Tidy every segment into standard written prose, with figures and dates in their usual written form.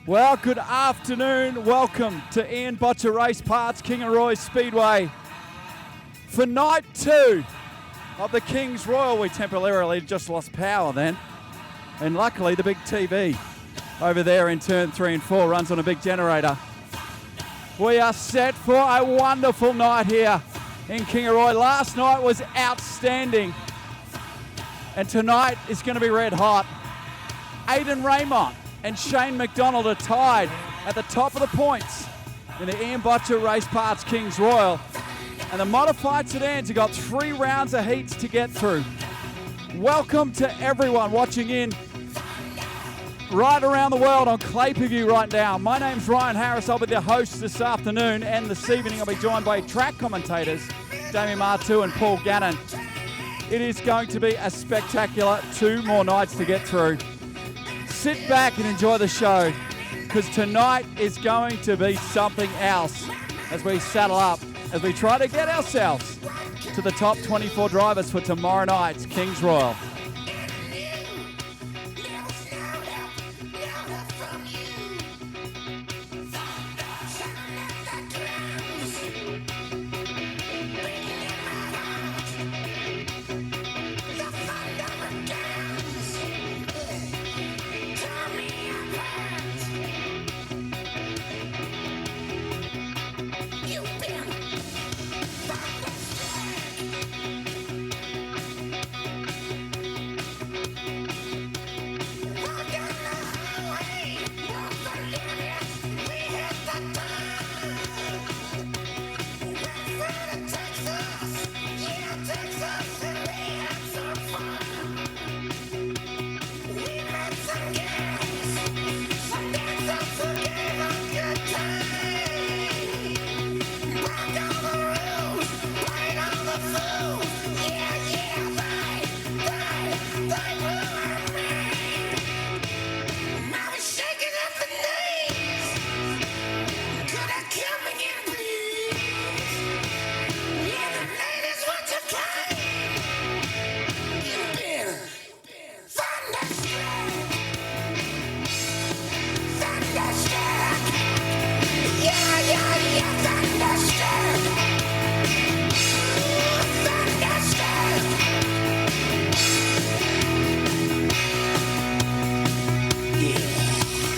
Well, good afternoon. Welcome to Ian Botcher Race Parts, Kingaroy Speedway. For night 2 of the King's Royal, we temporarily just lost power then. And luckily the big TV over there in turn 3 and 4 runs on a big generator. We are set for a wonderful night here in Kingaroy. Last night was outstanding. And tonight is going to be red hot. Aidan Raymond and Shane McDonald are tied at the top of the points in the Ian Botcher Race Parts King's Royal. And the modified sedans have got 3 rounds of heats to get through. Welcome to everyone watching in right around the world on pay-per-view right now. My name's Ryan Harris. I'll be the host this afternoon, and this evening I'll be joined by track commentators Damien Martu and Paul Gannon. It is going to be a spectacular 2 more nights to get through. Sit back and enjoy the show, because tonight is going to be something else as we saddle up, as we try to get ourselves to the top 24 drivers for tomorrow night's King's Royal.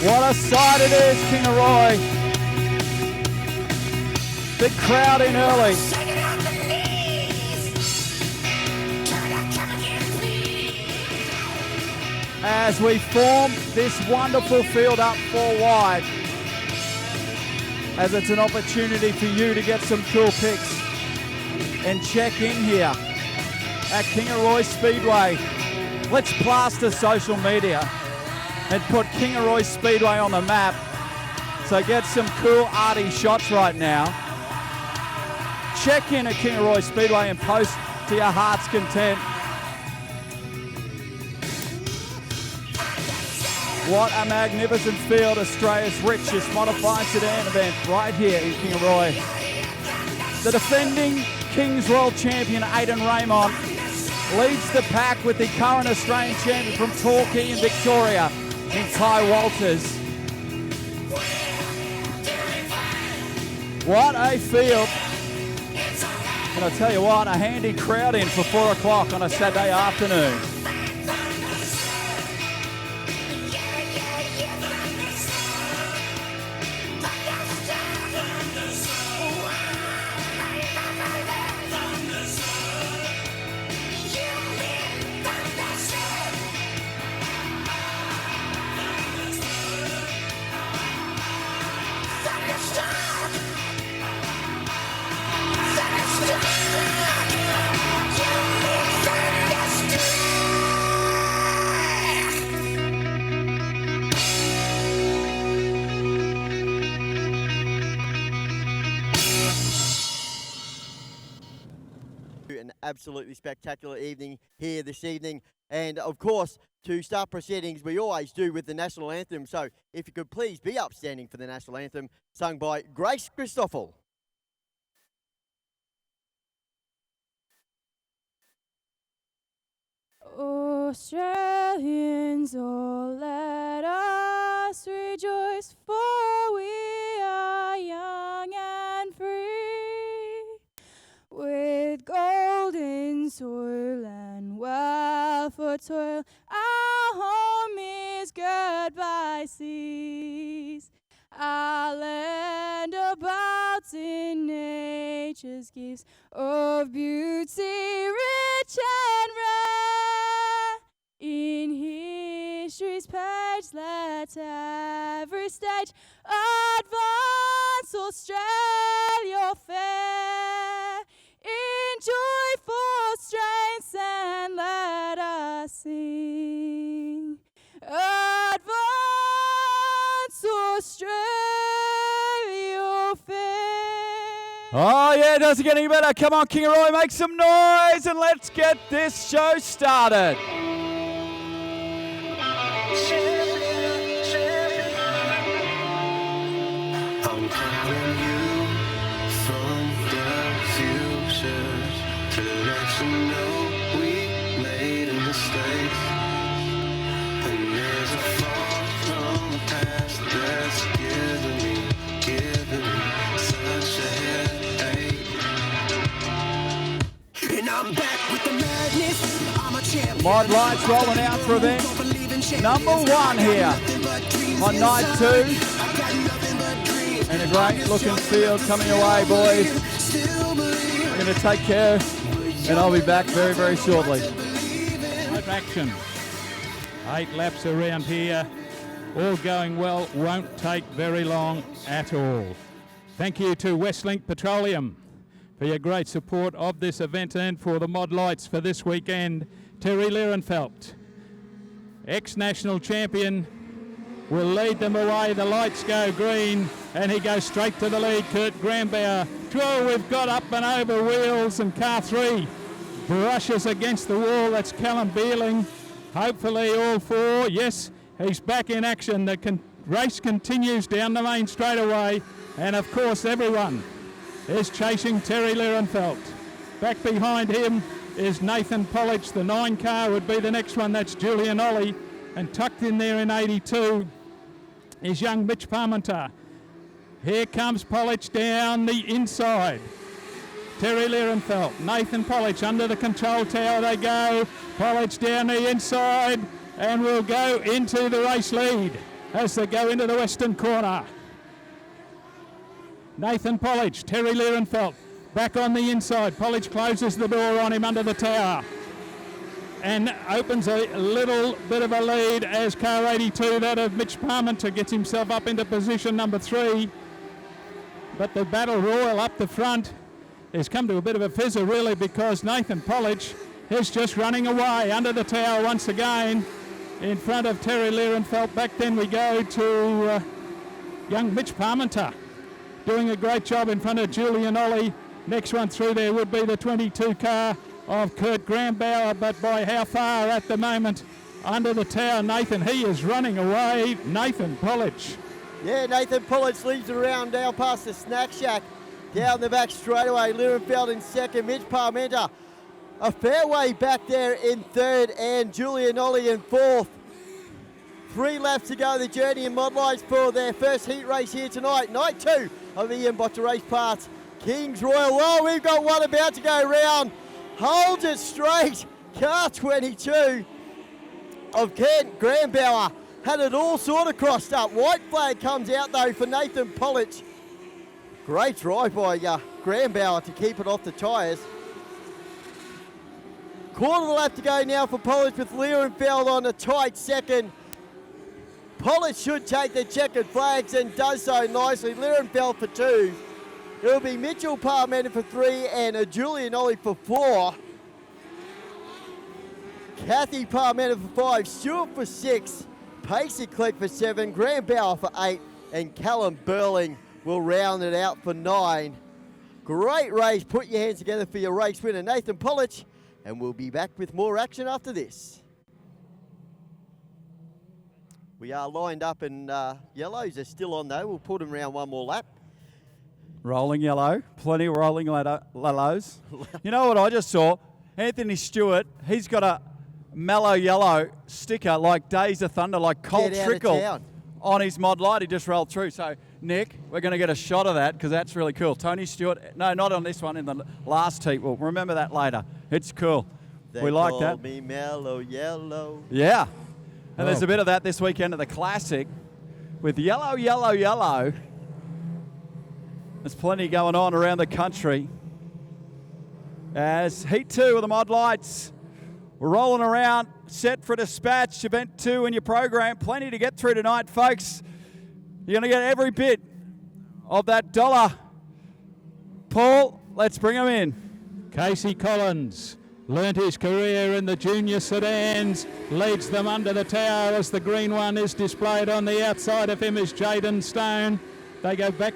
What a sight it is, Kingaroy. Big crowd in early. As we form this wonderful field up 4 wide, as it's an opportunity for you to get some cool pics and check in here at Kingaroy Speedway. Let's plaster social media and put Kingaroy Speedway on the map. So get some cool arty shots right now. Check in at Kingaroy Speedway and post to your heart's content. What a magnificent field, Australia's richest modified sedan event right here in Kingaroy. The defending King's Royal champion Aidan Raymond leads the pack with the current Australian champion from Torquay in Victoria, in Ty Walters. What a field. And I'll tell you what, a handy crowd in for 4 o'clock on a Saturday afternoon. An absolutely spectacular evening here this evening, and of course to start proceedings we always do with the national anthem, so if you could please be upstanding for the national anthem sung by Grace Christoffel. Australians, all let us rejoice, for we are young and free, with golden soil and wealth for toil. Our home is girt by seas, our land abounds in nature's gifts of beauty rich and rare. In history's page let every stage advance Australia fair. In joyful strains and let us sing. Advance Australia fair. Oh yeah, does it get any better? Come on, Kingaroy, make some noise and let's get this show started. I'm calling you from the future to let you know we made a mistake. And there's a fall from the past that's giving me such a headache. And I'm back with the madness. I'm a champion. Modlites rolling out for event number 1 here on night 2. And a great looking field coming away, boys. We're going to take care, and I'll be back very, very shortly. Live action. 8 laps around here. All going well. Won't take very long at all. Thank you to Westlink Petroleum for your great support of this event and for the Modlites for this weekend. Terry Lierenfeld, ex-national champion, will lead them away. The lights go green and he goes straight to the lead. Kurt Grambauer. Oh, we've got up and over wheels and car 3 brushes against the wall. That's Callum Beerling. Hopefully all 4. Yes, he's back in action. The race continues down the main straightaway, and of course everyone is chasing Terry Lierenfeld. Back behind him is Nathan Polich. The 9 car would be the next one. That's Julian Ollie. And tucked in there in 82 is young Mitch Parmenter. Here comes Polich down the inside. Terry Lierenfeld, Nathan Polich under the control tower they go. Polich down the inside and will go into the race lead as they go into the western corner. Nathan Polich, Terry Lierenfeld back on the inside. Polich closes the door on him under the tower and opens a little bit of a lead as car 82, that of Mitch Parmenter, gets himself up into position number 3. But the battle royal up the front has come to a bit of a fizzer really, because Nathan Polich is just running away under the tower once again in front of Terry Lierenfeld. Back then we go to young Mitch Parmenter doing a great job in front of Julian Ollie. Next one through there would be the 22 car of Kurt Grambauer, but by how far at the moment under the tower, Nathan, he is running away. Nathan Polich. Yeah, Nathan Polich leads it around down past the snack shack. Down the back straightaway, Lierenfeld in second, Mitch Parmenter a fair way back there in third, and Julian Ollie in fourth. 3 laps to go the journey in Modlites for their first heat race here tonight. Night 2 of Ian Botcher Race Parts. Kings Royal. Oh, we've got one about to go round. Holds it straight. Car 22 of Kent Grambauer had it all sort of crossed up. White flag comes out though for Nathan Polich. Great drive by Grambauer to keep it off the tyres. Quarter of the lap to go now for Polich, with Lierenfeld on a tight second. Polich should take the checkered flags and does so nicely. Lierenfeld for 2. It'll be Mitchell Parmenter for 3 and a Julian Ollie for 4. Kathy Parmenter for 5, Stewart for 6, Pacey Clegg for 7, Grambauer for 8, and Callum Burling will round it out for 9. Great race. Put your hands together for your race winner, Nathan Polich, and we'll be back with more action after this. We are lined up, and yellows are still on though. We'll put them around one more lap. Rolling yellow, plenty of rolling yellows. You know what I just saw? Anthony Stewart, he's got a mellow yellow sticker like Days of Thunder, like Cold Get out of Trickle town. on his mod light. He just rolled through. So, Nick, we're going to get a shot of that because that's really cool. Tony Stewart, no, not on this one, in the last heat. We'll remember that later. It's cool. They we like call that. me mellow yellow. Yeah. And there's a bit of that this weekend at the Classic with yellow, yellow, yellow. There's plenty going on around the country. As Heat 2 of the Mod Lights, we're rolling around, set for dispatch, event 2 in your program. Plenty to get through tonight, folks. You're going to get every bit of that dollar. Paul, let's bring him in. Casey Collins learnt his career in the junior sedans, leads them under the tower as the green one is displayed. On the outside of him is Jaden Stone. They go back.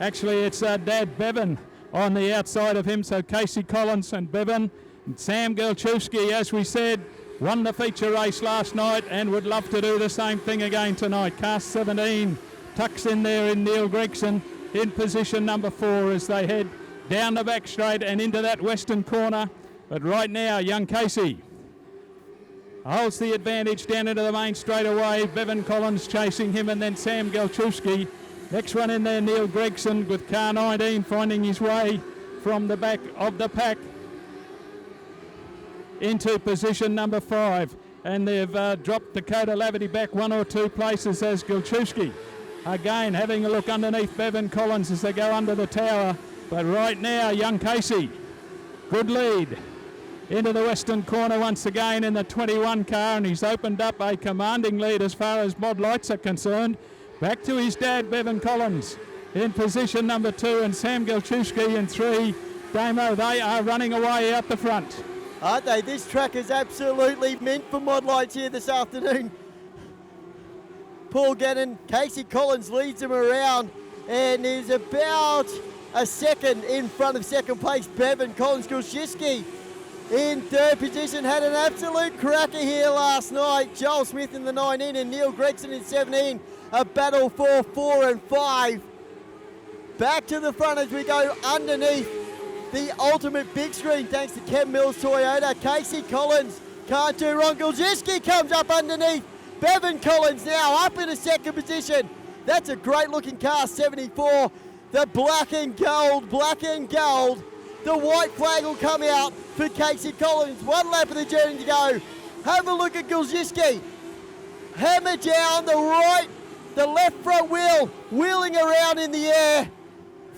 Actually, it's Dad Bevan on the outside of him. So Casey Collins and Bevan. And Sam Gelchewski, as we said, won the feature race last night and would love to do the same thing again tonight. Cast 17 tucks in there in Neil Gregson in position number 4 as they head down the back straight and into that western corner. But right now, young Casey holds the advantage down into the main straight away. Bevan Collins chasing him, and then Sam Gelchewski. Next one in there, Neil Gregson, with car 19 finding his way from the back of the pack into position number 5. And they've dropped Dakota Laverty back 1 or 2 places as Gelchewski again having a look underneath Bevan Collins as they go under the tower. But right now, young Casey, good lead into the western corner once again in the 21 car, and he's opened up a commanding lead as far as Mod Lights are concerned. Back to his dad, Bevan Collins, in position number 2, and Sam Gelchewski in 3. Damo, they are running away out the front. Aren't they? This track is absolutely meant for Mod Lights here this afternoon. Paul Gannon, Casey Collins leads them around and is about a second in front of second place Bevan Collins. Gelchewski in 3rd position, had an absolute cracker here last night. Joel Smith in the 19 and Neil Gregson in 17. A battle for 4 and 5. Back to the front as we go underneath the ultimate big screen thanks to Ken Mills Toyota. Casey Collins can't do wrong. Gelchewski comes up underneath. Bevan Collins now up in a 2nd position. That's a great looking car, 74. The black and gold. The white flag will come out for Casey Collins. 1 lap of the journey to go. Have a look at Gelchewski. Hammer down the left front wheel, wheeling around in the air.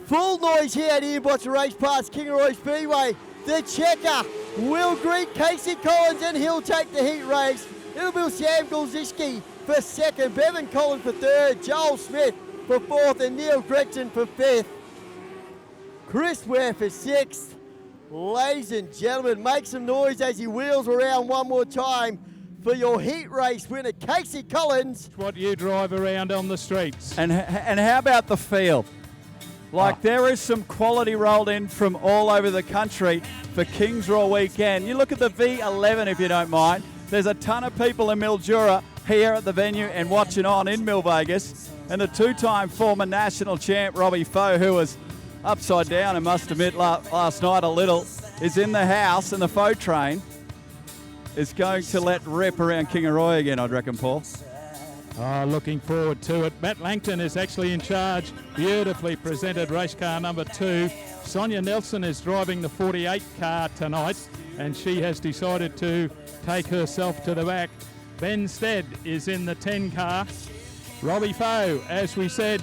Full noise here at Ian Botcher Race Parts, Kingaroy Speedway. The checker will greet Casey Collins and he'll take the heat race. It'll be Sam Gelchewski for 2nd, Bevan Collins for 3rd, Joel Smith for 4th, and Neil Gregson for 5th. Chris Ware for 6th. Ladies and gentlemen, make some noise as he wheels around one more time for your heat race winner, Casey Collins. What you drive around on the streets. And how about the field? There is some quality rolled in from all over the country for Kings Royal weekend. You look at the V11 if you don't mind. There's a ton of people in Mildura here at the venue and watching on in Mil Vegas. And the 2-time former national champ, Robbie Foe, who was upside down and must admit last night a little, is in the house, and the Foe train is going to let rip around Kingaroy again, I'd reckon, Paul. Looking forward to it. Matt Langton is actually in charge. Beautifully presented race car number 2. Sonia Nelson is driving the 48 car tonight, and she has decided to take herself to the back. Ben Stead is in the 10 car. Robbie Foe, as we said,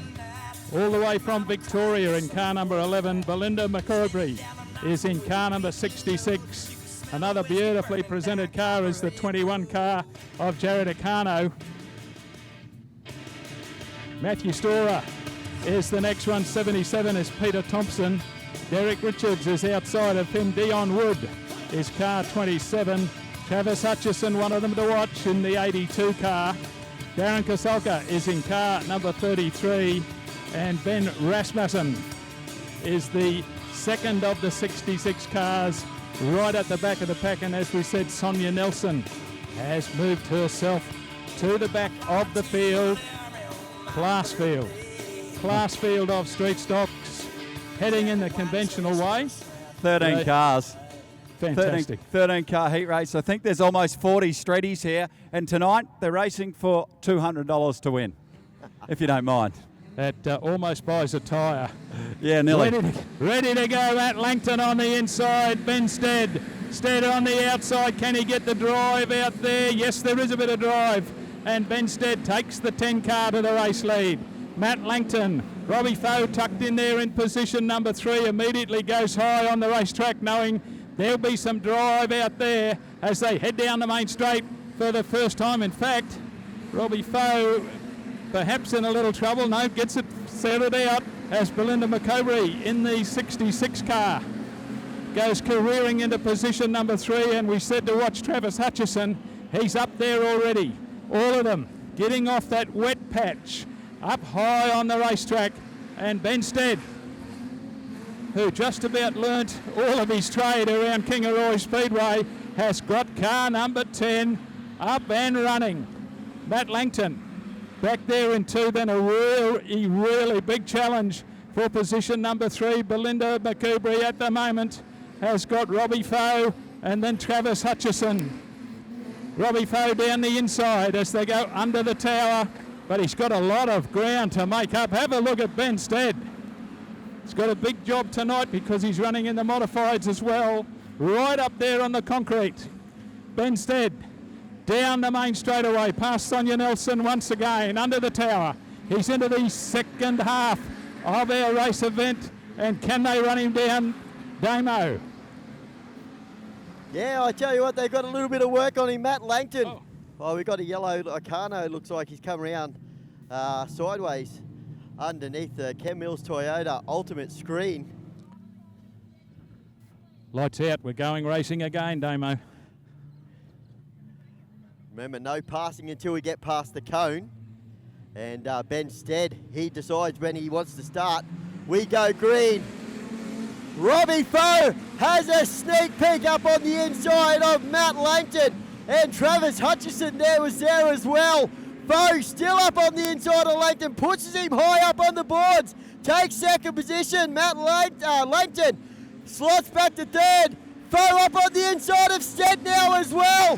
all the way from Victoria in car number 11. Belinda McCorbury is in car number 66. Another beautifully presented car is the 21 car of Jared Acano. Matthew Storer is the next one. 77 is Peter Thompson. Derek Richards is outside of him. Dion Wood is car 27. Travis Hutchison, one of them to watch in the 82 car. Darren Kasalka is in car number 33. And Ben Rasmussen is the 2nd of the 66 cars right at the back of the pack. And as we said, Sonia Nelson has moved herself to the back of the field. Class field of Street Stocks, heading in the conventional way. 13 cars. Fantastic. 13 car heat race. I think there's almost 40 streeties here, and tonight they're racing for $200 to win, if you don't mind. That almost buys a tyre. Yeah, nearly. Ready to go, Matt Langton on the inside. Ben Stead on the outside. Can he get the drive out there? Yes, there is a bit of drive. And Ben Stead takes the 10 car to the race lead. Matt Langton, Robbie Foe tucked in there in position number 3, immediately goes high on the racetrack, knowing there'll be some drive out there as they head down the main straight for the first time. In fact, Robbie Foe perhaps in a little trouble. No, gets it settled out as Belinda McCovery in the 66 car goes careering into position number 3, and we said to watch Travis Hutchison. He's up there already. All of them getting off that wet patch up high on the racetrack, and Ben Stead, who just about learnt all of his trade around Kingaroy Speedway, has got car number 10 up and running. Matt Langton back there in 2, then a really big challenge for position number 3. Belinda McCovery at the moment has got Robbie Foe and then Travis Hutchison. Robbie Foe down the inside as they go under the tower, but he's got a lot of ground to make up. Have a look at Ben Stead. He's got a big job tonight because he's running in the modifieds as well, right up there on the concrete. Ben Stead down the main straightaway, past Sonia Nelson once again, under the tower. He's into the second half of our race event, and can they run him down, Damo? Yeah, I tell you what, they've got a little bit of work on him, Matt Langton. Oh, we've got a yellow Acano, looks like he's come around sideways underneath the Ken Mills Toyota Ultimate Screen. Lights out, we're going racing again, Damo. Remember, no passing until we get past the cone. And Ben Stead, he decides when he wants to start. We go green. Robbie Foe has a sneak peek up on the inside of Matt Langton. And Travis Hutchison was there as well. Foe still up on the inside of Langton, pushes him high up on the boards, takes second position. Matt Langton slots back to third. Foe up on the inside of Stead now as well.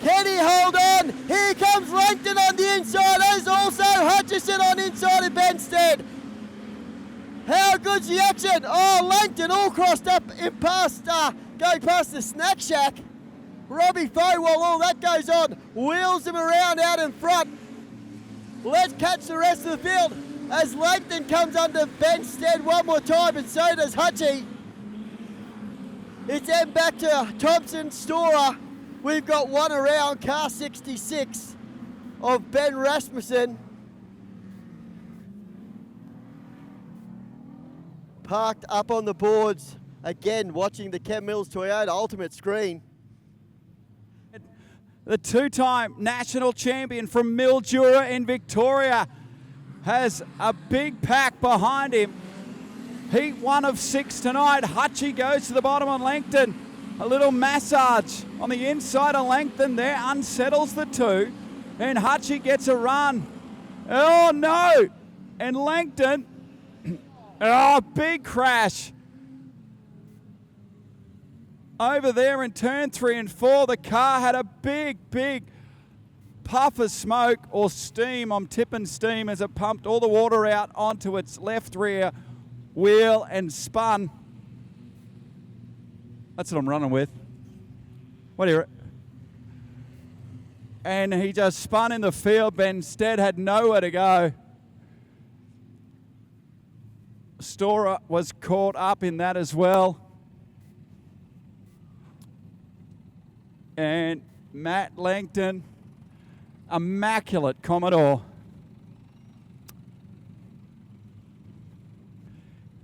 Can he hold on? Here comes Langton on the inside. There's also Hutchison on inside of Ben Stead. How good's the action? Oh, Langton all crossed up in past, going past the snack shack. Robbie Foe, while all that goes on, wheels him around out in front. Let's catch the rest of the field as Langton comes under Ben Stead one more time, and so does Hutchie. It's then back to Thompson Storer. We've got one around, car 66 of Ben Rasmussen. Parked up on the boards, again watching the Ken Mills Toyota Ultimate Screen. The 2-time national champion from Mildura in Victoria has a big pack behind him. Heat 1 of 6 tonight. Hutchie goes to the bottom on Langton. A little massage on the inside of Langton there, unsettles the 2. And Hutchie gets a run. Oh no! And Langton, oh, big crash. Over there in turn 3 and 4, the car had a big puff of smoke or steam. I'm tipping steam as it pumped all the water out onto its left rear wheel and spun. That's what I'm running with. What do you? And he just spun in the field. Ben Stead had nowhere to go. Storer was caught up in that as well. And Matt Langton, immaculate Commodore,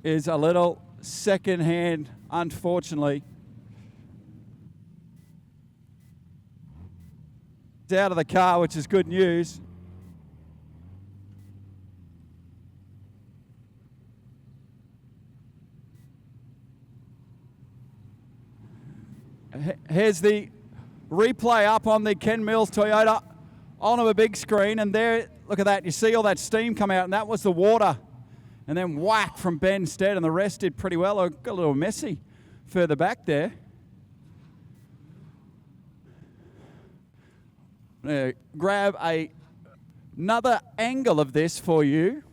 is a little second hand, unfortunately. It's out of the car, which is good news. Here's the replay up on the Ken Mills Toyota on a big screen, and there, look at that, you see all that steam come out, and that was the water. And then whack from Ben Stead, and the rest did pretty well. It got a little messy further back there. Grab another angle of this for you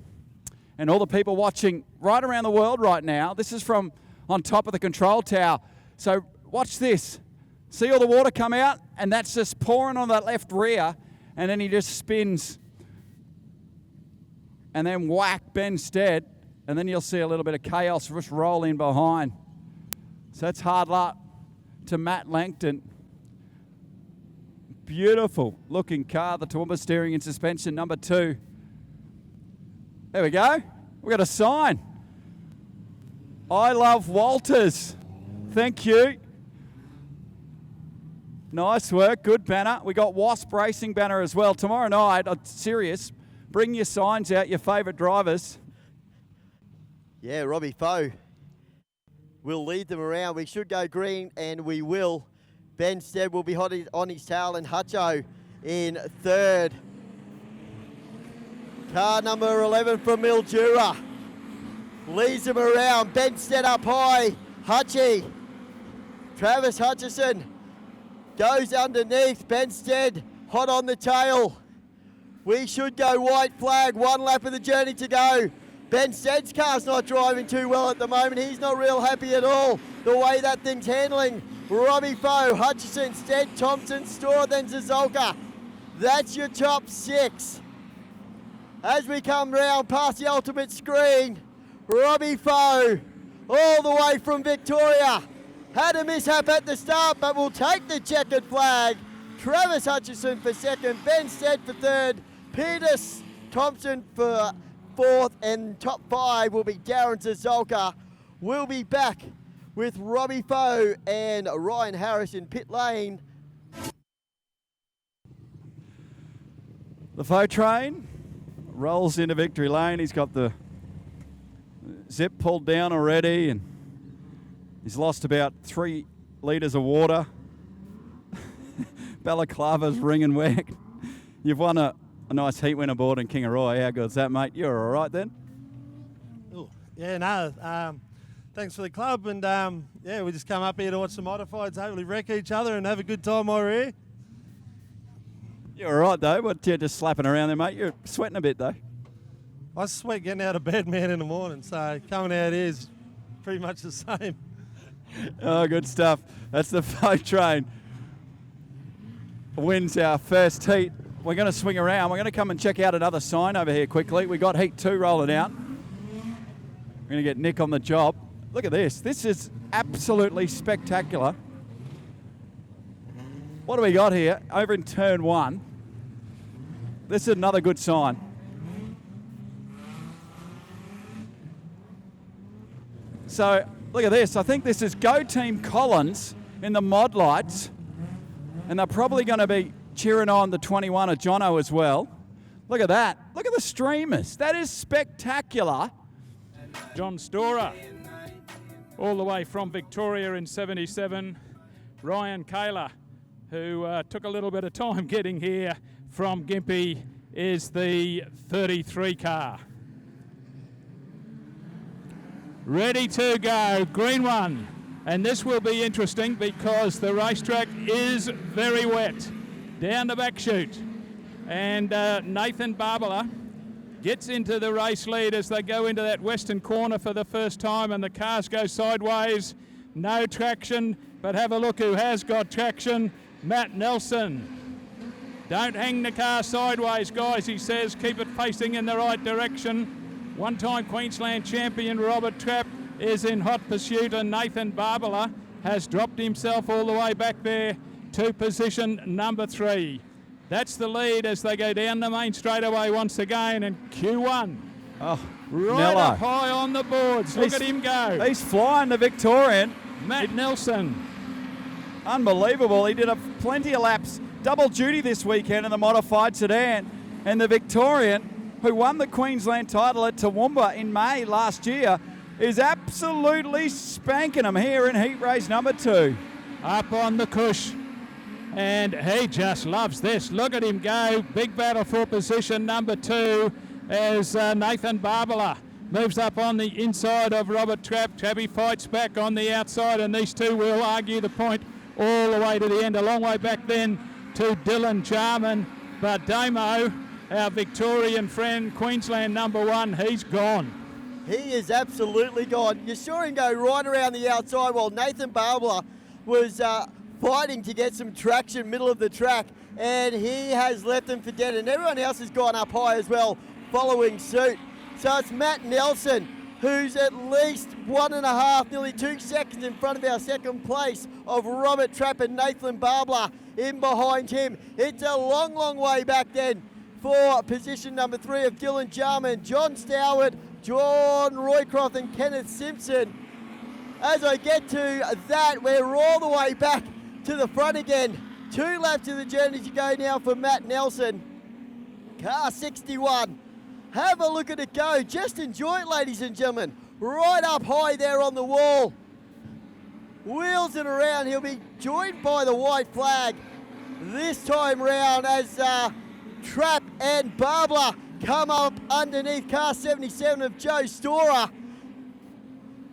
and all the people watching right around the world right now. This is from on top of the control tower. So watch this. See all the water come out? And that's just pouring on that left rear. And then he just spins. And then whack, Benstead. And then you'll see a little bit of chaos just roll in behind. So that's hard luck to Matt Langton. Beautiful looking car, the Toowoomba steering and suspension, number 2. There we go. We've got a sign. I love Walters. Thank you. Nice work, good banner. We got Wasp Racing banner as well. Tomorrow night, serious, bring your signs out, your favourite drivers. Yeah, Robbie Foe will lead them around. We should go green, and we will. Benstead will be hot on his tail, and Hutcho in 3rd. Car number 11 from Mildura leads them around. Benstead up high. Hutchie. Travis Hutchison goes underneath. Benstead hot on the tail. We should go white flag. 1 lap of the journey to go. Benstead's car's not driving too well at the moment. He's not real happy at all the way that thing's handling. Robbie Foe, Hutchison, Stead, Thompson, Storr, then Zazolka. That's your top 6. As we come round past the ultimate screen, Robbie Foe, all the way from Victoria. Had a mishap at the start, but will take the checkered flag. Travis Hutchison for 2nd, Benstead for 3rd, Peter Thompson for 4th, and top 5 will be Darren Zazolka. We'll be back with Robbie Foe and Ryan Harris in pit lane. The Foe train rolls into victory lane. He's got the zip pulled down already, and he's lost about 3 litres of water. Balaclava's ringing wet. You've won a nice heat win aboard in Kingaroy. How good's that, mate? You're all right then? Ooh, yeah, no. Thanks for the club, and yeah, we just come up here to watch the modifieds, hopefully wreck each other and have a good time while we're here. You're all right though, but you're just slapping around there, mate. You're sweating a bit though. I sweat getting out of bed, man, in the morning, so coming out here is pretty much the same. Oh, good stuff. That's the Foe train. Wins our first heat. We're going to swing around. We're going to come and check out another sign over here quickly. We got heat 2 rolling out. We're going to get Nick on the job. Look at this. This is absolutely spectacular. What do we got here? Over in turn 1. This is another good sign. So, look at this. I think this is Go Team Collins in the Modlites. And they're probably going to be cheering on the 21 of Jono as well. Look at that. Look at the streamers. That is spectacular. John Storer, all the way from Victoria in 77. Ryan Kaler, who took a little bit of time getting here from Gympie, is the 33 car. Ready to go, green one. And this will be interesting because the racetrack is very wet. Down the back chute. And Nathan Barbala gets into the race lead as they go into that western corner for the first time, and the cars go sideways. No traction, but have a look who has got traction. Matt Nelson. Don't hang the car sideways, guys, he says. Keep it facing in the right direction. One-time Queensland champion Robert Trapp is in hot pursuit, and Nathan Barbala has dropped himself all the way back there to position number 3. That's the lead as they go down the main straightaway once again, and Q1. Oh, right Nello. up high on the boards. Look at him go. He's flying the Victorian. Matt Nelson. Unbelievable. He did plenty of laps. Double duty this weekend in the modified sedan. And the Victorian, who won the Queensland title at Toowoomba in May last year, is absolutely spanking them here in heat race number 2. Up on the cush. And he just loves this. Look at him go. Big battle for position number 2 as Nathan Barbala moves up on the inside of Robert Trapp. Trappy fights back on the outside, and these two will argue the point all the way to the end. A long way back then to Dylan Jarman. But Damo, our Victorian friend, Queensland #1, he's gone. He is absolutely gone. You saw him go right around the outside while Nathan Barbara was fighting to get some traction middle of the track, and he has left them for dead, and everyone else has gone up high as well following suit. So it's Matt Nelson, who's at least 1.5, nearly 2 seconds in front of our second place of Robert Trapp and Nathan Barbara in behind him. It's a long, long way back then for position number 3 of Dylan Jarman, John Stowart, John Roycroft and Kenneth Simpson. As I get to that, we're all the way back to the front again. 2 laps of the journey to go now for Matt Nelson. Car 61. Have a look at it go. Just enjoy it, ladies and gentlemen. Right up high there on the wall. Wheels it around. He'll be joined by the white flag this time round as Trapp and Barbara come up underneath car 77 of Joe Storer.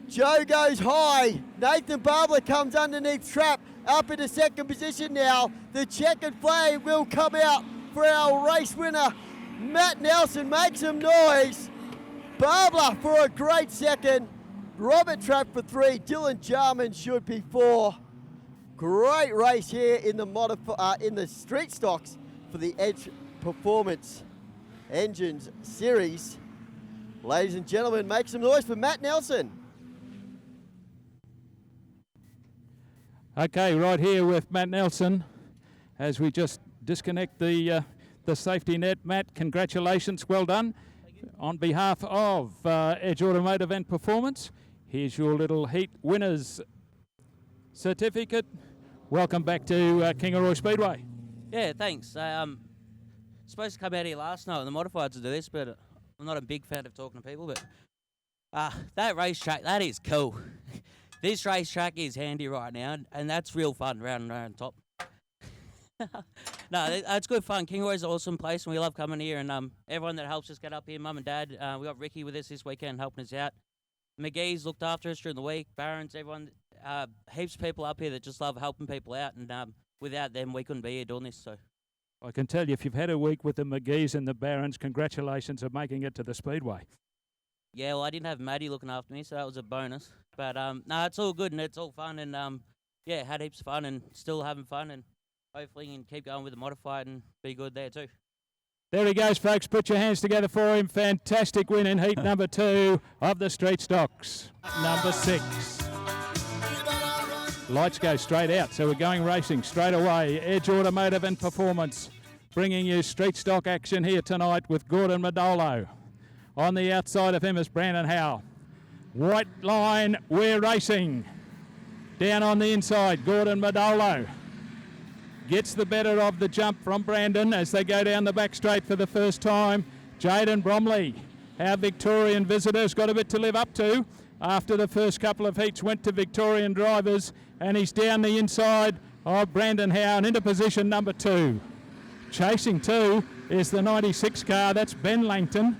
Joe goes high. Nathan Barbara comes underneath Trapp up into second position now. The checkered flag will come out for our race winner. Matt Nelson makes some noise. Barbara for a great second. Robert Trapp for 3. Dylan Jarman should be 4. Great race here in the Street Stocks for the Edge Performance Engines Series. Ladies and gentlemen, make some noise for Matt Nelson. Okay, right here with Matt Nelson as we just disconnect the safety net. Matt, congratulations, well done. On behalf of Edge Automotive and Performance, here's your little heat winners certificate. Welcome back to Kingaroy Speedway. Yeah, thanks. Supposed to come out here last night on the modifieds to do this, but I'm not a big fan of talking to people. But that racetrack, that is cool. This racetrack is handy right now, and that's real fun round and round top. No, it's good fun. Kingaroy's an awesome place, and we love coming here. And everyone that helps us get up here, Mum and Dad, we got Ricky with us this weekend helping us out. McGee's looked after us during the week. Barron's, everyone, heaps of people up here that just love helping people out. And without them, we couldn't be here doing this. So I can tell you, if you've had a week with the McGee's and the Barons, congratulations on making it to the Speedway. Yeah, well, I didn't have Maddie looking after me, so that was a bonus. But no, it's all good and it's all fun. And yeah, had heaps of fun and still having fun. And hopefully you can keep going with the modified and be good there too. There he goes, folks. Put your hands together for him. Fantastic win in heat number 2 of the Street Stocks. Number 6. Lights go straight out, so we're going racing straight away. Edge Automotive and Performance bringing you street stock action here tonight with Gordon Madolo. On the outside of him is Brandon Howe. White line, we're racing. Down on the inside, Gordon Madolo gets the better of the jump from Brandon as they go down the back straight for the first time. Jaden Bromley, our Victorian visitors, got a bit to live up to after the first couple of heats went to Victorian drivers, and he's down the inside of Brandon Howe and into position number 2. Chasing 2 is the 96 car, that's Ben Langton.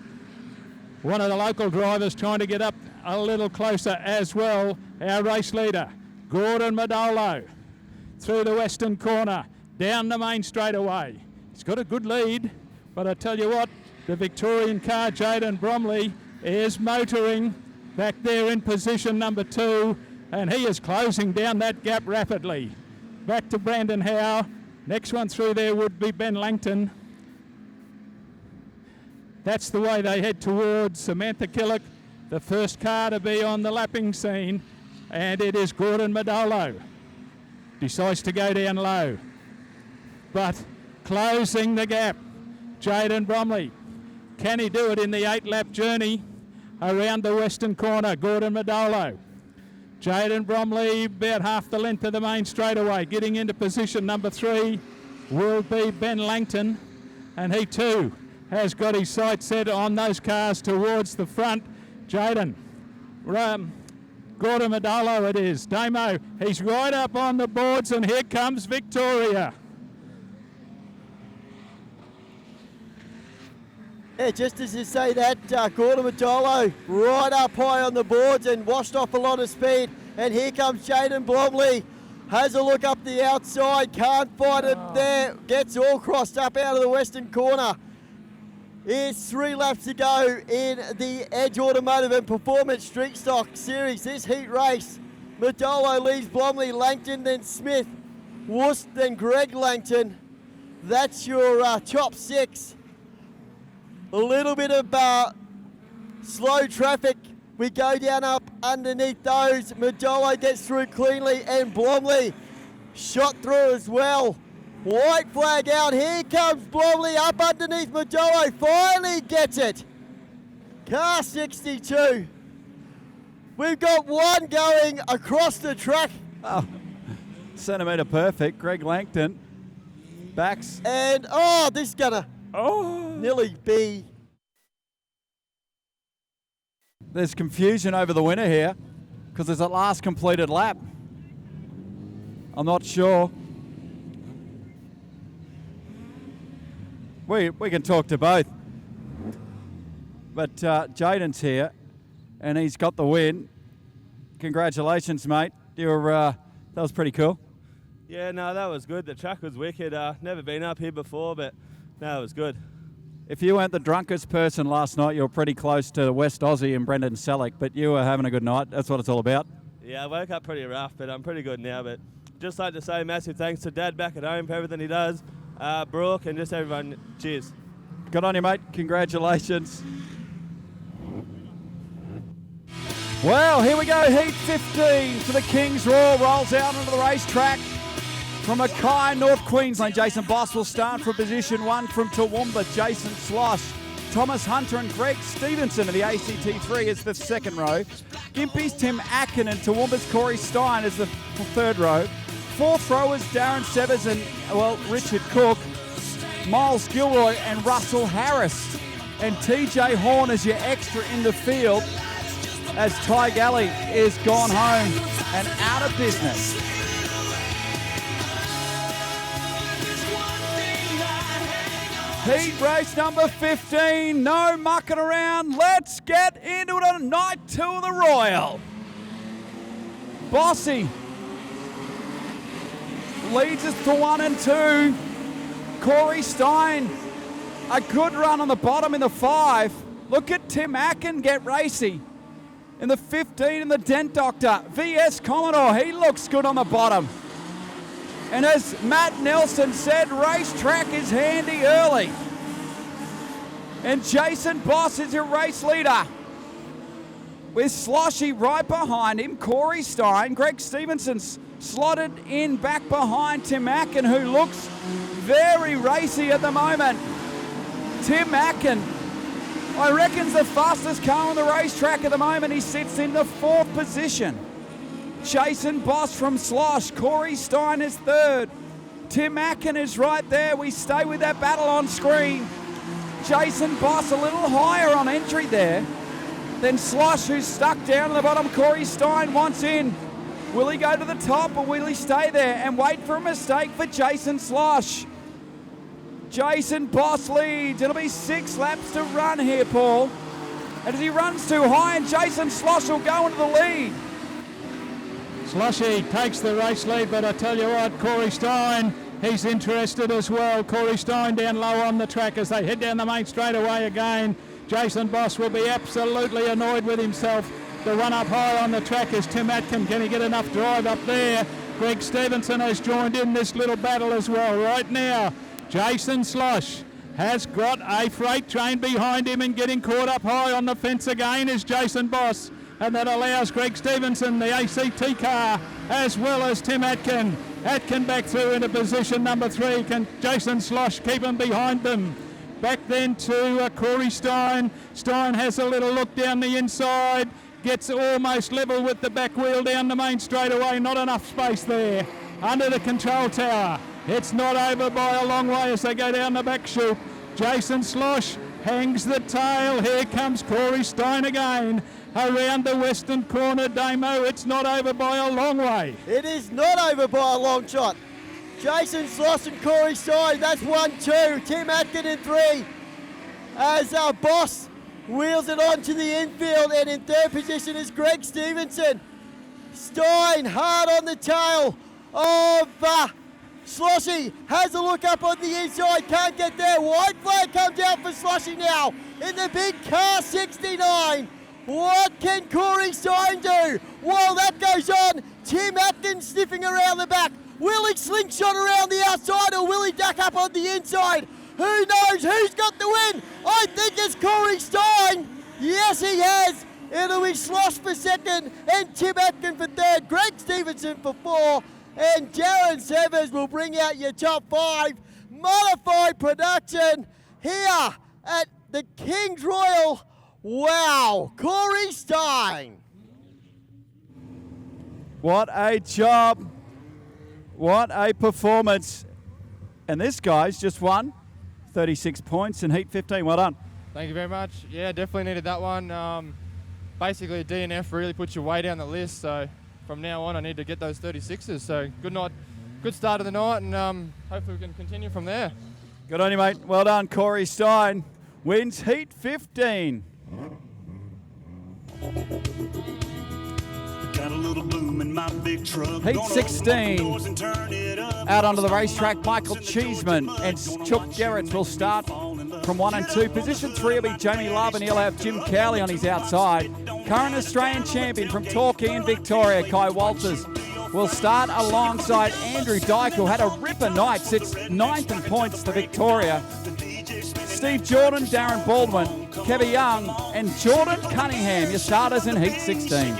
One of the local drivers trying to get up a little closer as well. Our race leader, Gordon Madolo, through the western corner, down the main straightaway. He's got a good lead, but I tell you what, the Victorian car, Jaden Bromley, is motoring back there in position number 2, and he is closing down that gap rapidly. Back to Brandon Howe. Next one through there would be Ben Langton. That's the way they head towards Samantha Killick, the first car to be on the lapping scene, and it is Gordon Madolo. Decides to go down low, but closing the gap, Jaden Bromley. Can he do it in the 8-lap journey around the western corner? Gordon Madolo. Jaden Bromley about half the length of the main straightaway. Getting into position number 3 will be Ben Langton, and he too has got his sights set on those cars towards the front. Jaden, Gordon Madolo it is. Damo, he's right up on the boards, and here comes Victoria. Yeah, just as you say that, Gordon Madolo right up high on the boards and washed off a lot of speed. And here comes Jaden Bromley. Has a look up the outside, can't find it there. Gets all crossed up out of the western corner. It's 3 laps to go in the Edge Automotive and Performance Street Stock Series. This heat race, Madolo leaves Blomley, Langton, then Smith, Worst, then Greg Langton. That's your top 6. A little bit of slow traffic. We go down up underneath those. Madolo gets through cleanly and Blomley shot through as well. White flag out. Here comes Blomley up underneath Madolo. Finally gets it. Car 62. We've got one going across the track. Oh, centimetre perfect. Greg Langton backs. And, this is going to nearly be. There's confusion over the winner here because there's a last completed lap. I'm not sure. We can talk to both. But Jaden's here, and he's got the win. Congratulations, mate. That was pretty cool. Yeah, no, that was good. The track was wicked. Never been up here before, but no, it was good. If you weren't the drunkest person last night, you were pretty close to West Aussie and Brendan Selleck, but you were having a good night. That's what it's all about. Yeah, I woke up pretty rough, but I'm pretty good now. But just like to say massive thanks to Dad back at home for everything he does, Brooke, and just everyone. Cheers. Good on you, mate. Congratulations. Well, here we go. Heat 15 for the Kings Royal rolls out onto the racetrack. From Mackay, North Queensland, Jason Boss will start from position 1 from Toowoomba. Jason Slosh, Thomas Hunter and Greg Stevenson of the ACT3 is the second row. Gympie's Tim Akin and Toowoomba's Corey Stein is the third row. Fourth row is Darren Severs and, Richard Cook, Miles Gilroy and Russell Harris. And TJ Horn is your extra in the field as Ty Galley is gone home and out of business. Heat race number 15, no mucking around. Let's get into it on night 2 of the Royal. Bossy leads us to 1 and 2. Corey Stein, a good run on the bottom in the 5. Look at Tim Akin get racy. In the 15 in the Dent Doctor, VS Commodore, he looks good on the bottom. And as Matt Nelson said, racetrack is handy early. And Jason Boss is your race leader. With Sloshy right behind him, Corey Stein, Greg Stevenson's slotted in back behind Tim Akin, who looks very racy at the moment. Tim Akin, I reckon's the fastest car on the racetrack at the moment. He sits in the 4th position. Jason Boss from Slosh. Corey Stein is 3rd. Tim Akin is right there. We stay with that battle on screen. Jason Boss a little higher on entry there. Then Slosh, who's stuck down at the bottom. Corey Stein wants in. Will he go to the top or will he stay there and wait for a mistake for Jason Slosh? Jason Boss leads. It'll be 6 laps to run here, Paul. And as he runs too high, and Jason Slosh will go into the lead. Sloshy takes the race lead, but I tell you what, Corey Stein, he's interested as well. Corey Stein down low on the track as they head down the main straightaway again. Jason Boss will be absolutely annoyed with himself. The run up high on the track is Tim Atkin. Can he get enough drive up there? Greg Stevenson has joined in this little battle as well. Right now, Jason Slosh has got a freight train behind him and getting caught up high on the fence again is Jason Boss. And that allows Greg Stevenson, the ACT car, as well as Tim Atkin. Atkin back through into position number 3. Can Jason Slosh keep him behind them? Back then to Corey Stein. Stein has a little look down the inside. Gets almost level with the back wheel down the main straightaway. Not enough space there. Under the control tower. It's not over by a long way as they go down the back chute. Jason Slosh hangs the tail. Here comes Corey Stein again. Around the western corner, Damo. It's not over by a long way. It is not over by a long shot. Jason Slosh and Corey Stein, that's 1-2. Tim Atkin in 3. As Boss wheels it on to the infield, and in 3rd position is Greg Stevenson. Stein hard on the tail of Sloshy. Has a look up on the inside, can't get there. White flag comes out for Sloshy now in the big car 69. What can Corey Stein do? While that goes on, Tim Atkins sniffing around the back. Will he slingshot around the outside or will he duck up on the inside? Who knows who's got the win? I think it's Corey Stein. Yes, he has. It'll be Slosh for second and Tim Atkins for third. Greg Stevenson for 4. And Darren Severs will bring out your top 5. Modified production here at the King's Royal. Wow, Corey Stein. What a job. What a performance. And this guy's just won 36 points in Heat 15. Well done. Thank you very much. Yeah, definitely needed that one. Basically, a DNF really puts you way down the list. So from now on, I need to get those 36s. So good night, good start of the night, and hopefully we can continue from there. Good on you, mate. Well done. Corey Stein wins Heat 15. Got a little boom in my big truck. Heat 16. Out onto the racetrack, Michael Cheeseman and Chuck Gerrits will start from 1 and 2. Position 3 will be Jamie Love, and he'll have Jim Cowley on his outside. Current Australian champion from Torquay in Victoria, Kai Walters, will start alongside Andrew Dyke, who had a ripper night, sits 9th in points to Victoria. Steve Jordan, Darren Baldwin, Kevin Young, and Jordan Cunningham, your starters in Heat 16.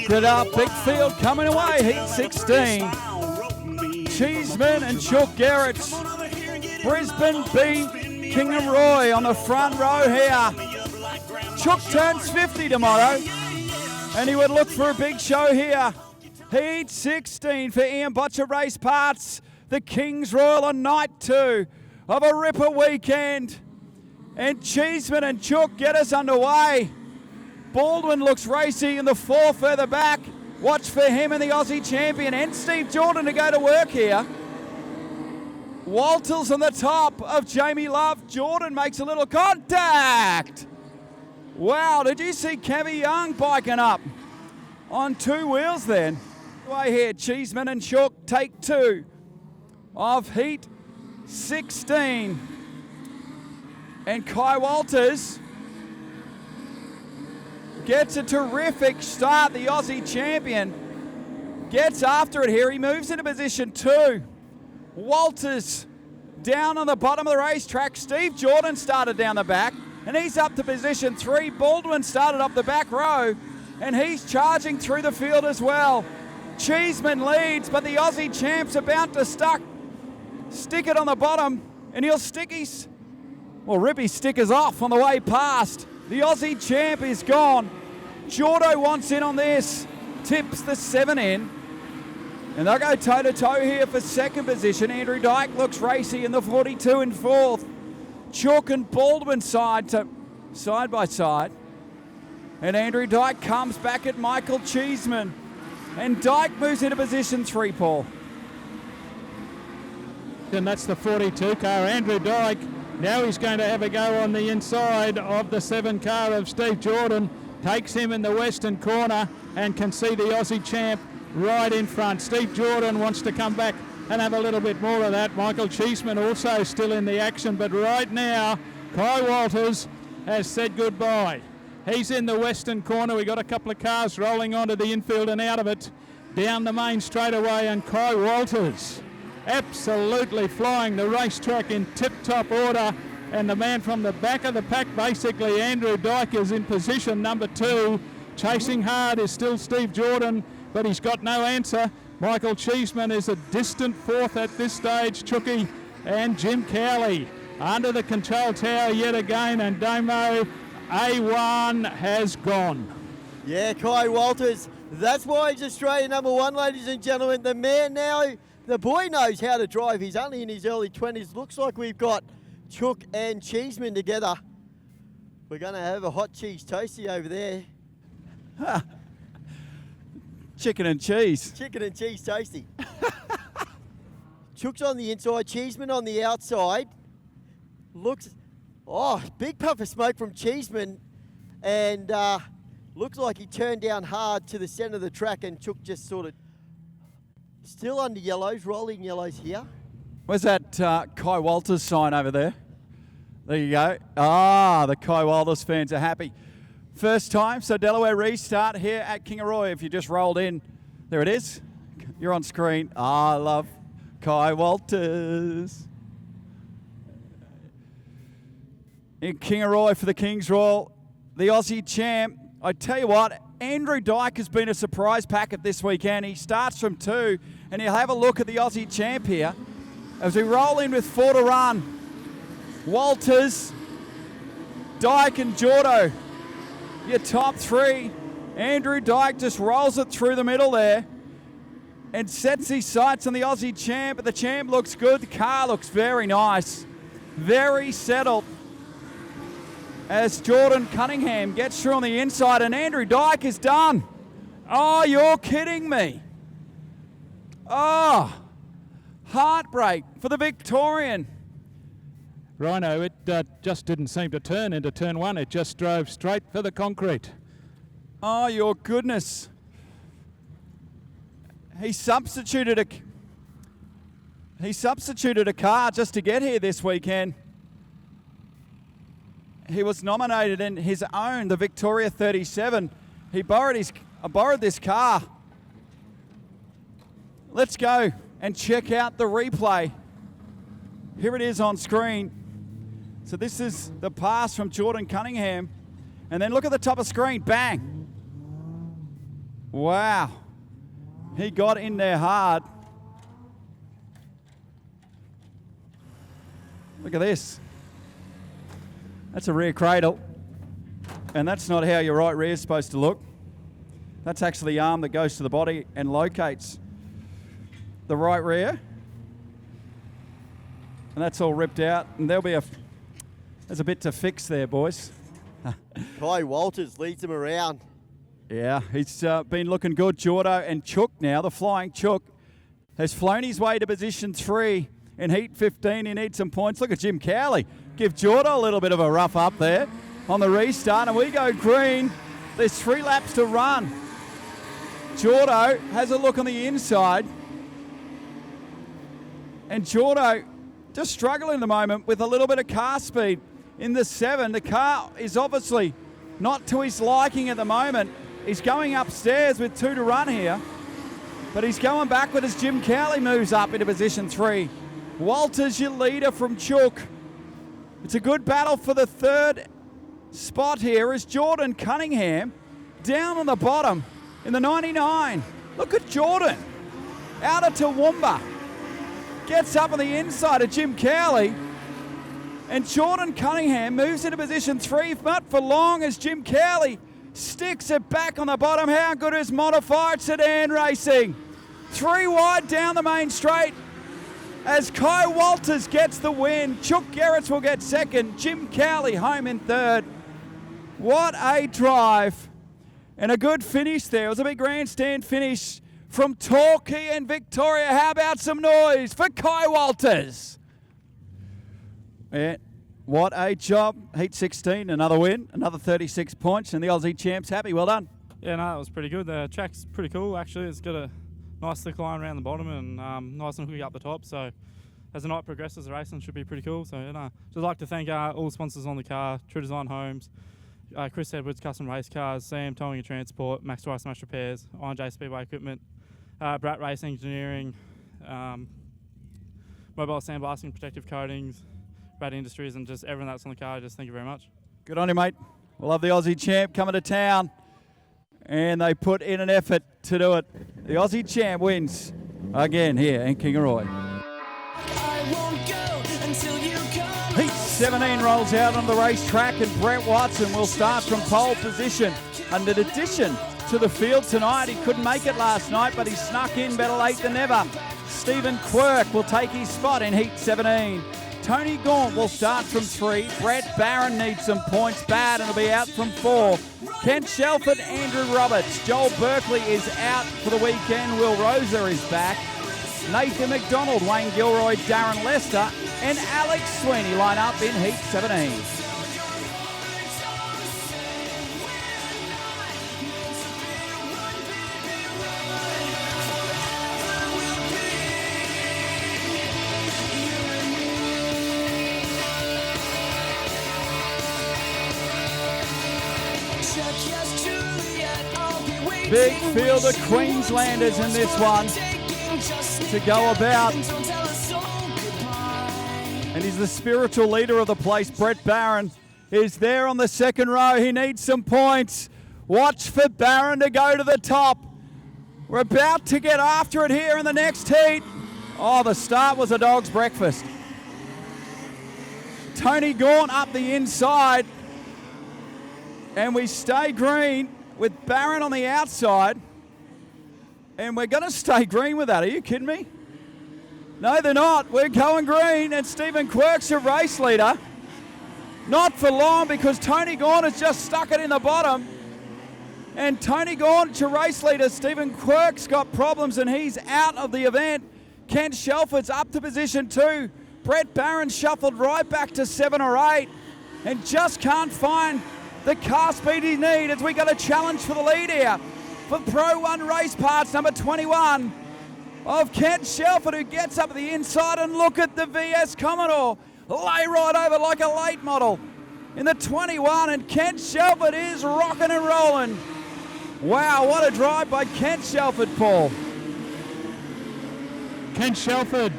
Good up, big field coming away, Heat 16. Cheeseman and Chuck Gerrits. Brisbane beat Kingaroy on the front row here. Chuck turns 50 tomorrow, and he would look for a big show here. Heat 16 for Ian Butcher Race Parts. The King's Royal on night 2 of a ripper weekend. And Cheeseman and Chuck get us underway. Baldwin looks racy in the 4 further back. Watch for him and the Aussie champion and Steve Jordan to go to work here. Walters on the top of Jamie Love. Jordan makes a little contact. Wow, did you see Kevin Young biking up on 2 wheels then? Way here, Cheeseman and Chuck take 2 of Heat 16. And Kai Walters gets a terrific start. The Aussie champion gets after it here. He moves into position 2. Walters down on the bottom of the racetrack. Steve Jordan started down the back, and he's up to position 3. Baldwin started up the back row, and he's charging through the field as well. Cheeseman leads, but the Aussie champ's about to stick it on the bottom, and he'll rip his stickers off on the way past. The Aussie champ is gone. Jordo wants in on this. Tips the 7 in. And they'll go toe-to-toe here for second position. Andrew Dyke looks racy in the 42 in 4th. Chuck and Baldwin side by side. And Andrew Dyke comes back at Michael Cheeseman. And Dyke moves into position 3, Paul. And that's the 42 car. Andrew Dyke, now he's going to have a go on the inside of the 7 car of Steve Jordan. Takes him in the western corner and can see the Aussie champ right in front. Steve Jordan wants to come back and have a little bit more of that. Michael Cheeseman also still in the action, but right now Kai Walters has said goodbye. He's in the western corner. We got a couple of cars rolling onto the infield and out of it down the main straightaway, and Kai Walters absolutely flying the racetrack in tip-top order. And the man from the back of the pack, basically Andrew Dyke, is in position number 2. Chasing hard is still Steve Jordan, but he's got no answer. Michael Cheeseman is a distant 4th at this stage. Chucky and Jim Cowley under the control tower yet again, and Damo A1 has gone. Yeah, Kai Walters, that's why he's Australian number 1, ladies and gentlemen. The man now The boy knows how to drive. He's only in his early 20s. Looks like we've got Chook and Cheeseman together. We're going to have a hot cheese toasty over there. Chicken and cheese. Chicken and cheese toasty. Chook's on the inside, Cheeseman on the outside. Looks, big puff of smoke from Cheeseman. And looks like he turned down hard to the centre of the track, and Chook just sort of still under yellows, rolling yellows here. Where's that Kai Walters sign over there? There you go. The Kai Walters fans are happy. First time, so Delaware restart here at Kingaroy. If you just rolled in, there it is. You're on screen. I love Kai Walters. In Kingaroy for the Kings Royal, the Aussie champ. I tell you what, Andrew Dyke has been a surprise packet this weekend. He starts from 2, and he'll have a look at the Aussie champ here as we roll in with 4 to run. Walters, Dyke and Jordo, your top 3. Andrew Dyke just rolls it through the middle there and sets his sights on the Aussie champ. But the champ looks good. The car looks very nice, very settled. As Jordan Cunningham gets through on the inside, and Andrew Dyke is done. Oh, you're kidding me. Oh, heartbreak for the Victorian. Rhino, it just didn't seem to turn into turn 1. It just drove straight for the concrete. Oh, your goodness. He substituted a car just to get here this weekend. He was nominated in his own, the Victoria 37. He borrowed this car. Let's go and check out the replay. Here it is on screen. So this is the pass from Jordan Cunningham. And then look at the top of screen, bang. Wow. He got in there hard. Look at this. That's a rear cradle. And that's not how your right rear is supposed to look. That's actually the arm that goes to the body and locates the right rear. And that's all ripped out. And there's a bit to fix there, boys. Kai Walters leads him around. Yeah, he's been looking good. Jordo and Chook now, the flying Chook, has flown his way to position 3 in Heat 15. He needs some points. Look at Jim Cowley. Give Jordo a little bit of a rough up there on the restart, and we go green. There's 3 laps to run. Jordo has a look on the inside, and Jordo just struggling at the moment with a little bit of car speed in the 7. The car is obviously not to his liking at the moment. He's going upstairs with 2 to run here, but he's going backward as Jim Cowley moves up into position 3. Walters, your leader from Chook. It's a good battle for the 3rd spot here as Jordan Cunningham down on the bottom in the 99. Look at Jordan out of Toowoomba. Gets up on the inside of Jim Cowley. And Jordan Cunningham moves into position 3, not for long, as Jim Cowley sticks it back on the bottom. How good is modified Sedan racing? 3 wide down the main straight as Kai Walters gets the win. Chook Gerrits will get 2nd. Jim Cowley home in 3rd. What a drive. And a good finish there. It was a big grandstand finish from Torquay and Victoria. How about some noise for Kai Walters? Yeah, what a job. Heat 16, another win, another 36 points, and the Aussie champs happy. Well done. Yeah, no, it was pretty good. The track's pretty cool, actually. It's got a nice slick line around the bottom and nice and hooky up the top. So as the night progresses, the racing should be pretty cool. So, just like to thank all the sponsors on the car, True Design Homes, Chris Edwards Custom Race Cars, Sam Towing and Transport, Max Dry Smash Repairs, Iron J Speedway Equipment, Brat Racing Engineering, Mobile Sandblasting, Protective Coatings, Brat Industries, and just everyone that's on the car. Just thank you very much. Good on you, mate. We'll have the Aussie champ coming to town, and they put in an effort to do it. The Aussie champ wins again here in Kingaroy. Heat 17 rolls out on the racetrack, and Brent Watson will start from pole position. And in addition to the field tonight, he couldn't make it last night, but he snuck in better late than never. Stephen Quirk will take his spot in Heat 17. Tony Gaunt will start from 3. Brett Barron needs some points bad and will be out from 4. Kent Shelford, Andrew Roberts. Joel Berkeley is out for the weekend. Will Rosa is back. Nathan McDonald, Wayne Gilroy, Darren Lester, and Alex Sweeney line up in Heat 17. Big field of Queenslanders in this one to go about. And he's the spiritual leader of the place. Brett Barron is there on the second row. He needs some points. Watch for Barron to go to the top. We're about to get after it here in the next heat. Oh, the start was a dog's breakfast. Tony Gaunt up the inside. And we stay green with Barron on the outside. And we're going to stay green with that. Are you kidding me? No, they're not. We're going green. And Stephen Quirk's your race leader. Not for long because Tony Gaunt has just stuck it in the bottom. And Tony Gaunt, your race leader. Stephen Quirk's got problems and he's out of the event. Kent Shelford's up to position 2. Brett Barron shuffled right back to 7 or 8 and just can't find the car speed he needs as we got a challenge for the lead here. For Pro 1 Race Parts, number 21 of Kent Shelford, who gets up at the inside, and look at the VS Commodore. Lay right over like a late model in the 21, and Kent Shelford is rocking and rolling. Wow, what a drive by Kent Shelford, Paul. Kent Shelford,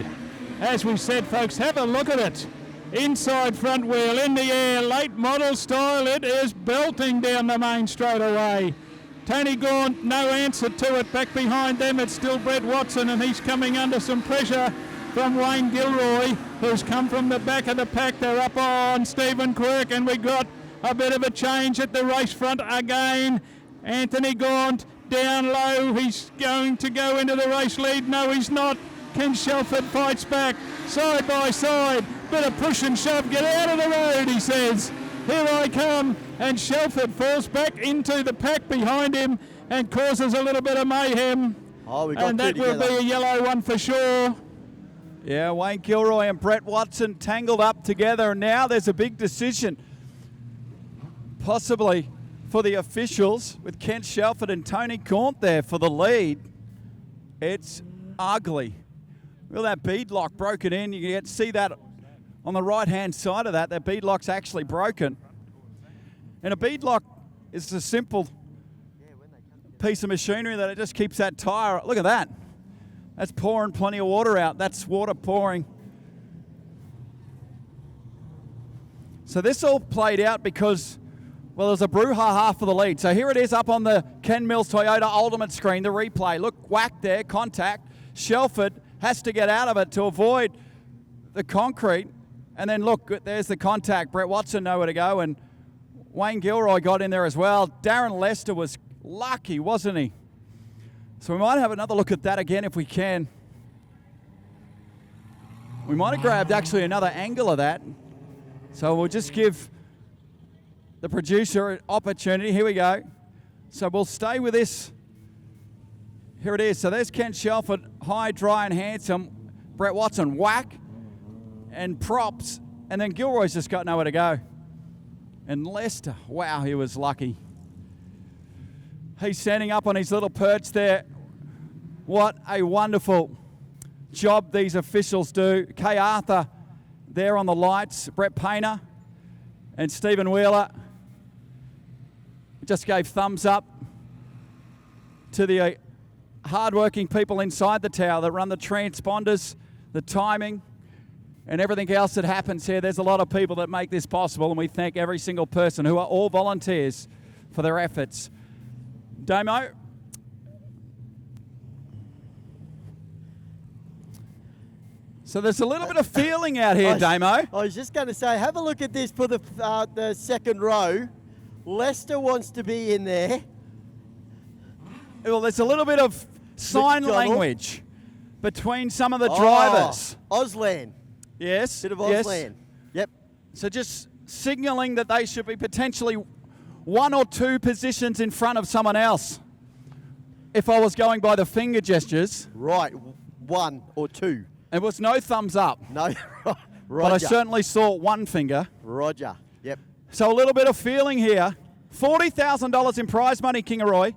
as we said, folks, have a look at it. Inside front wheel in the air, late model style, it is belting down the main straightaway. Tony Gaunt, no answer to it. Back behind them, it's still Brett Watson, and he's coming under some pressure from Wayne Gilroy, who's come from the back of the pack. They're up on Stephen Quirk, and we got a bit of a change at the race front again. Anthony Gaunt down low. He's going to go into the race lead. No, he's not. Kent Shelford fights back, side by side. Bit of push and shove. Get out of the road, he says. Here I come. And Shelford falls back into the pack behind him and causes a little bit of mayhem. Oh, we got and that will be a yellow one for sure. Yeah, Wayne Gilroy and Brett Watson tangled up together, and now there's a big decision, possibly for the officials, with Kent Shelford and Tony Gaunt there for the lead. It's ugly. Well, that bead lock broken in. You can see that on the right-hand side of that. That bead lock's actually broken. And a bead lock is a simple piece of machinery that it just keeps that tyre. Look at that. That's pouring plenty of water out. That's water pouring. So this all played out because, well, there's a brouhaha for the lead. So here it is up on the Ken Mills Toyota Ultimate screen, the replay. Look, whack there, contact. Shelford has to get out of it to avoid the concrete. And then look, there's the contact. Brett Watson nowhere to go, and Wayne Gilroy got in there as well. Darren Lester was lucky, wasn't he? So we might have another look at that again if we can. We might have grabbed actually another angle of that. So we'll just give the producer an opportunity. Here we go. So we'll stay with this. Here it is. So there's Kent Shelford, high, dry and handsome. Brett Watson, whack and props. And then Gilroy's just got nowhere to go. And Lester, wow, he was lucky. He's standing up on his little perch there. What a wonderful job these officials do. Kay Arthur there on the lights. Brett Painter and Stephen Wheeler just gave thumbs up to the hardworking people inside the tower that run the transponders, the timing, and everything else that happens here. There's a lot of people that make this possible, and we thank every single person who are all volunteers for their efforts. Damo. So there's a little bit of feeling out here, Damo. I was just going to say, have a look at this for the second row. Lester wants to be in there. Well, there's a little bit of sign language between some of the drivers. Auslan. Yes. Bit of yes. Auslan. Yep. So just signalling that they should be potentially 1 or 2 positions in front of someone else. If I was going by the finger gestures. Right. 1 or 2. It was no thumbs up. No. Roger. But I certainly saw 1 finger. Roger. Yep. So a little bit of feeling here. $40,000 in prize money, Kingaroy.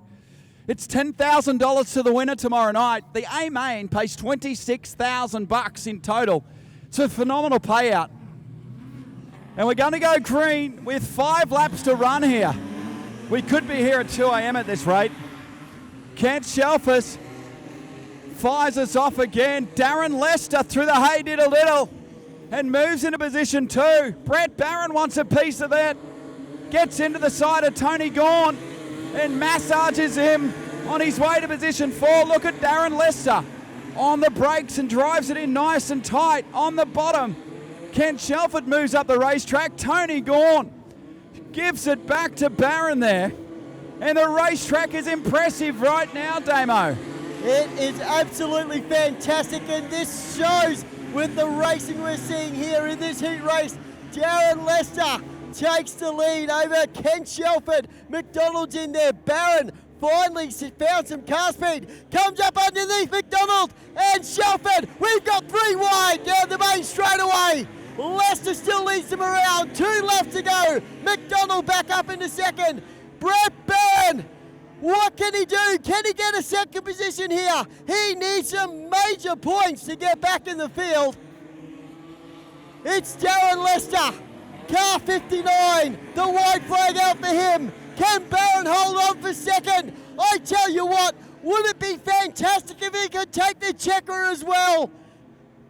It's $10,000 to the winner tomorrow night. The A main pays $26,000 in total. It's a phenomenal payout. And we're going to go green with 5 laps to run here. We could be here at 2 a.m. at this rate. Kent Shelfus fires us off again. Darren Lester through the hay did a little and moves into position 2. Brett Barron wants a piece of that. Gets into the side of Tony Gawn and massages him on his way to position 4. Look at Darren Lester on the brakes and drives it in nice and tight on the bottom. Kent Shelford moves up the racetrack. Tony Gawn gives it back to Barron there. And the racetrack is impressive right now, Damo. It is absolutely fantastic, and this shows with the racing we're seeing here in this heat race. Darren Lester takes the lead over Ken Shelford. McDonald's in there. Barron finally found some car speed. Comes up underneath McDonald and Shelford. We've got 3 wide down the main straightaway. Lester still leads them around. 2 left to go. McDonald back up into second. Brett Barron, what can he do? Can he get a second position here? He needs some major points to get back in the field. It's Darren Lester. Car 59, the white flag out for him. Can Barron hold on for second? I tell you what, would it be fantastic if he could take the checker as well?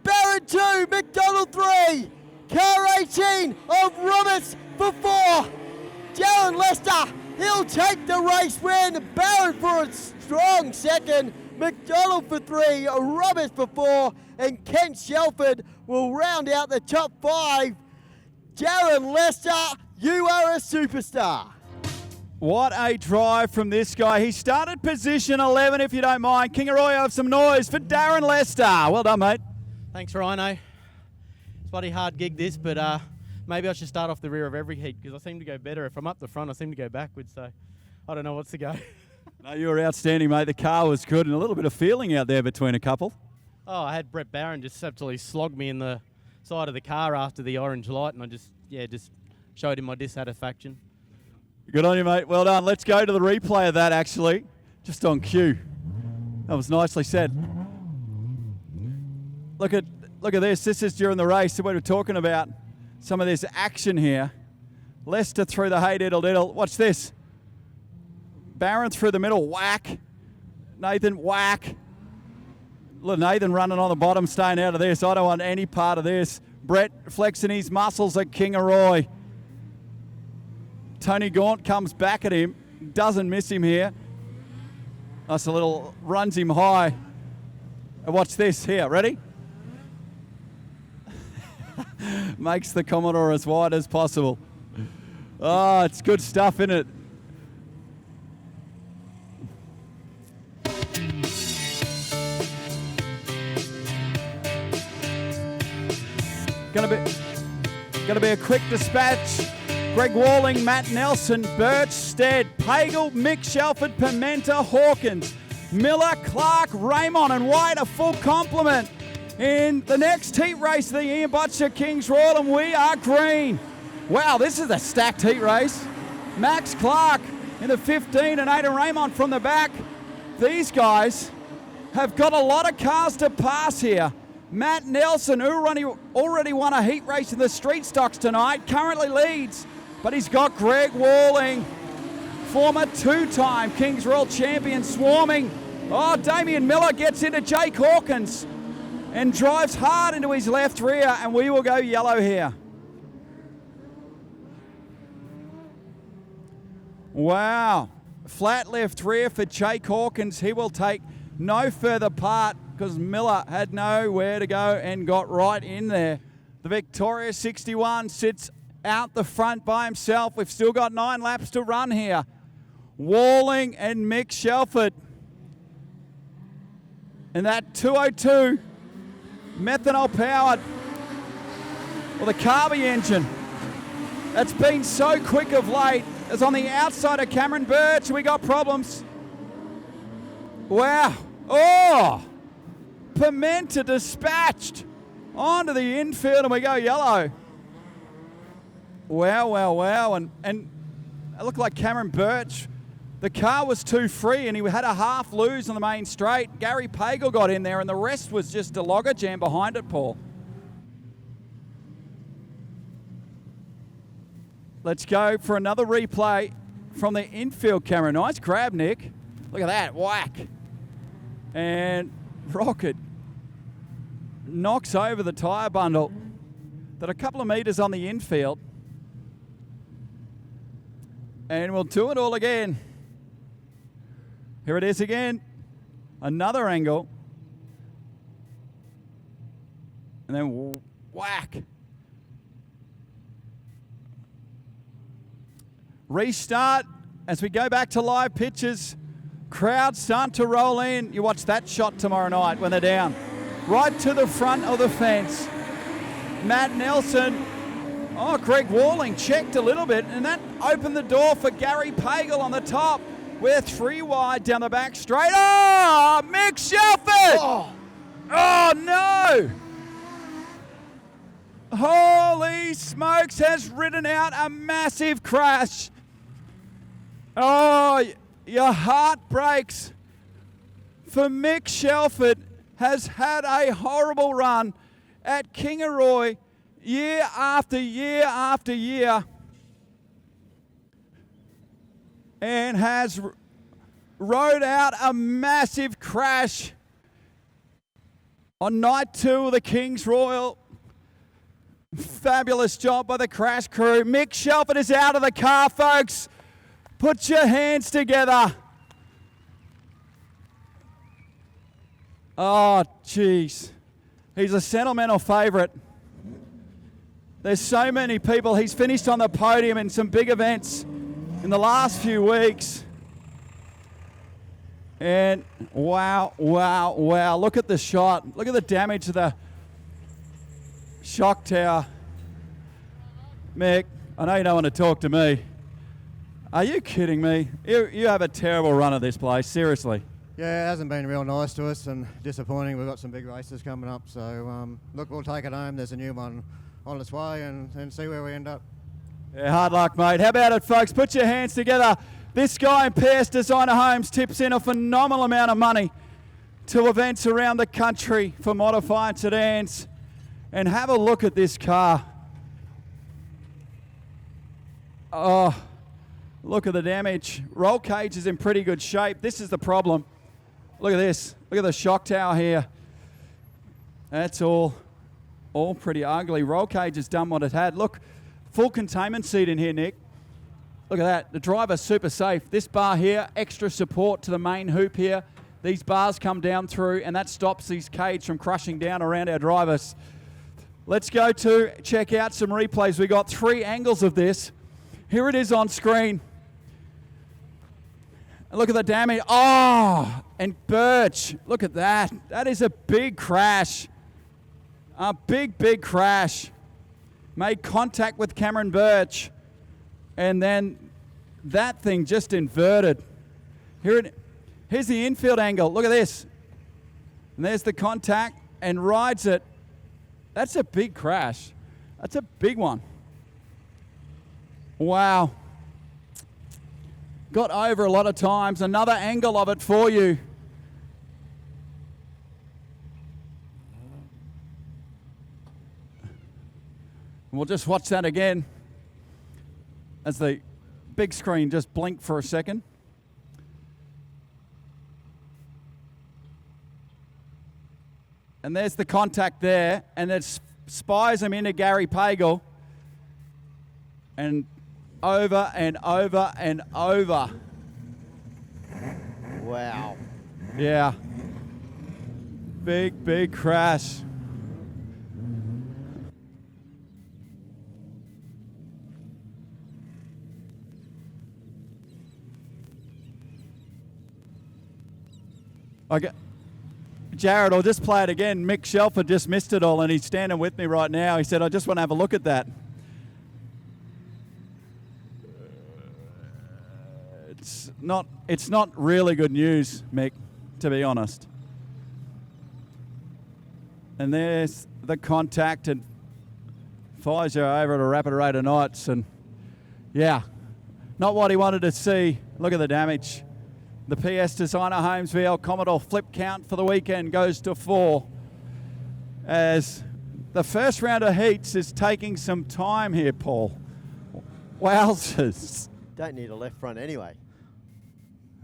Barron 2, McDonald 3, car 18 of Roberts for 4. Darren Lester, he'll take the race win. Barron for a strong second, McDonald for 3, Roberts for 4, and Kent Shelford will round out the top 5. Darren Lester, you are a superstar. What a drive from this guy. He started position 11, if you don't mind. Kingaroy, have some noise for Darren Lester. Well done, mate. Thanks, Rhino. It's a bloody hard gig, this, but maybe I should start off the rear of every heat because I seem to go better. If I'm up the front, I seem to go backwards, so I don't know what's to go. No, you were outstanding, mate. The car was good and a little bit of feeling out there between a couple. Oh, I had Brett Barron just absolutely slog me in the side of the car after the orange light, and I just showed him my dissatisfaction. Good on you, mate. Well done. Let's go to the replay of that, actually. Just on cue. That was nicely said. Look at this. This is during the race that we were talking about. Some of this action here. Lester through the hay diddle diddle. Watch this. Barron through the middle. Whack. Nathan whack. Look, Nathan running on the bottom, staying out of this. I don't want any part of this. Brett flexing his muscles at Kingaroy. Tony Gaunt comes back at him. Doesn't miss him here. That's a little, runs him high. And watch this here. Ready? Makes the Commodore as wide as possible. Oh, it's good stuff, isn't it? Gonna be a quick dispatch. Greg Walling, Matt Nelson, Birch, Stead, Pagel, Mick Shelford, Pimenta, Hawkins, Miller, Clark, Raymond and White, a full complement in the next heat race of the Ian Butcher Kings Royal, and we are green. Wow, this is a stacked heat race. Max Clark in the 15 and Aidan Raymond from the back. These guys have got a lot of cars to pass here. Matt Nelson, who already won a heat race in the Street Stocks tonight, currently leads, but he's got Greg Walling, former 2-time Kings Royal champion, swarming. Oh, Damien Miller gets into Jake Hawkins and drives hard into his left rear, and we will go yellow here. Wow. Flat left rear for Jake Hawkins. He will take no further part because Miller had nowhere to go and got right in there. The Victoria 61 sits out the front by himself. We've still got 9 laps to run here. Walling and Mick Shelford. And that 202 methanol powered, or the carby engine, that's been so quick of late. It's on the outside of Cameron Birch. We got problems. Wow. Oh! Pimenta dispatched onto the infield, and we go yellow. Wow, wow, wow. And it looked like Cameron Birch, the car was too free, and he had a half lose on the main straight. Gary Pagel got in there, and the rest was just a logger jam behind it, Paul. Let's go for another replay from the infield camera. Nice grab, Nick. Look at that, whack. And Rocket knocks over the tyre bundle that a couple of metres on the infield. And we'll do it all again. Here it is again. Another angle. And then whack. Restart as we go back to live pitches. Crowds start to roll in. You watch that shot tomorrow night when they're down. Right to the front of the fence. Matt Nelson. Oh, Greg Walling checked a little bit, and that opened the door for Gary Pagel on the top. We're 3 wide down the back straight. Oh, Mick Shelford! Oh, no! Holy smokes, has ridden out a massive crash. Oh, your heart breaks. For Mick Shelford has had a horrible run at Kingaroy year after year after year, and has rode out a massive crash on night 2 of the Kings Royal. Fabulous job by the crash crew. Mick Shelford is out of the car, folks. Put your hands together. Oh, jeez. He's a sentimental favourite. There's so many people. He's finished on the podium in some big events in the last few weeks. And wow, wow, wow. Look at the shot. Look at the damage to the shock tower. Mick, I know you don't want to talk to me. Are you kidding me? You have a terrible run of this place, seriously. Yeah, it hasn't been real nice to us and disappointing. We've got some big races coming up, so look, we'll take it home. There's a new one on its way and see where we end up. Yeah, hard luck, mate. How about it, folks? Put your hands together. This guy in Pierce Designer Homes tips in a phenomenal amount of money to events around the country for modified sedans. And have a look at this car. Oh, look at the damage. Roll cage is in pretty good shape. This is the problem. Look at this. Look at the shock tower here. That's all pretty ugly. Roll cage has done what it had. Look, full containment seat in here, Nick. Look at that. The driver's super safe. This bar here, extra support to the main hoop here. These bars come down through, and that stops these cage from crushing down around our drivers. Let's go to check out some replays. We got 3 angles of this. Here it is on screen. And look at the damage. Oh, and Birch. Look at that. That is a big crash. A big, big crash. Made contact with Cameron Birch. And then that thing just inverted. Here's the infield angle. Look at this. And there's the contact and rides it. That's a big crash. That's a big one. Wow. Got over a lot of times. Another angle of it for you. We'll just watch that again as the big screen just blinked for a second. And there's the contact there, and it spies him into Gary Pagel. And over and over and over. Wow. Yeah. Big, big crash. Jared, I'll just play it again. Mick Shelford just missed it all, and he's standing with me right now. He said, I just want to have a look at that. It's not really good news, Mick, to be honest. And there's the contact, and Pfizer over at a rapid rate of knots, and yeah, not what he wanted to see. Look at the damage. The PS Designer Homes VL Commodore flip count for the weekend goes to 4, as the first round of heats is taking some time here, Paul. Wowzers. Don't need a left front anyway.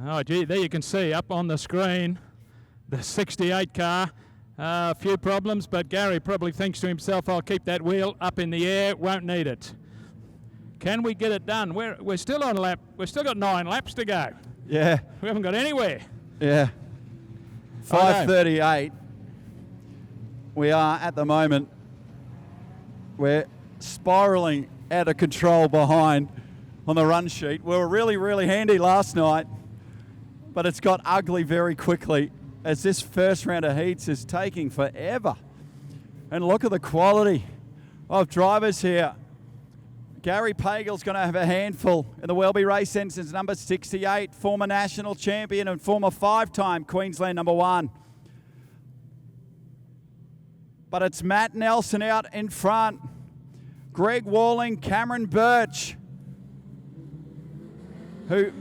Oh, gee, there you can see up on the screen the 68 car. A few problems, but Gary probably thinks to himself, I'll keep that wheel up in the air, won't need it. Can we get it done? We're still on lap. We've still got 9 laps to go. Yeah. We haven't got anywhere. Yeah. 5:38. We are at the moment. We're spiraling out of control behind on the run sheet. We were really, really handy last night, but it's got ugly very quickly as this first round of heats is taking forever. And look at the quality of drivers here. Gary Pagel's going to have a handful in the Welby Race Ensigns, number 68, former national champion and former 5-time Queensland number 1. But it's Matt Nelson out in front. Greg Walling, Cameron Birch, who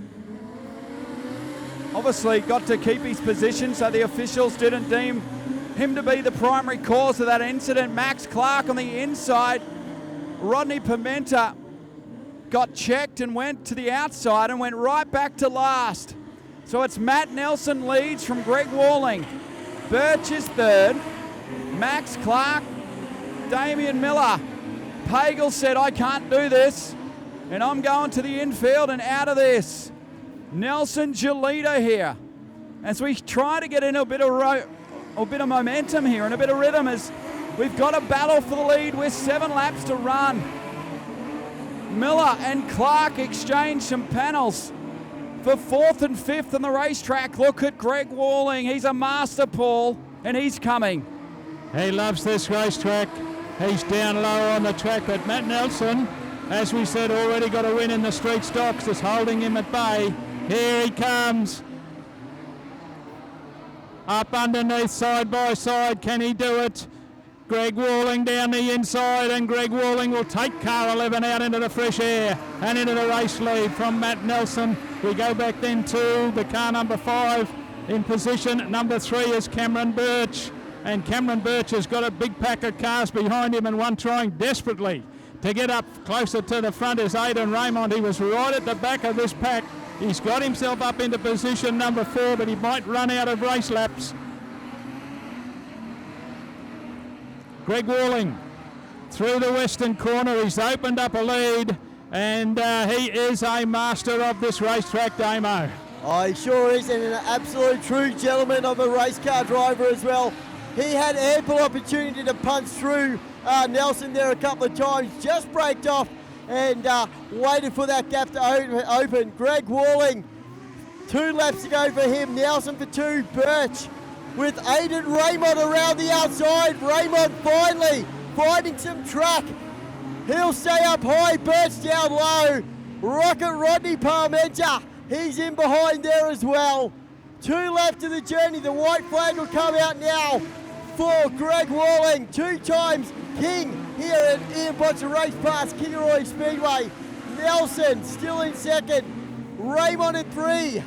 obviously got to keep his position, so the officials didn't deem him to be the primary cause of that incident. Max Clark on the inside. Rodney Pimenta got checked and went to the outside and went right back to last. So it's Matt Nelson leads from Greg Walling. Birch is third. Max Clark, Damien Miller. Pagel said, I can't do this, and I'm going to the infield and out of this. Nelson Gelita here. As we try to get in a bit of momentum here and a bit of rhythm, as we've got a battle for the lead with 7 laps to run. Miller and Clark exchange some panels for 4th and 5th on the racetrack. Look at Greg Walling. He's a master, Paul, and he's coming. He loves this racetrack. He's down low on the track, but Matt Nelson, as we said, already got a win in the Street Stocks, is holding him at bay. Here he comes. Up underneath, side by side. Can he do it? Greg Walling down the inside, and Greg Walling will take car 11 out into the fresh air and into the race lead from Matt Nelson. We go back then to the car number 5 in position. Number 3 is Cameron Birch, and Cameron Birch has got a big pack of cars behind him, and one trying desperately to get up closer to the front is Aidan Raymond. He was right at the back of this pack. He's got himself up into position number 4, but he might run out of race laps. Greg Walling through the western corner. He's opened up a lead, and he is a master of this racetrack, Damo. Oh, he sure is, and an absolute true gentleman of a race car driver as well. He had ample opportunity to punch through Nelson there a couple of times, just braked off and waited for that gap to open. Greg Walling, 2 laps to go for him. Nelson for 2, Birch with Aidan Raymond around the outside. Raymond finally finding some track. He'll stay up high, Birch down low. Rocket Rodney Parmenter, he's in behind there as well. 2 left of the journey. The white flag will come out now for Greg Walling. 2 times King here at Ian Botcher Race Pass, Kingaroy Speedway. Nelson still in second. Raymond in 3.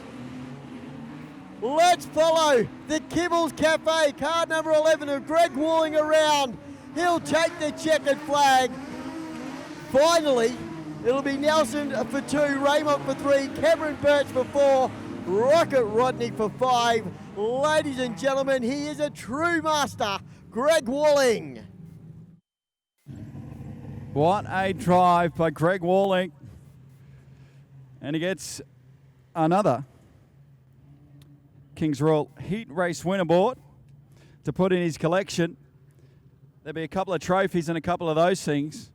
Let's follow the Kibbles Cafe, car number 11 of Greg Walling around. He'll take the checkered flag. Finally, it'll be Nelson for 2, Raymond for 3, Cameron Birch for 4, Rocket Rodney for 5. Ladies and gentlemen, he is a true master, Greg Walling. What a drive by Greg Walling. And he gets another Kings Royal Heat Race winner board to put in his collection. There'll be a couple of trophies and a couple of those things.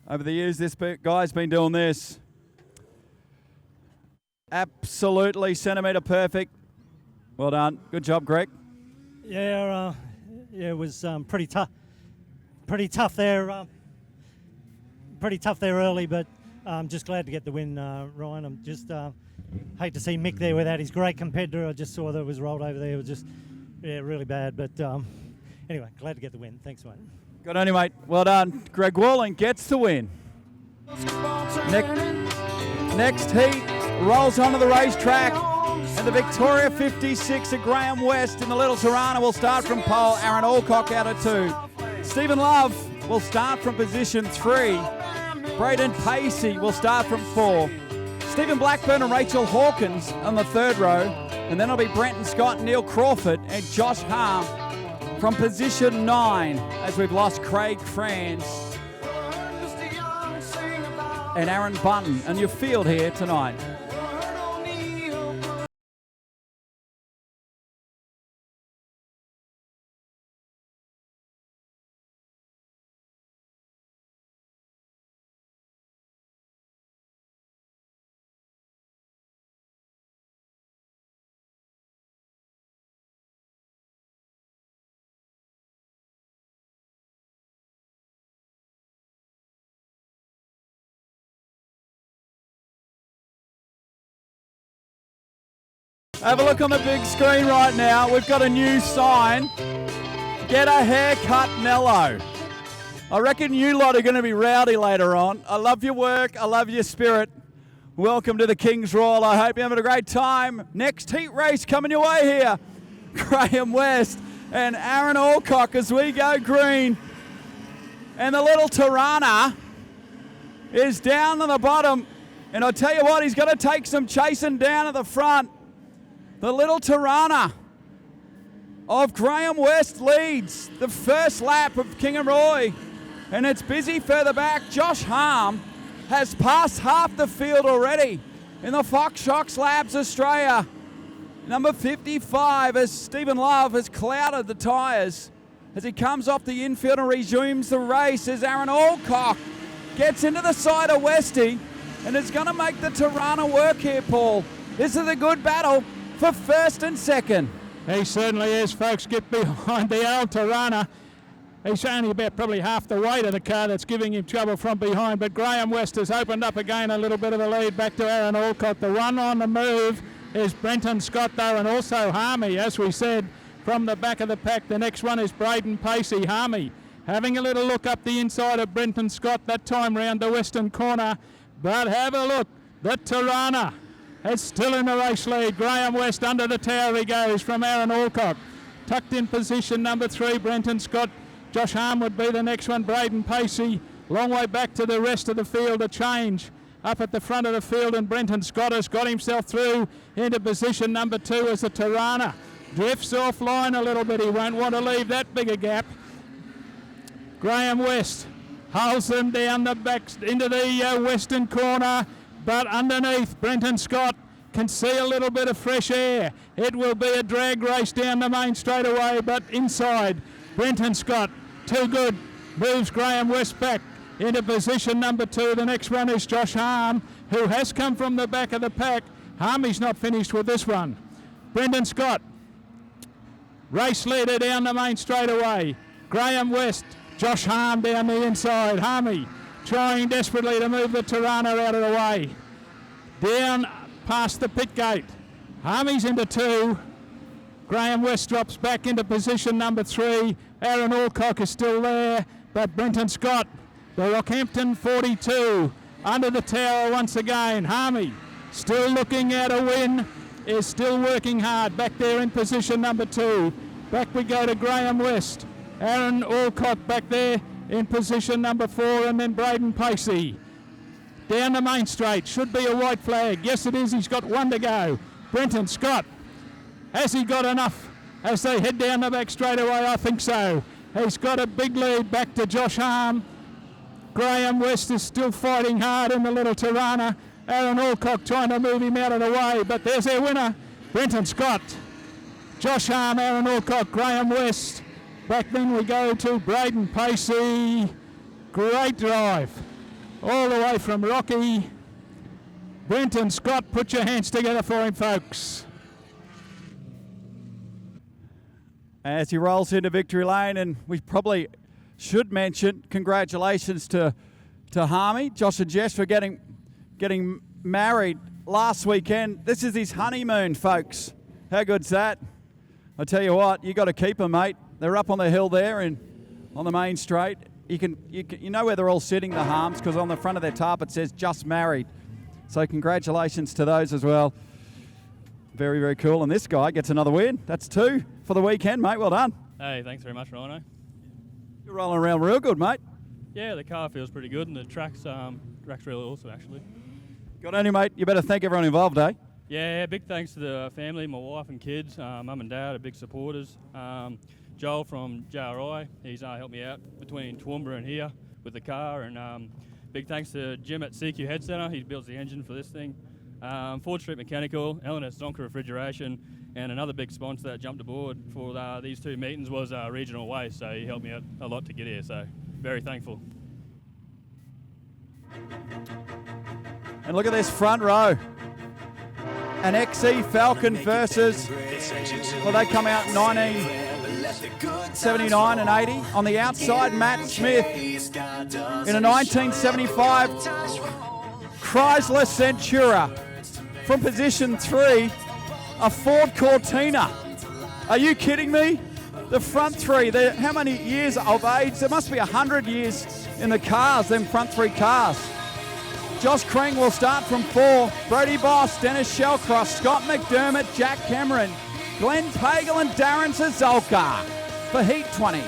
Over the years, this guy's been doing this. Absolutely centimetre perfect. Well done. Good job, Greg. Yeah, it was pretty tough. Pretty tough there. Pretty tough there early, but I'm just glad to get the win, Ryan. I'm just hate to see Mick there without his great competitor. I just saw that it was rolled over there. It was just really bad. But anyway, glad to get the win. Thanks, mate. Good on you, mate. Well done. Greg Walling gets the win. Next heat rolls onto the racetrack. And the Victoria 56 at Graham West in the Little Tirana will start from pole. Aaron Alcock out of 2. Stephen Love will start from position 3. Braden Pacey will start from 4. Stephen Blackburn and Rachel Hawkins on the 3rd row. And then it'll be Brenton Scott, Neil Crawford and Josh Harm from position 9 as we've lost Craig Franz and Aaron Bunton in your field here tonight. Have a look on the big screen right now. We've got a new sign. Get a haircut, Nello. I reckon you lot are going to be rowdy later on. I love your work. I love your spirit. Welcome to the King's Royal. I hope you're having a great time. Next heat race coming your way here. Graham West and Aaron Alcock as we go green. And the Little Tirana is down to the bottom. And I tell you what, he's going to take some chasing down at the front. The Little Tirana of Graham West leads the first lap of Kingaroy, and it's busy further back. Josh Harm has passed half the field already in the Fox Shocks Labs Australia. Number 55 as Stephen Love has clouded the tyres as he comes off the infield and resumes the race as Aaron Alcock gets into the side of Westy and is going to make the Tirana work here, Paul. This is a good battle for first and second. He certainly is, folks. Get behind the old Tirana. He's only about probably half the weight of the car that's giving him trouble from behind, but Graham West has opened up again a little bit of a lead back to Aaron Alcock. The one on the move is Brenton Scott, though, and also Harmy, as we said, from the back of the pack. The next one is Braden Pacey. Harmy having a little look up the inside of Brenton Scott that time round the western corner, but have a look. The Tirana is still in the race lead. Graham West under the tower he goes from Aaron Alcock. Tucked in position number 3, Brenton Scott. Josh Harm would be the next one. Braden Pacey, long way back to the rest of the field. A change up at the front of the field, and Brenton Scott has got himself through into position number 2 as the Tirana drifts offline a little bit. He won't want to leave that big a gap. Graham West holds them down the back into the western corner, but underneath Brenton Scott can see a little bit of fresh air. It will be a drag race down the main straightaway, but inside Brenton Scott, too good, moves Graham West back into position number 2. The next one is Josh Harm, who has come from the back of the pack. Harmy's not finished with this one. Brenton Scott, race leader down the main straightaway. Graham West, Josh Harm down the inside. Harmy trying desperately to move the Tirana out of the way. Down past the pit gate. Harmy's into 2. Graham West drops back into position number 3. Aaron Alcock is still there, but Brenton Scott, the Rockhampton 42, under the tower once again. Harmy still looking at a win, is still working hard back there in position number 2. Back we go to Graham West. Aaron Alcock back there in position number 4, and then Braden Pacey. Down the main straight, should be a white flag. Yes, it is. He's got one to go. Brenton Scott, has he got enough as they head down the back straightaway? I think so. He's got a big lead back to Josh Harm. Graham West is still fighting hard in the Little Tirana. Aaron Alcock trying to move him out of the way, but there's their winner, Brenton Scott. Josh Harm, Aaron Alcock, Graham West. Back then we go to Braden Pacey. Great drive. All the way from Rocky. Brenton Scott, put your hands together for him, folks. as he rolls into victory lane. And we probably should mention congratulations to Harmy, Josh and Jess, for getting married last weekend. This is his honeymoon, folks. How good's that? I tell you what, you got to keep them, mate. They're up on the hill there and on the main straight. You know where they're all sitting, the Harms, because on the front of their tarp it says just married. So congratulations to those as well. Very, very cool. And this guy gets another win. That's 2 for the weekend, mate. Well done. Hey, thanks very much, Rhino. You're rolling around real good, mate. Yeah, the car feels pretty good, and the track's really awesome, actually. Good on you, mate. You better thank everyone involved, eh? Yeah, big thanks to the family, my wife and kids. Mum and Dad are big supporters. Joel from JRI, he's helped me out between Toowoomba and here with the car. And big thanks to Jim at CQ Head Centre, he builds the engine for this thing. Ford Street Mechanical, L&S Zonka Refrigeration, and another big sponsor that jumped aboard for these 2 meetings was Regional Waste, so he helped me out a lot to get here, so very thankful. And look at this front row. An XE Falcon versus, well, they come out 1979 and 80. On the outside, Matt Smith in a 1975 Chrysler Centura. From position 3, a Ford Cortina. Are you kidding me? The front 3, how many years of age? There must be 100 years in the cars, them front 3 cars. Josh Kreng will start from 4. Brody Boss, Dennis Shellcross, Scott McDermott, Jack Cameron, Glenn Pagel and Darren Sazolka for Heat 20.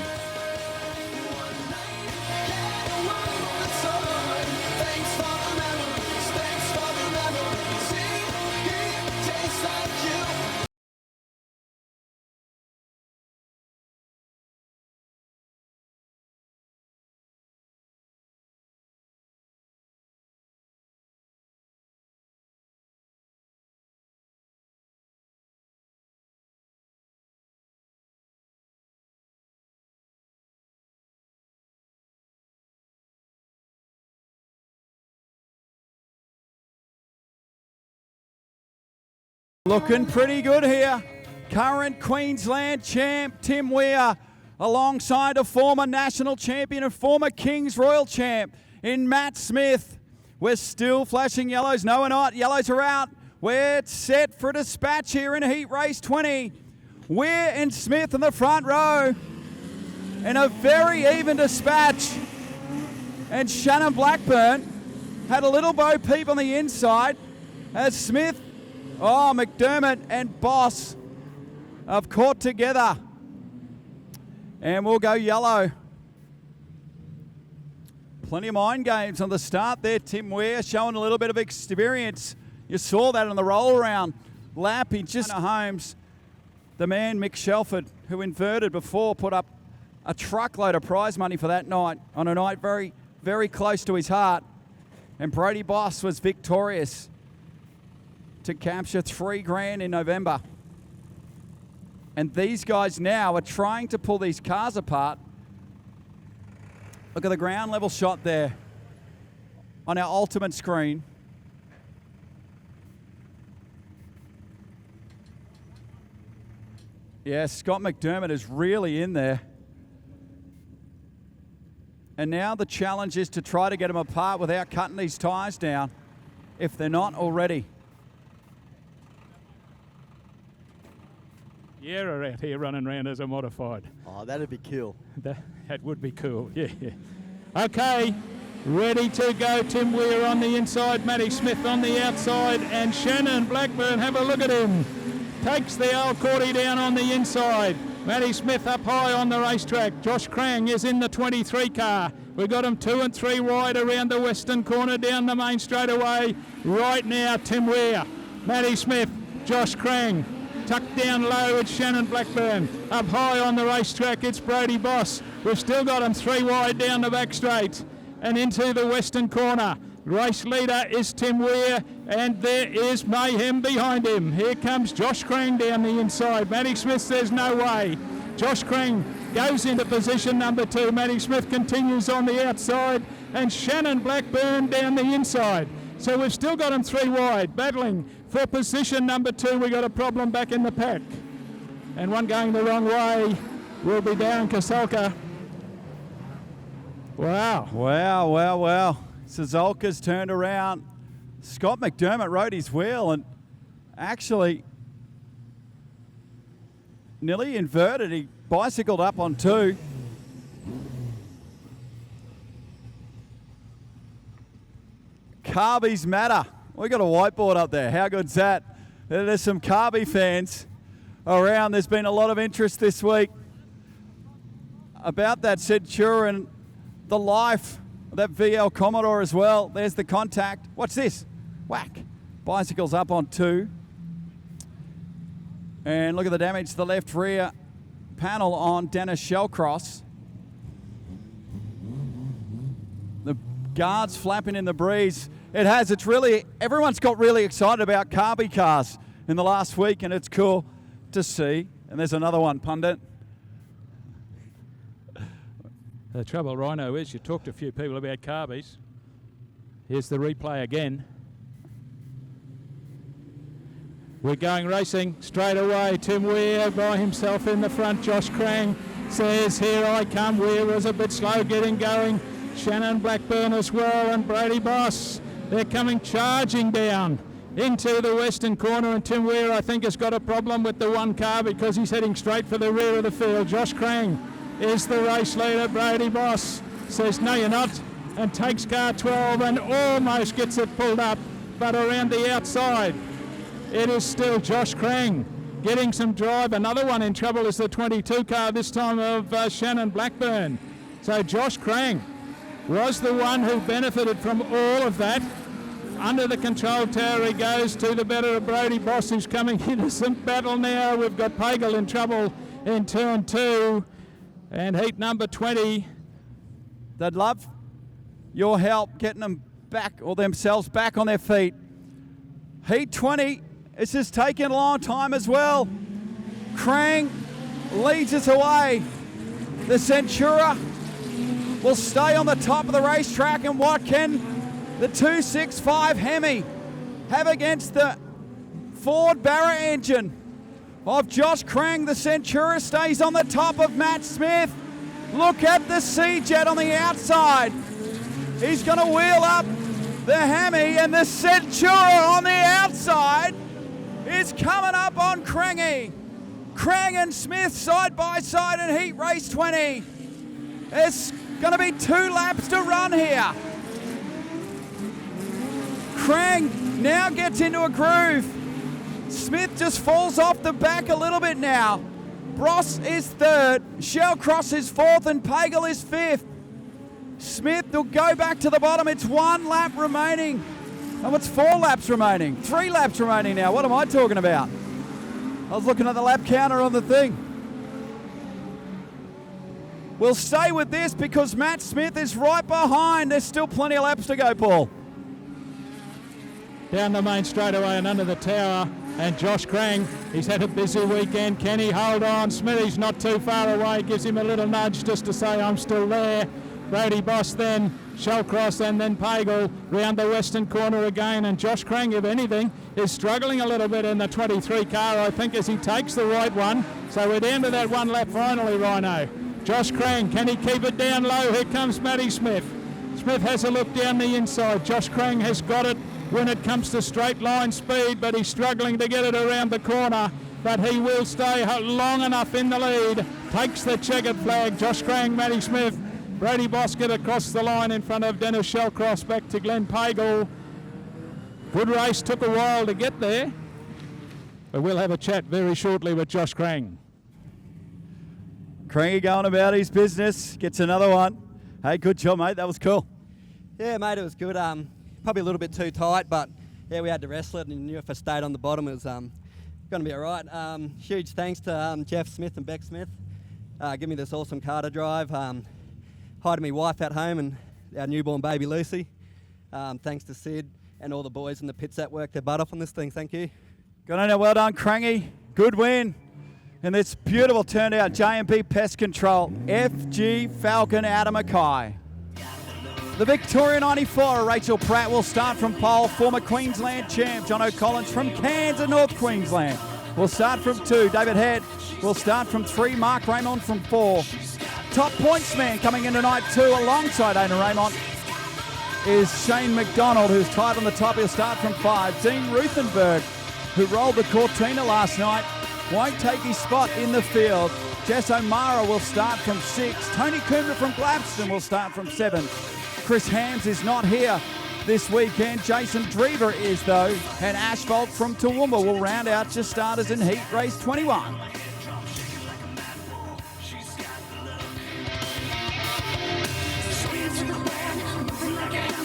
Looking pretty good here. Current Queensland champ Tim Weir alongside a former national champion and former Kings Royal champ in Matt Smith. We're still flashing yellows. No, we're not. Yellows are out. We're set for a dispatch here in Heat Race 20. Weir and Smith in the front row in a very even dispatch. And Shannon Blackburn had a little bo peep on the inside as Smith, McDermott and Boss have caught together. And we'll go yellow. Plenty of mind games on the start there. Tim Weir showing a little bit of experience. You saw that on the roll around lap. He just Holmes, the man Mick Shelford, who inverted before, put up a truckload of prize money for that night on a night very, very close to his heart. And Brody Boss was victorious to capture $3,000 in November. And these guys now are trying to pull these cars apart. Look at the ground level shot there on our ultimate screen. Yeah, Scott McDermott is really in there. And now the challenge is to try to get them apart without cutting these tyres down, if they're not already. Yeah, are out here running around as a modified. Oh, that'd be cool. That would be cool, yeah. Okay, ready to go. Tim Weir on the inside, Matty Smith on the outside, and Shannon Blackburn, have a look at him. Takes the old Cordy down on the inside. Matty Smith up high on the racetrack. Josh Krang is in the 23 car. We've got him 2 and 3 wide around the western corner down the main straightaway. Right now, Tim Weir, Matty Smith, Josh Krang. Tucked down low, it's Shannon Blackburn. Up high on the racetrack, it's Brody Boss. We've still got him 3 wide down the back straight and into the western corner. Race leader is Tim Weir, and there is mayhem behind him. Here comes Josh Krang down the inside. Matty Smith says no way. Josh Krang goes into position number 2. Matty Smith continues on the outside, and Shannon Blackburn down the inside. So we've still got them 3 wide, battling for position number 2. We got a problem back in the pack. and one going the wrong way will be Darren Kasolka. Wow. Wow, wow, wow. Sazolka's turned around. Scott McDermott rode his wheel and actually nearly inverted. He bicycled up on 2. Carbies matter. We got a whiteboard up there. How good's that? There's some Carby fans around. There's been a lot of interest this week about that Centurion, the life of that VL Commodore as well. There's the contact. What's this? Whack. Bicycle's up on 2. And look at the damage to the left rear panel on Dennis Shellcross. The guards flapping in the breeze. It's really, everyone's got really excited about Carby cars in the last week, and it's cool to see. And there's another one, pundit. The trouble, Rhino, is you talked to a few people about Carbies. Here's the replay again. We're going racing straight away. Tim Weir by himself in the front. Josh Crang says, here I come. Weir was a bit slow getting going. Shannon Blackburn as well, and Brady Boss. They're coming charging down into the western corner, and Tim Weir, I think, has got a problem with the one car because he's heading straight for the rear of the field. Josh Crang is the race leader. Brady Boss says, no, you're not, and takes car 12 and almost gets it pulled up, but around the outside. It is still Josh Crang getting some drive. Another one in trouble is the 22 car, this time of Shannon Blackburn. So Josh Crang was the one who benefited from all of that. Under the control tower he goes to the better of Brady Boss, who's coming into some battle now. We've got Pagel in trouble in turn 2 and heat number 20. They'd love your help getting them back or themselves back on their feet. Heat 20, this has taken a long time as well. Crang leads us away. The Centura will stay on the top of the racetrack, and what can the 265 Hemi have against the Ford Barra engine of Josh Crang? The Centura stays on the top of Matt Smith. Look at the C-Jet on the outside. He's going to wheel up the Hemi, and the Centura on the outside is coming up on Crangy. Crang and Smith side by side in heat race 20. It's going to be 2 laps to run here. Crang now gets into a groove. Smith just falls off the back a little bit now. Bross is 3rd, Shellcross is 4th, and Pagel is 5th. Smith will go back to the bottom. It's 1 lap remaining. Oh, it's 4 laps remaining. 3 laps remaining now. What am I talking about? I was looking at the lap counter on the thing. We'll stay with this because Matt Smith is right behind. There's still plenty of laps to go, Paul. Down the main straightaway and under the tower. And Josh Crang, he's had a busy weekend. Can he hold on? Smithy's not too far away. Gives him a little nudge just to say, I'm still there. Brady Boss then, Shellcross, and then Pagel round the western corner again. And Josh Crang, if anything, is struggling a little bit in the 23 car, I think, as he takes the right one. So we're down to that 1 lap finally, Rhino. Josh Crang, can he keep it down low? Here comes Matty Smith. Smith has a look down the inside. Josh Crang has got it when it comes to straight line speed, but he's struggling to get it around the corner. But he will stay long enough in the lead. Takes the checkered flag. Josh Crang, Matty Smith. Brady Bosket across the line in front of Dennis Shellcross, back to Glenn Pagel. Good race, took a while to get there. But we'll have a chat very shortly with Josh Crang. Crangy going about his business, gets another one. Hey, good job, mate. That was cool. Yeah, mate, it was good. Probably a little bit too tight, but yeah, we had to wrestle it, and knew if I stayed on the bottom, it was going to be all right. Huge thanks to Jeff Smith and Beck Smith. Give me this awesome car to drive. Hi to my wife at home and our newborn baby Lucy. Thanks to Sid and all the boys in the pits that worked their butt off on this thing. Thank you. Good on you. Well done, Crangy. Good win. And this beautiful turnout, J&B Pest Control, FG Falcon out of Mackay. The Victoria 94, Rachel Pratt will start from pole. Former Queensland champ John O'Collins from Cairns in North Queensland will start from 2. David Head will start from 3. Mark Raymond from 4. Top points man coming into night 2 alongside Aidan Raymond is Shane McDonald, who's tied on the top. He'll start from 5. Dean Ruthenberg, who rolled the Cortina last night, won't take his spot in the field. Jess O'Mara will start from 6. Tony Coombra from Gladstone will start from 7. Chris Hams is not here this weekend. Jason Drever is, though. And Asphalt from Toowoomba will round out your starters in heat race 21.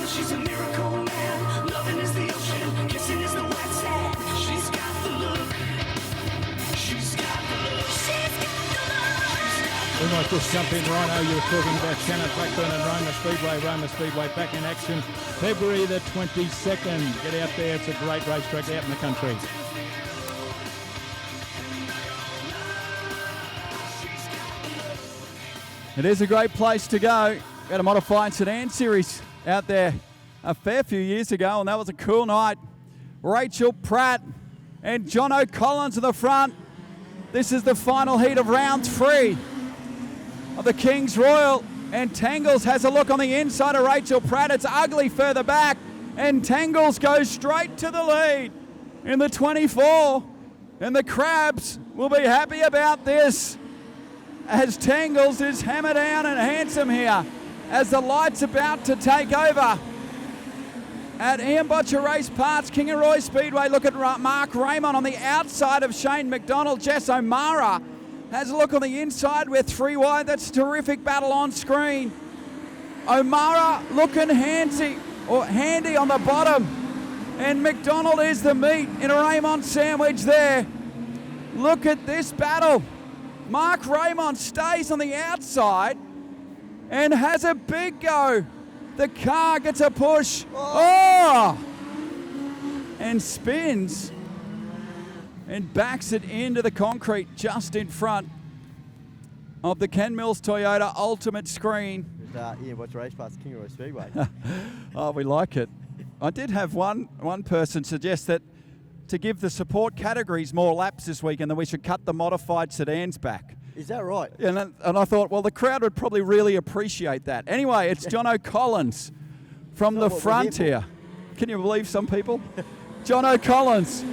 She's a miracle man. Loving is the ocean, kissing is the wet sand. She's got the look. She's got the look. She's got the look. We might just jump in, Rhino. You were talking about Shannon Blackburn and Roma Speedway. Roma Speedway back in action February the 22nd. Get out there. It's a great racetrack out in the country. It is a great place to go. We had a modified sedan series out there a fair few years ago, and that was a cool night. Rachel Pratt and Jono Collins in the front. This is the final heat of round 3 of the Kings Royal, and Tangles has a look on the inside of Rachel Pratt. It's ugly further back, and Tangles goes straight to the lead in the 24, and the Crabs will be happy about this as Tangles is hammer down and handsome here as the light's about to take over at Ian Botcher Race Parts, Kingaroy Speedway. Look at Mark Raymond on the outside of Shane McDonald. Jess O'Mara has a look on the inside. We're 3 wide. That's a terrific battle on screen. O'Mara looking handy on the bottom. And McDonald is the meat in a Raymond sandwich there. Look at this battle. Mark Raymond stays on the outside and has a big go. The car gets a push. Oh! And spins and backs it into the concrete just in front of the Ken Mills Toyota Ultimate Screen. Ian Watch Race Pass, Kingaroy Speedway. Oh, we like it. I did have one person suggest that to give the support categories more laps this weekend, that we should cut the modified sedans back. Is that right? And I thought, well, the crowd would probably really appreciate that. Anyway, it's Jono Collins from the front here. Can you believe some people? Jono Collins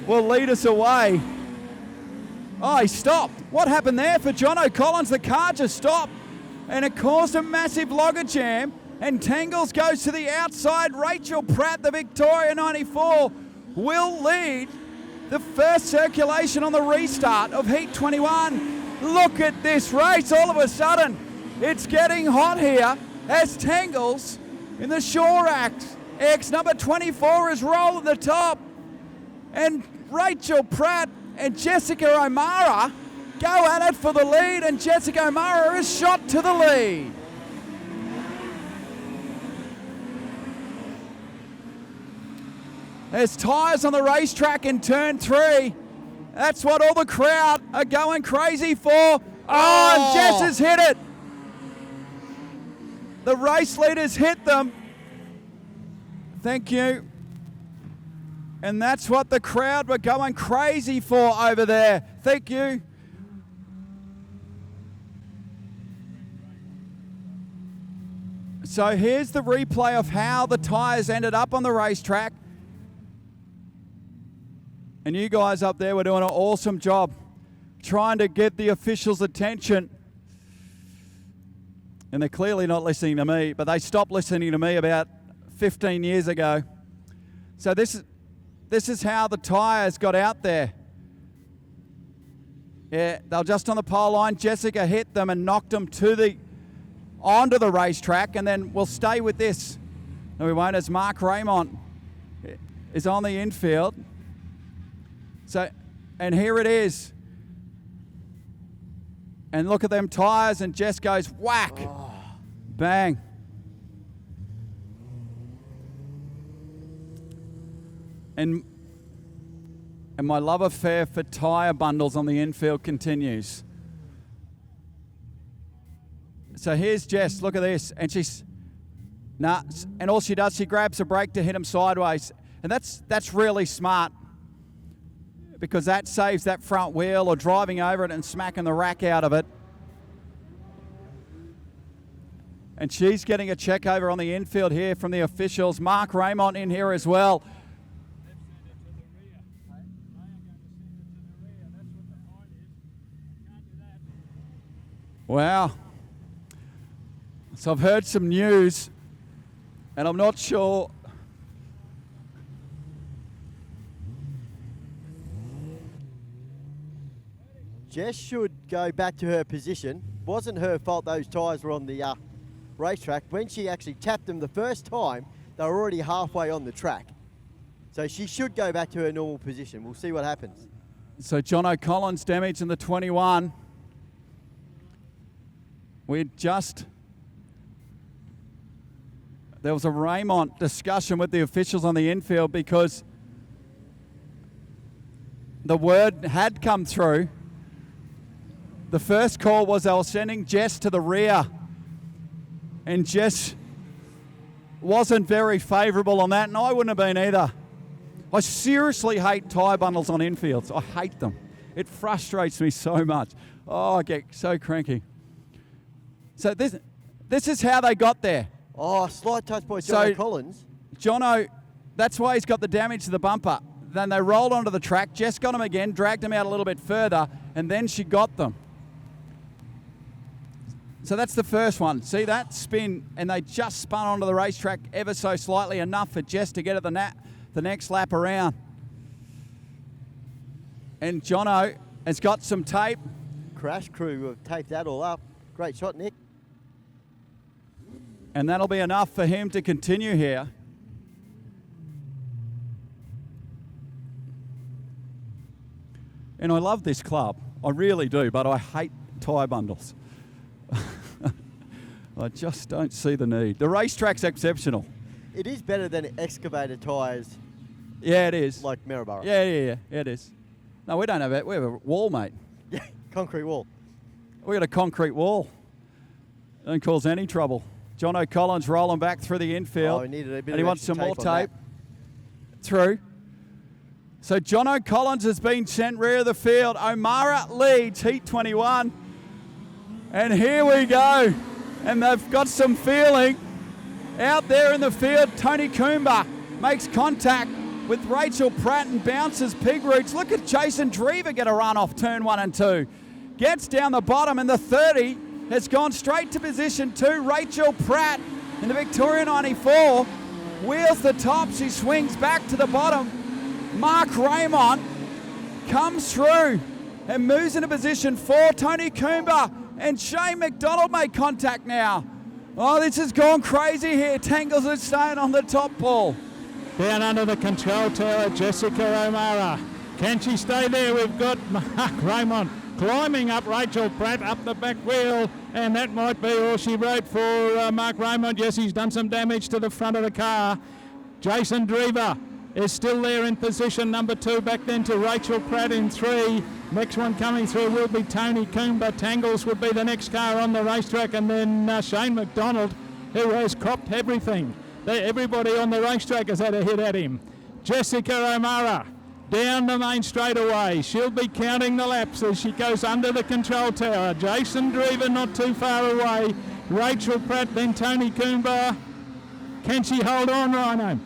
will lead us away. Oh, he stopped. What happened there for Jono Collins? The car just stopped, and it caused a massive logger jam, and Tangles goes to the outside. Rachel Pratt, the Victoria 94, will lead the first circulation on the restart of Heat 21. Look at this race. All of a sudden, it's getting hot here as Tangles in the Shore X number 24 is rolling the top. And Rachel Pratt and Jessica O'Mara go at it for the lead, and Jessica O'Mara is shot to the lead. There's tyres on the racetrack in turn 3. That's what all the crowd are going crazy for. Oh, and Jess has hit it. The race leaders hit them. Thank you. And that's what the crowd were going crazy for over there. Thank you. So here's the replay of how the tyres ended up on the racetrack. And you guys up there were doing an awesome job trying to get the officials' attention. And they're clearly not listening to me, but they stopped listening to me about 15 years ago. So this is how the tyres got out there. Yeah, they were just on the pole line. Jessica hit them and knocked them onto the racetrack, and then we'll stay with this. No, we won't, as Mark Raymond is on the infield. So, and here it is. And look at them tyres, and Jess goes whack. Oh. Bang. And my love affair for tyre bundles on the infield continues. So here's Jess, look at this. And and all she does, she grabs a brake to hit him sideways. And that's really smart. because that saves that front wheel or driving over it and smacking the rack out of it. And she's getting a check over on the infield here from the officials. Mark Raymond in here as well. Wow. So I've heard some news, and I'm not sure. Jess should go back to her position. Wasn't her fault those tyres were on the racetrack. When she actually tapped them the first time, they were already halfway on the track. So she should go back to her normal position. We'll see what happens. So John O'Collins damage in the 21. There was a Raymond discussion with the officials on the infield because the word had come through. The first call was they were sending Jess to the rear, and Jess wasn't very favourable on that, and I wouldn't have been either. I seriously hate tyre bundles on infields. I hate them. It frustrates me so much. Oh, I get so cranky. So this is how they got there. Oh, slight touch by John O'Collins. Jono, that's why he's got the damage to the bumper. Then they rolled onto the track. Jess got him again, dragged him out a little bit further, and then she got them. So that's the first one. See that spin, and they just spun onto the racetrack ever so slightly, enough for Jess to get at the next lap around. And Jono has got some tape. Crash crew have taped that all up. Great shot, Nick. And that'll be enough for him to continue here. And I love this club. I really do, but I hate tyre bundles. I just don't see the need. The racetrack's exceptional. It is better than excavated tyres. Yeah, it is. Like Maryborough. Yeah, it is. No, we don't have it. We have a wall, mate. Yeah, concrete wall. We got a concrete wall. Don't cause any trouble. John O'Collins rolling back through the infield. Oh, he needed a bit and he of wants extra some more tape on tape through. So John O'Collins has been sent rear of the field. O'Mara leads Heat 21. And here we go. And they've got some feeling. Out there in the field, Tony Coomber makes contact with Rachel Pratt and bounces pig roots. Look at Jason Drever get a run off turn 1 and 2. Gets down the bottom, and the 30 has gone straight to position 2. Rachel Pratt in the Victoria 94 wheels the top. She swings back to the bottom. Mark Raymond comes through and moves into position 4. Tony Coomber and Shane McDonald make contact now. Oh, this has gone crazy here. Tangles is staying on the top, Paul. Down under the control tower, Jessica O'Mara. Can she stay there? We've got Mark Raymond climbing up Rachel Pratt up the back wheel, and that might be all she wrote for Mark Raymond. Yes, he's done some damage to the front of the car. Jason Drever is still there in position number 2, back then to Rachel Pratt in 3. Next one coming through will be Tony Coomber. Tangles would be the next car on the racetrack, and then Shane McDonald, who has copped everything. Everybody on the racetrack has had a hit at him. Jessica O'Mara down the main straightaway. She'll be counting the laps as she goes under the control tower. Jason Drever not too far away. Rachel Pratt, then Tony Coomber. Can she hold on, Rhino?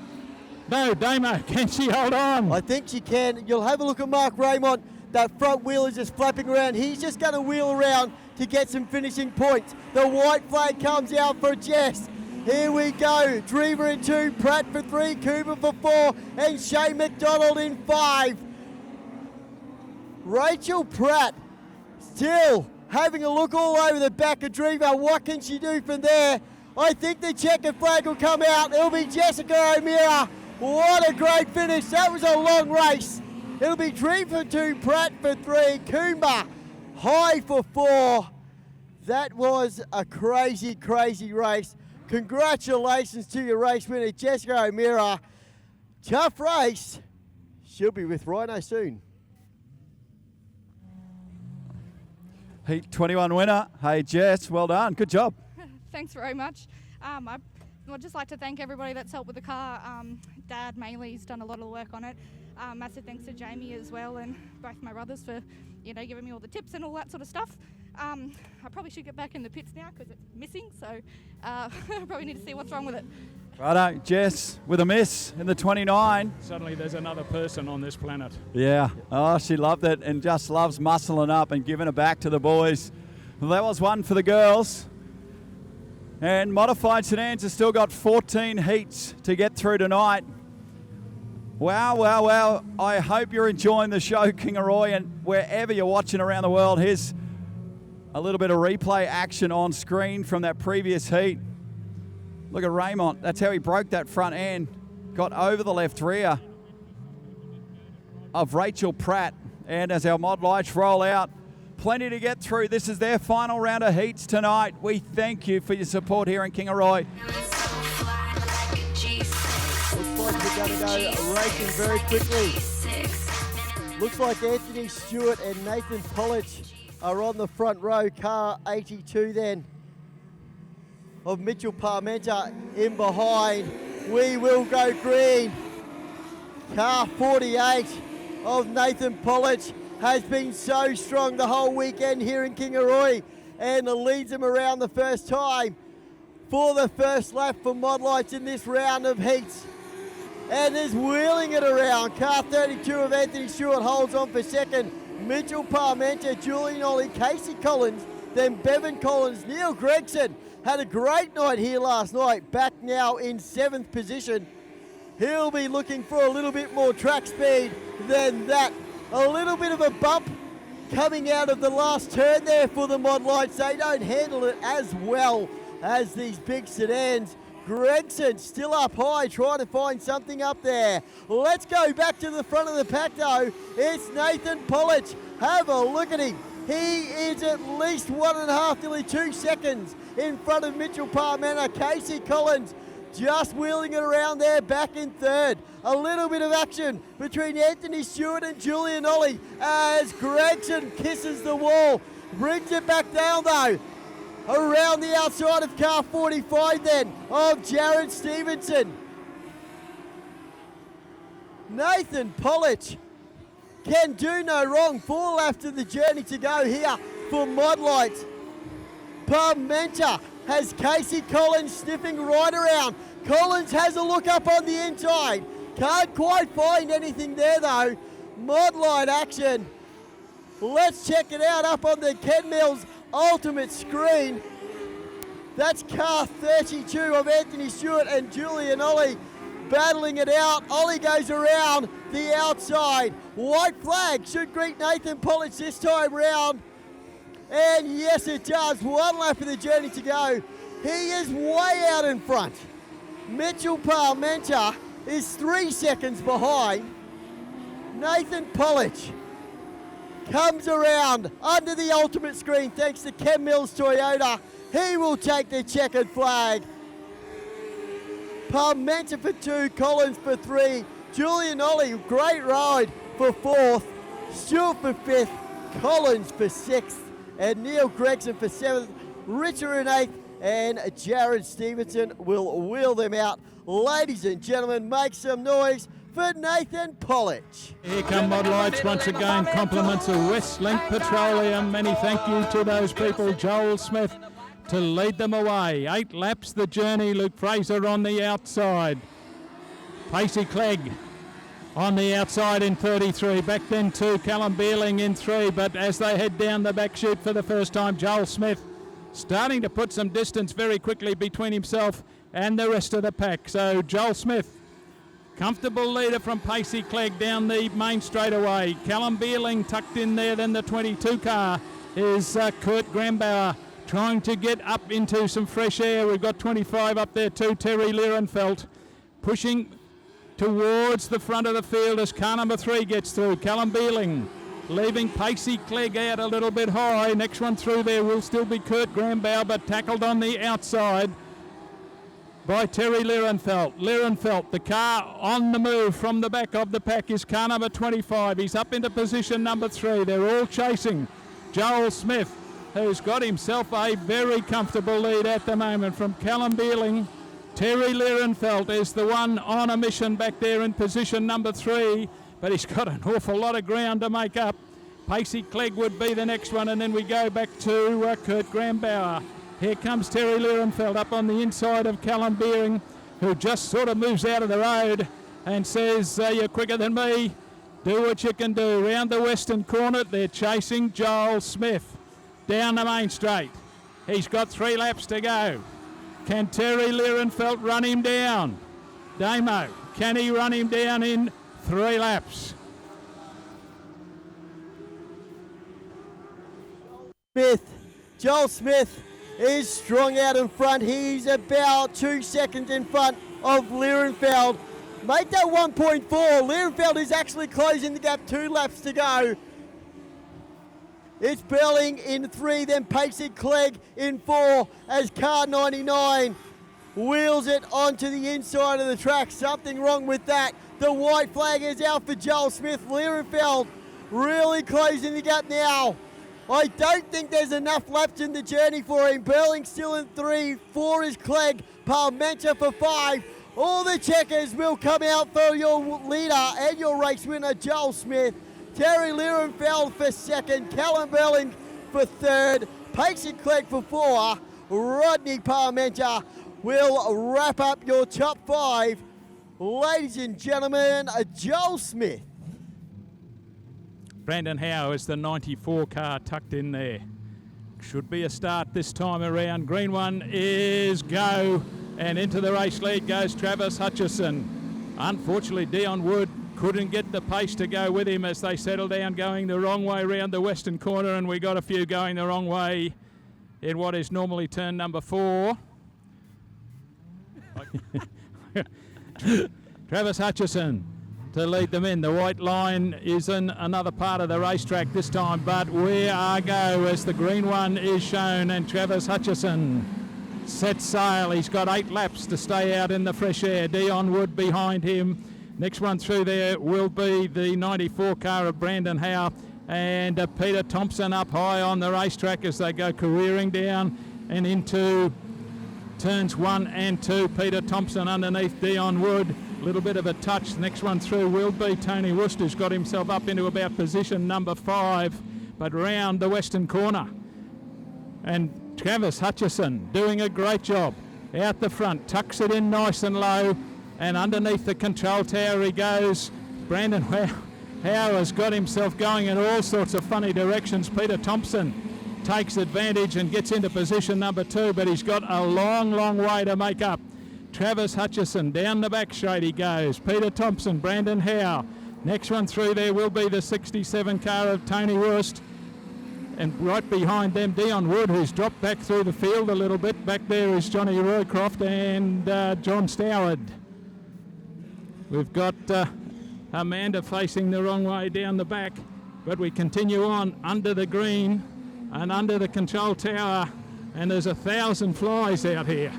No, Damo, can she hold on? I think she can. You'll have a look at Mark Raymond. That front wheel is just flapping around. He's just going to wheel around to get some finishing points. The white flag comes out for Jess. Here we go. Drever in 2, Pratt for 3, Cooper for 4, and Shane McDonald in 5. Rachel Pratt still having a look all over the back of Drever. What can she do from there? I think the checkered flag will come out. It'll be Jessica O'Meara. What a great finish. That was a long race. It'll be Drever for 2, Pratt for 3, Coomber high for 4. That was a crazy, crazy race. Congratulations to your race winner, Jessica O'Meara. Tough race. She'll be with Rhino soon. Heat 21 winner. Hey, Jess, well done. Good job. Thanks very much. I'd just like to thank everybody that's helped with the car. Dad mainly has done a lot of the work on it. Massive thanks to Jamie as well, and both my brothers for, giving me all the tips and all that sort of stuff. I probably should get back in the pits now because it's missing, so I probably need to see what's wrong with it. Righto, Jess with a miss in the 29. Suddenly there's another person on this planet. Yeah, oh, she loved it and just loves muscling up and giving it back to the boys. Well, that was one for the girls. And modified sedans have still got 14 heats to get through tonight. Wow, wow, wow. I hope you're enjoying the show, Kingaroy, and wherever you're watching around the world. Here's a little bit of replay action on screen from that previous heat. Look at Raymond. That's how he broke that front end. Got over the left rear of Rachel Pratt. And as our mod lights roll out, plenty to get through. This is their final round of heats tonight. We thank you for your support here in Kingaroy. Looks like we're going to go racing very quickly. Looks like Anthony Stewart and Nathan Polich are on the front row. Car 82 then of Mitchell Parmenter in behind. We will go green. Car 48 of Nathan Polich has been so strong the whole weekend here in Kingaroy and leads them around the first time for the first lap for Modlites in this round of heats. And is wheeling it around. Car 32 of Anthony Stewart holds on for second. Mitchell Parmenter, Julian Ollie, Casey Collins, then Bevan Collins, Neil Gregson. Had a great night here last night, back now in 7th position. He'll be looking for a little bit more track speed than that. A little bit of a bump coming out of the last turn there for the Modlites. They don't handle it as well as these big sedans. Gregson still up high, trying to find something up there. Let's go back to the front of the pack though. It's Nathan Polich. Have a look at him. He is at least 1.5, nearly 2 seconds in front of Mitchell Parmenter. Casey Collins just wheeling it around there, back in third. A little bit of action between Anthony Stewart and Julian Ollie as Gregson kisses the wall. Brings it back down though. Around the outside of car 45 then of Jared Stevenson. Nathan Polich can do no wrong. 4 laps of the journey to go here for Modlites. Parmenter has Casey Collins sniffing right around. Collins has a look up on the inside. Can't quite find anything there though. Modlite action. Let's check it out up on the Ken Mills ultimate screen. That's car 32 of Anthony Stewart and Julian Ollie battling it out. Ollie goes around the outside. White flag should greet Nathan Polich this time round. And yes, it does. 1 lap of the journey to go. He is way out in front. Mitchell Parmenter is 3 seconds behind. Nathan Polich comes around under the ultimate screen thanks to Ken Mills Toyota. He will take the checkered flag. Parmenter for 2, Collins for 3. Julian Ollie, great ride for 4th. Stewart for 5th. Collins for 6th. And Neil Gregson for 7th. Richard in 8th. And Jared Stevenson will wheel them out. Ladies and gentlemen, make some noise for Nathan Polich. Here come Modlites once again. Compliments of Westlink Petroleum. Many thank you to those people. Joel Smith to lead them away. 8 laps the journey. Luke Fraser on the outside. Pacey Clegg on the outside in 33. Back then 2. Callum Beerling in 3. But as they head down the back chute for the first time, Joel Smith starting to put some distance very quickly between himself and the rest of the pack. So Joel Smith, comfortable leader from Pacey Clegg down the main straightaway. Callum Beerling tucked in there. Then the 22 car is Kurt Grambauer trying to get up into some fresh air. We've got 25 up there too. Terry Lierenfeld pushing towards the front of the field as car number 3 gets through. Callum Beerling leaving Pacey Clegg out a little bit high. Next one through there will still be Kurt Grambauer, but tackled on the outside by Terry Lierenfeld. Lierenfeld, the car on the move from the back of the pack is car number 25. He's up into position number 3. They're all chasing Joel Smith, who's got himself a very comfortable lead at the moment from Callum Beerling. Terry Lierenfeld is the one on a mission back there in position number 3. but he's got an awful lot of ground to make up. Pacey Clegg would be the next one, and then we go back to Kurt Grambauer. Here comes Terry Lierenfeld up on the inside of Callum Beering, who just sort of moves out of the road and says, you're quicker than me. Do what you can do. Round the western corner, they're chasing Joel Smith down the main straight. He's got 3 laps to go. Can Terry Lierenfeld run him down? Damo, can he run him down in 3 laps? Joel Smith is strong out in front. He's about 2 seconds in front of Lierenfeld. Make that 1.4. Lierenfeld is actually closing the gap. 2 laps to go. It's Berling in 3, then Pacey Clegg in 4 as car 99 wheels it onto the inside of the track. Something wrong with that. The white flag is out for Joel Smith. Lierenfeld really closing the gap now. I don't think there's enough laps in the journey for him. Berling still in 3, 4 is Clegg, Parmenter for 5. All the checkers will come out for your leader and your race winner, Joel Smith. Terry Lierenfeld for 2nd, Callum Berling for 3rd, Pacey Clegg for 4, Rodney Parmenter will wrap up your top 5. Ladies and gentlemen, Joel Smith. Brandon Howe is the 94 car tucked in there. Should be a start this time around. Green one is go. And into the race lead goes Travis Hutchison. Unfortunately, Dion Wood couldn't get the pace to go with him as they settle down going the wrong way round the western corner, and we got a few going the wrong way in what is normally turn number 4. Travis Hutchison to lead them in. The white line is in another part of the racetrack this time, but we are go as the green one is shown, and Travis Hutchison sets sail. He's got 8 laps to stay out in the fresh air. Dion Wood behind him. Next one through there will be the 94 car of Brandon Howe, and Peter Thompson up high on the racetrack as they go careering down and into turns 1 and 2. Peter Thompson underneath Dion Wood. A little bit of a touch. The next one through will be Tony Worcester, who's got himself up into about position number 5, but round the western corner. And Travis Hutchison doing a great job out the front, tucks it in nice and low, and underneath the control tower he goes. Brandon Howe has got himself going in all sorts of funny directions. Peter Thompson takes advantage and gets into position number 2, but he's got a long way to make up. Travis Hutchison down the back straight he goes. Peter Thompson, Brandon Howe. Next one through there will be the 67 car of Tony Wurst. And right behind them, Dion Wood, who's dropped back through the field a little bit. Back there is Johnny Roycroft and John Stoward. We've got Amanda facing the wrong way down the back, but we continue on under the green and under the control tower, and there's 1,000 flies out here.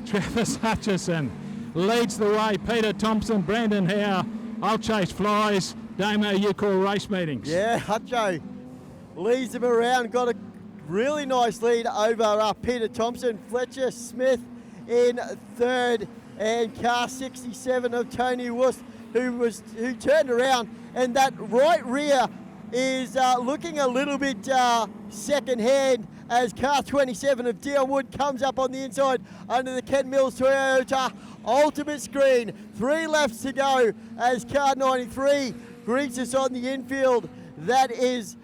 Travis Hutchison leads the way. Peter Thompson, Brandon Howe. I'll chase flies. Damo, you call race meetings. Yeah, Hutcho leads them around, got a really nice lead over Peter Thompson. Fletcher Smith in 3rd, and car 67 of Tony Wurst, who turned around, and that right rear is looking a little bit second hand as car 27 of Dion Wood comes up on the inside under the Ken Mills Toyota Ultimate Screen. 3 laps to go as car 93 greets us on the infield. That is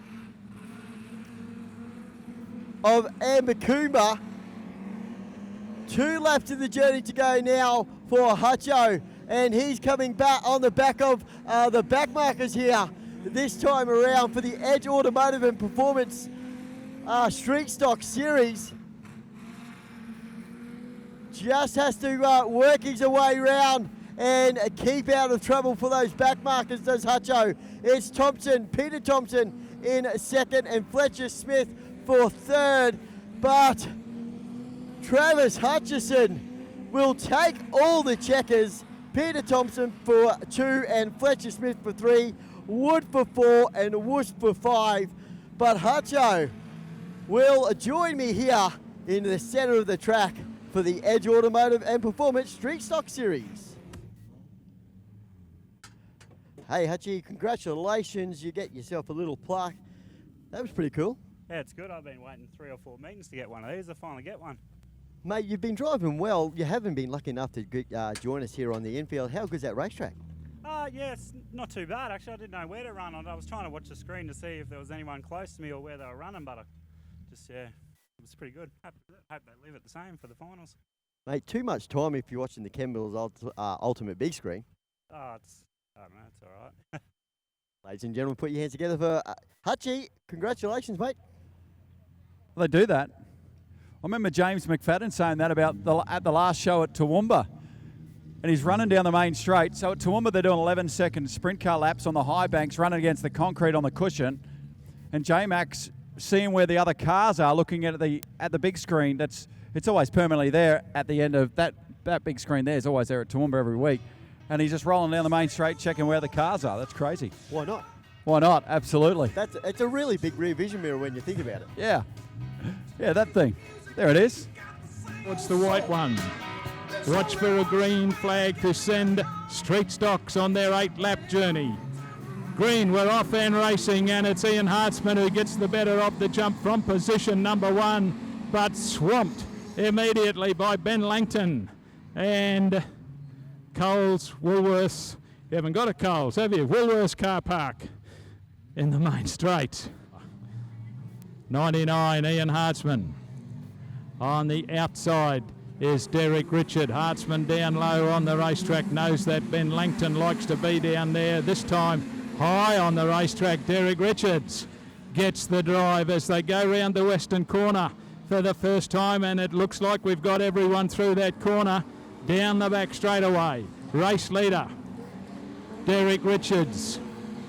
of Amber Coomber. 2 laps of the journey to go now for Hutcho, and he's coming back on the back of the backmarkers here this time around for the Edge Automotive and Performance Street Stock Series. Just has to work his way round and keep out of trouble for those backmarkers, does Hutcho. It's Thompson, Peter Thompson in 2nd, and Fletcher Smith for 3rd, but Travis Hutchison will take all the checkers. Peter Thompson for 2 and Fletcher Smith for 3, Wood for 4 and Woosh for 5. But Hutcho will join me here in the center of the track for the Edge Automotive and Performance Street Stock Series. Hey, Hutchie, congratulations. You get yourself a little plaque. That was pretty cool. Yeah, it's good. I've been waiting 3 or 4 meetings to get one of these. I finally get one. Mate, you've been driving well. You haven't been lucky enough to join us here on the infield. How good's that racetrack? Yeah, it's not too bad, actually. I didn't know where to run on. I was trying to watch the screen to see if there was anyone close to me or where they were running, but it was pretty good. Hope they leave it the same for the finals. Mate, too much time if you're watching the Campbell's Ultimate Big Screen. I don't know, it's all right. Ladies and gentlemen, put your hands together for Hutchie. Congratulations, mate. They do that. I remember James McFadden saying that about at the last show at Toowoomba. And he's running down the main straight. So at Toowoomba, they're doing 11-second sprint car laps on the high banks, running against the concrete on the cushion. And J-Max, seeing where the other cars are, looking at the big screen, it's always permanently there at the end of that big screen there is always there at Toowoomba every week. And he's just rolling down the main straight, checking where the cars are. That's crazy. Why not? Why not? Absolutely. It's a really big rear vision mirror when you think about it. Yeah. Yeah, that thing. There it is. What's the white one? Watch for a green flag to send Street Stocks on their 8-lap journey. Green, we're off and racing, and it's Ian Hartzman who gets the better of the jump from position number 1, but swamped immediately by Ben Langton. And Coles, Woolworths, you haven't got a Coles, have you? Woolworths car park in the main straight. 99, Ian Hartzman. On the outside is Derek Richard. Hartzman down low on the racetrack, knows that Ben Langton likes to be down there. This time high on the racetrack, Derek Richards gets the drive as they go round the western corner for the first time, and it looks like we've got everyone through that corner. Down the back straightaway, race leader, Derek Richards.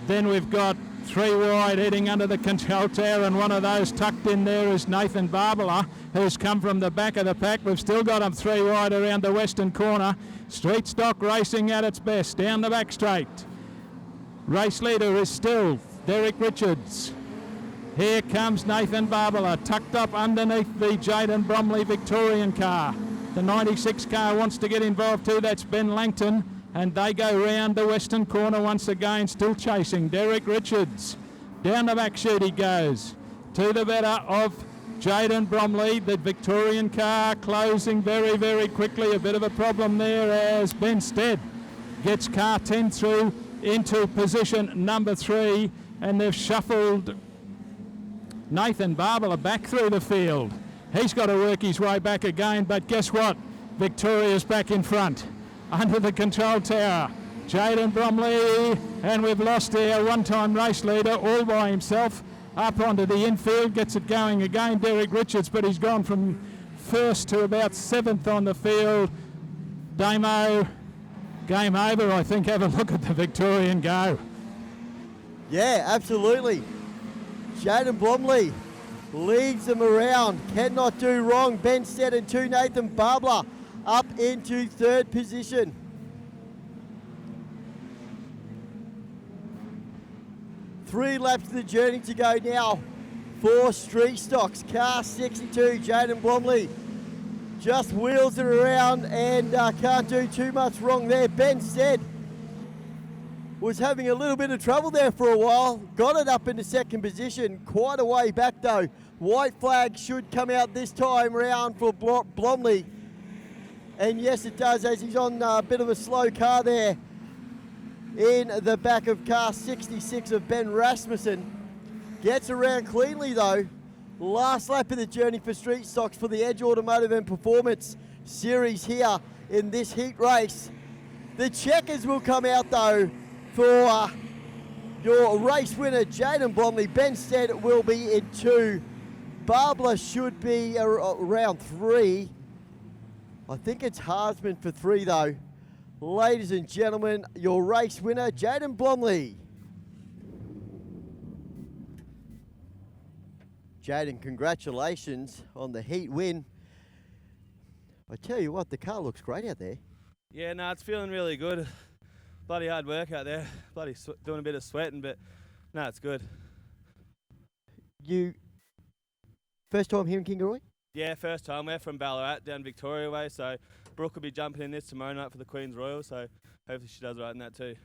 Then we've got 3 wide heading under the control tower, and one of those tucked in there is Nathan Barbala, who's come from the back of the pack. We've still got him 3 wide around the western corner. Street Stock racing at its best, down the back straight. Race leader is still Derek Richards. Here comes Nathan Barbala, tucked up underneath the Jaden Bromley Victorian car. The 96 car wants to get involved too, that's Ben Langton. And they go round the western corner once again, still chasing Derek Richards. Down the back chute he goes to the better of Jaden Bromley. The Victorian car closing very, very quickly. A bit of a problem there as Ben Stead gets car 10 through into position number 3. And they've shuffled Nathan Barbala back through the field. He's got to work his way back again, but guess what? Victoria's back in front. Under the control tower, Jaden Bromley, and we've lost our one-time race leader all by himself. Up onto the infield, gets it going again, Derek Richards, but he's gone from 1st to about 7th on the field. Damo, game over, I think. Have a look at the Victorian go. Yeah, absolutely. Jaden Bromley leads them around, cannot do wrong. Ben Stead and 2, Nathan Barbala up into 3rd position. Three laps of the journey to go now for Street Stocks. Car 62, Jaden Bromley just wheels it around and can't do too much wrong there. Ben Stead was having a little bit of trouble there for a while. Got it up into 2nd position, quite a way back though. White flag should come out this time round for Bromley. And yes, it does, as he's on a bit of a slow car there in the back of car 66 of Ben Rasmussen. Gets around cleanly though. Last lap of the journey for Street Stocks for the Edge Automotive and Performance Series here in this heat race. The checkers will come out though for your race winner, Jaden Bromley. Ben Stead will be in 2. Barbala should be around 3. I think it's Hartzman for 3 though. Ladies and gentlemen, your race winner, Jaden Bromley. Jaden, congratulations on the heat win. I tell you what, the car looks great out there. Yeah, no, it's feeling really good. Bloody hard work out there. Bloody doing a bit of sweating, but no, it's good. You first time here in Kingaroy? Yeah, first time. We're from Ballarat, down Victoria way, so Brooke will be jumping in this tomorrow night for the Queen's Royal, so hopefully she does right in that too.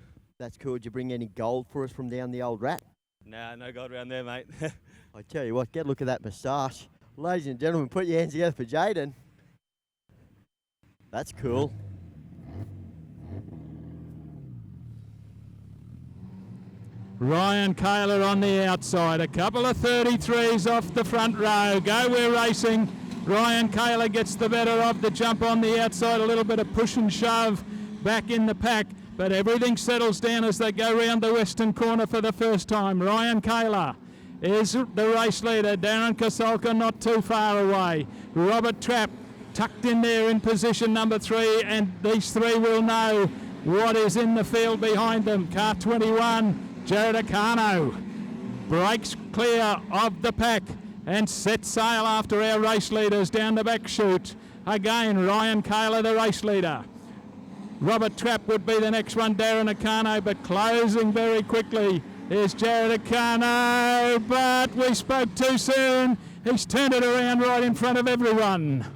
That's cool. Did you bring any gold for us from down the old rat? Nah, no gold around there, mate. I tell you what, get a look at that moustache. Ladies and gentlemen, put your hands together for Jaden. That's cool. Ryan Kaler on the outside. A couple of 33s off the front row. Go, we're racing. Ryan Kaler gets the better of the jump on the outside. A little bit of push and shove back in the pack. But everything settles down as they go round the western corner for the first time. Ryan Kaler is the race leader. Darren Kosolka not too far away. Robert Trapp tucked in there in position number 3, and these three will know what is in the field behind them. Car 21, Jared Acano, breaks clear of the pack and sets sail after our race leaders down the back chute. Again, Ryan Kaler, the race leader. Robert Trapp would be the next one, Darren Acano, but closing very quickly is Jared Acano, but we spoke too soon. He's turned it around right in front of everyone,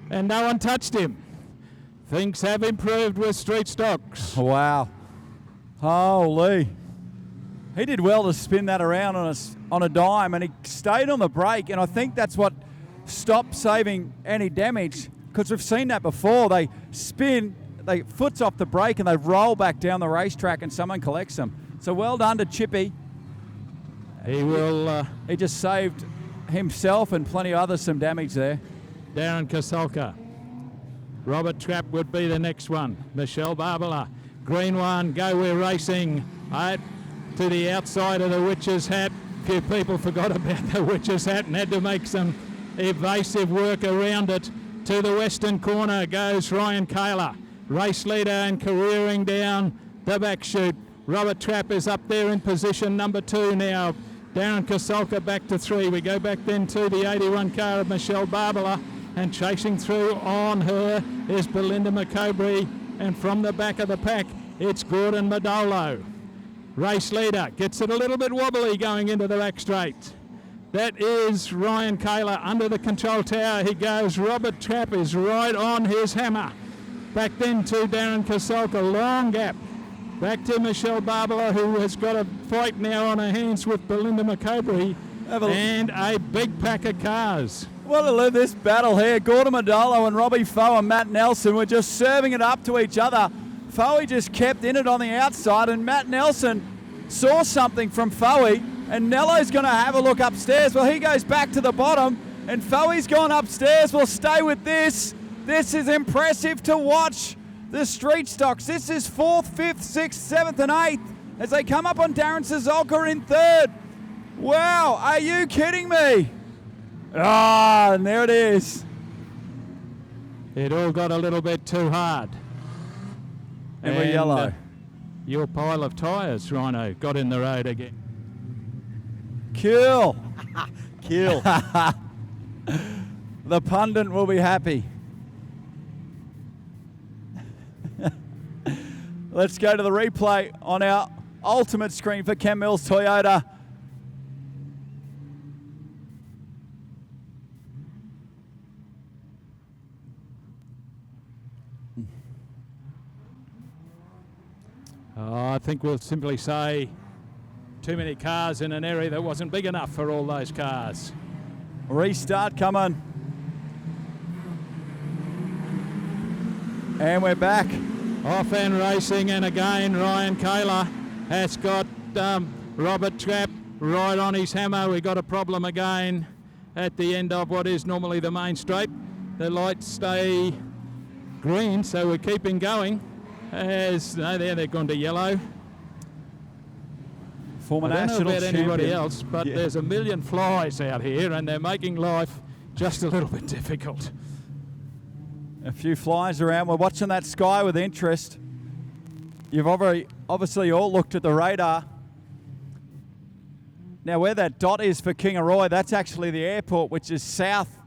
and no one touched him. Things have improved with Street Stocks. Wow. Holy. He did well to spin that around on a dime, and he stayed on the brake, and I think that's what stopped saving any damage, because we've seen that before. They spin, they foot's off the brake, and they roll back down the racetrack, and someone collects them. So well done to Chippy. He will. He just saved himself and plenty of others some damage there. Darren Kosolka. Robert Trapp would be the next one. Michelle Barbara. Green one, go, we're racing. To the outside of the witch's hat. A few people forgot about the witch's hat and had to make some evasive work around it. To the western corner goes Ryan Kaler, race leader and careering down the back chute. Robert Trapp is up there in position number 2 now. Darren Kosolka back to 3. We go back then to the 81 car of Michelle Barbara, and chasing through on her is Belinda McCobury, and from the back of the pack it's Gordon Madolo. Race leader gets it a little bit wobbly going into the back straight. That is Ryan Kaler under the control tower. He goes. Robert Trapp is right on his hammer. Back then to Darren Kosolka, long gap. Back to Michelle Barbara, who has got a fight now on her hands with Belinda McCobury, and a big pack of cars. Well, to live this battle here, Gordon Madolo and Robbie Foe and Matt Nelson were just serving it up to each other. Foe just kept in it on the outside, and Matt Nelson saw something from Foe, and Nello's going to have a look upstairs. Well, he goes back to the bottom, and Foe's gone upstairs. We'll stay with this. This is impressive to watch. The Street Stocks. This is 4th, 5th, 6th, 7th, and 8th as they come up on Darren Kosolka in 3rd. Wow, are you kidding me? Ah, and there it is. It all got a little bit too hard. And we're yellow. Your pile of tyres, Rhino, got in the road again. Kill. Kill. The pundit will be happy. Let's go to the replay on our ultimate screen for Ken Mills Toyota. I think we'll simply say too many cars in an area that wasn't big enough for all those cars. Restart coming. And we're back. Off and racing, and again Ryan Kaler has got Robert Trapp right on his hammer. We got a problem again at the end of what is normally the main straight. The lights stay green, so we're keeping going. They're gone to yellow. Former I don't national know about anybody champion. else, but there's a million flies out here, and they're making life just a little bit difficult. A few flies around. We're watching that sky with interest. You've obviously all looked at the radar. Now, where that dot is for Kingaroy, that's actually the airport, which is south,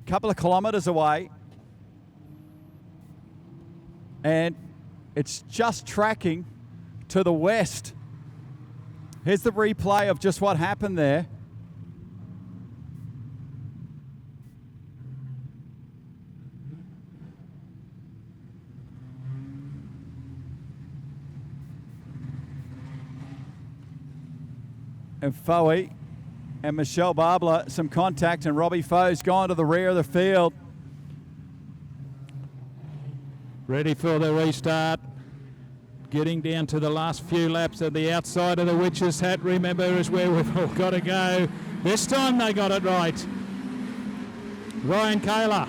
a couple of kilometres away. And it's just tracking to the west. Here's the replay of just what happened there. and Foe and Michelle Barbler some contact, and Robbie Foe's gone to the rear of the field. Ready for the restart. Getting down to the last few laps at the outside of the Witch's Hat, remember, is where we've all got to go. This time they got it right. Ryan Kaler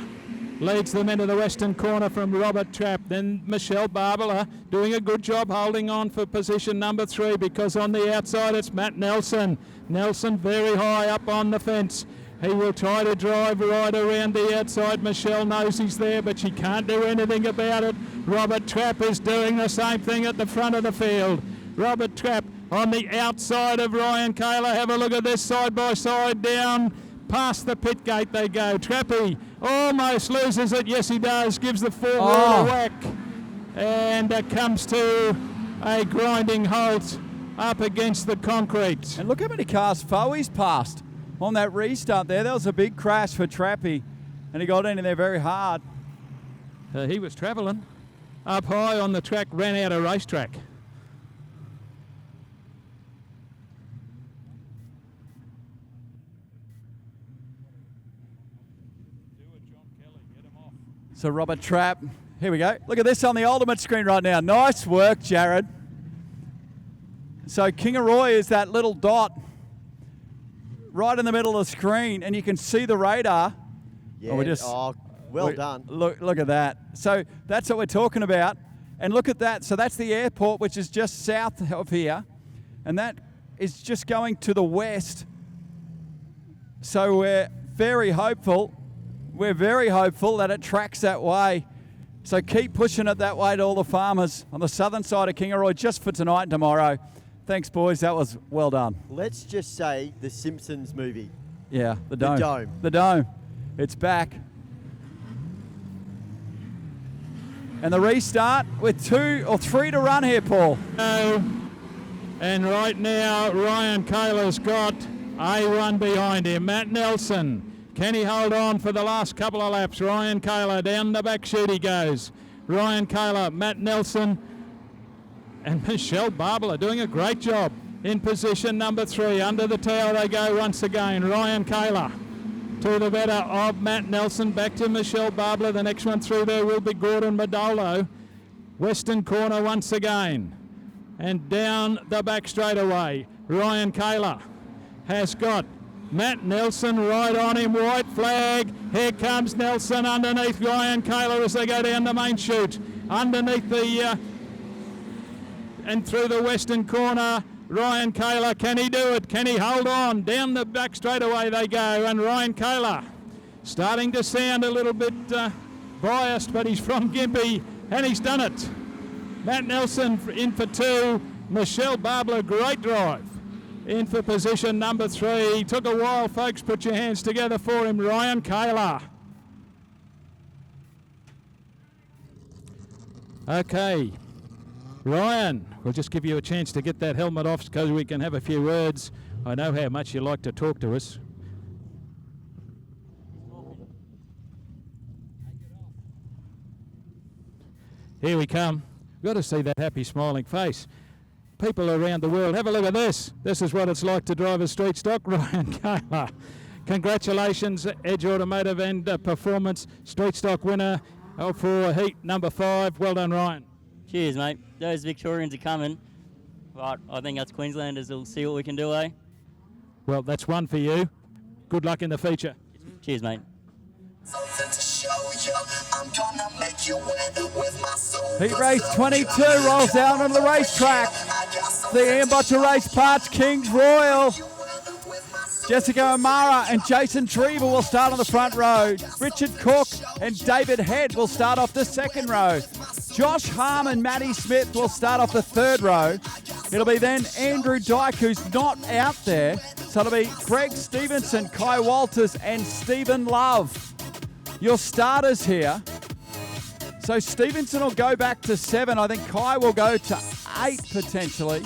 leads them into the western corner from Robert Trapp. Then Michelle Barbler doing a good job holding on for position number 3, because on the outside it's Matt Nelson. Nelson very high up on the fence. He will try to drive right around the outside. Michelle knows he's there, but she can't do anything about it. Robert Trapp is doing the same thing at the front of the field. Robert Trapp on the outside of Ryan Kaler. Have a look at this side by side down past the pit gate they go. Trappy almost loses it. Yes, he does. Gives the four-wheel a whack. And comes to a grinding halt up against the concrete. And look how many cars Foe's passed on that restart there. That was a big crash for Trappy, and he got into there very hard. He was travelling up high on the track, ran out of racetrack. So Robert Trapp, here we go. Look at this on the ultimate screen right now. Nice work, Jared. So Kingaroy is that little dot right in the middle of the screen, and you can see the radar. Yeah, well done. Look at that. So that's what we're talking about. And look at that. So that's the airport, which is just south of here. And that is just going to the west. So we're very hopeful. We're very hopeful that it tracks that way. So keep pushing it that way to all the farmers on the southern side of Kingaroy just for tonight and tomorrow. Thanks, boys. That was well done. Let's just say the Simpsons movie. Yeah, the dome. The dome. The dome. It's back. And the restart with 2 or 3 to run here, Paul. And right now, Ryan Kaler's got A1 behind him. Matt Nelson. Can he hold on for the last couple of laps? Ryan Kaler down the back chute he goes. Ryan Kaler, Matt Nelson, and Michelle Barbler doing a great job in position number 3. Under the towel they go once again. Ryan Kaler to the better of Matt Nelson. Back to Michelle Barbler. The next one through there will be Gordon Madolo. Western corner once again. And down the back straightaway. Ryan Kaler has got Matt Nelson right on him. White flag. Here comes Nelson underneath Ryan Kaler as they go down the main chute. Underneath the and through the western corner, Ryan Kaler, can he do it? Can he hold on? Down the back straightaway they go, and Ryan Kaler starting to sound a little bit biased, but he's from Gympie, and he's done it. Matt Nelson in for 2. Michelle Barbler, great drive. In for position number 3. Took a while, folks. Put your hands together for him, Ryan Kaler. Okay. Ryan, we'll just give you a chance to get that helmet off because we can have a few words. I know how much you like to talk to us. Here we come. Got to see that happy smiling face. People around the world, have a look at this. This is what it's like to drive a street stock. Ryan Kaler. Congratulations, Edge Automotive and Performance Street Stock winner for heat number 5. Well done, Ryan. Cheers, mate. Those Victorians are coming. Right, I think us Queenslanders will see what we can do, eh? Well, that's one for you. Good luck in the feature. Cheers, mate. Heat race 22 rolls out on the racetrack. The Ian Botcher Race Parts Kings Royal. Jessica O'Mara and Jason Trevor will start on the front row. Richard Cook and David Head will start off the second row. Josh Harm and Matty Smith will start off the third row. It'll be then Andrew Dyke, who's not out there. So it'll be Greg Stevenson, Kai Walters and Stephen Love. Your starters here. So Stevenson will go back to 7. I think Kai will go to 8 potentially.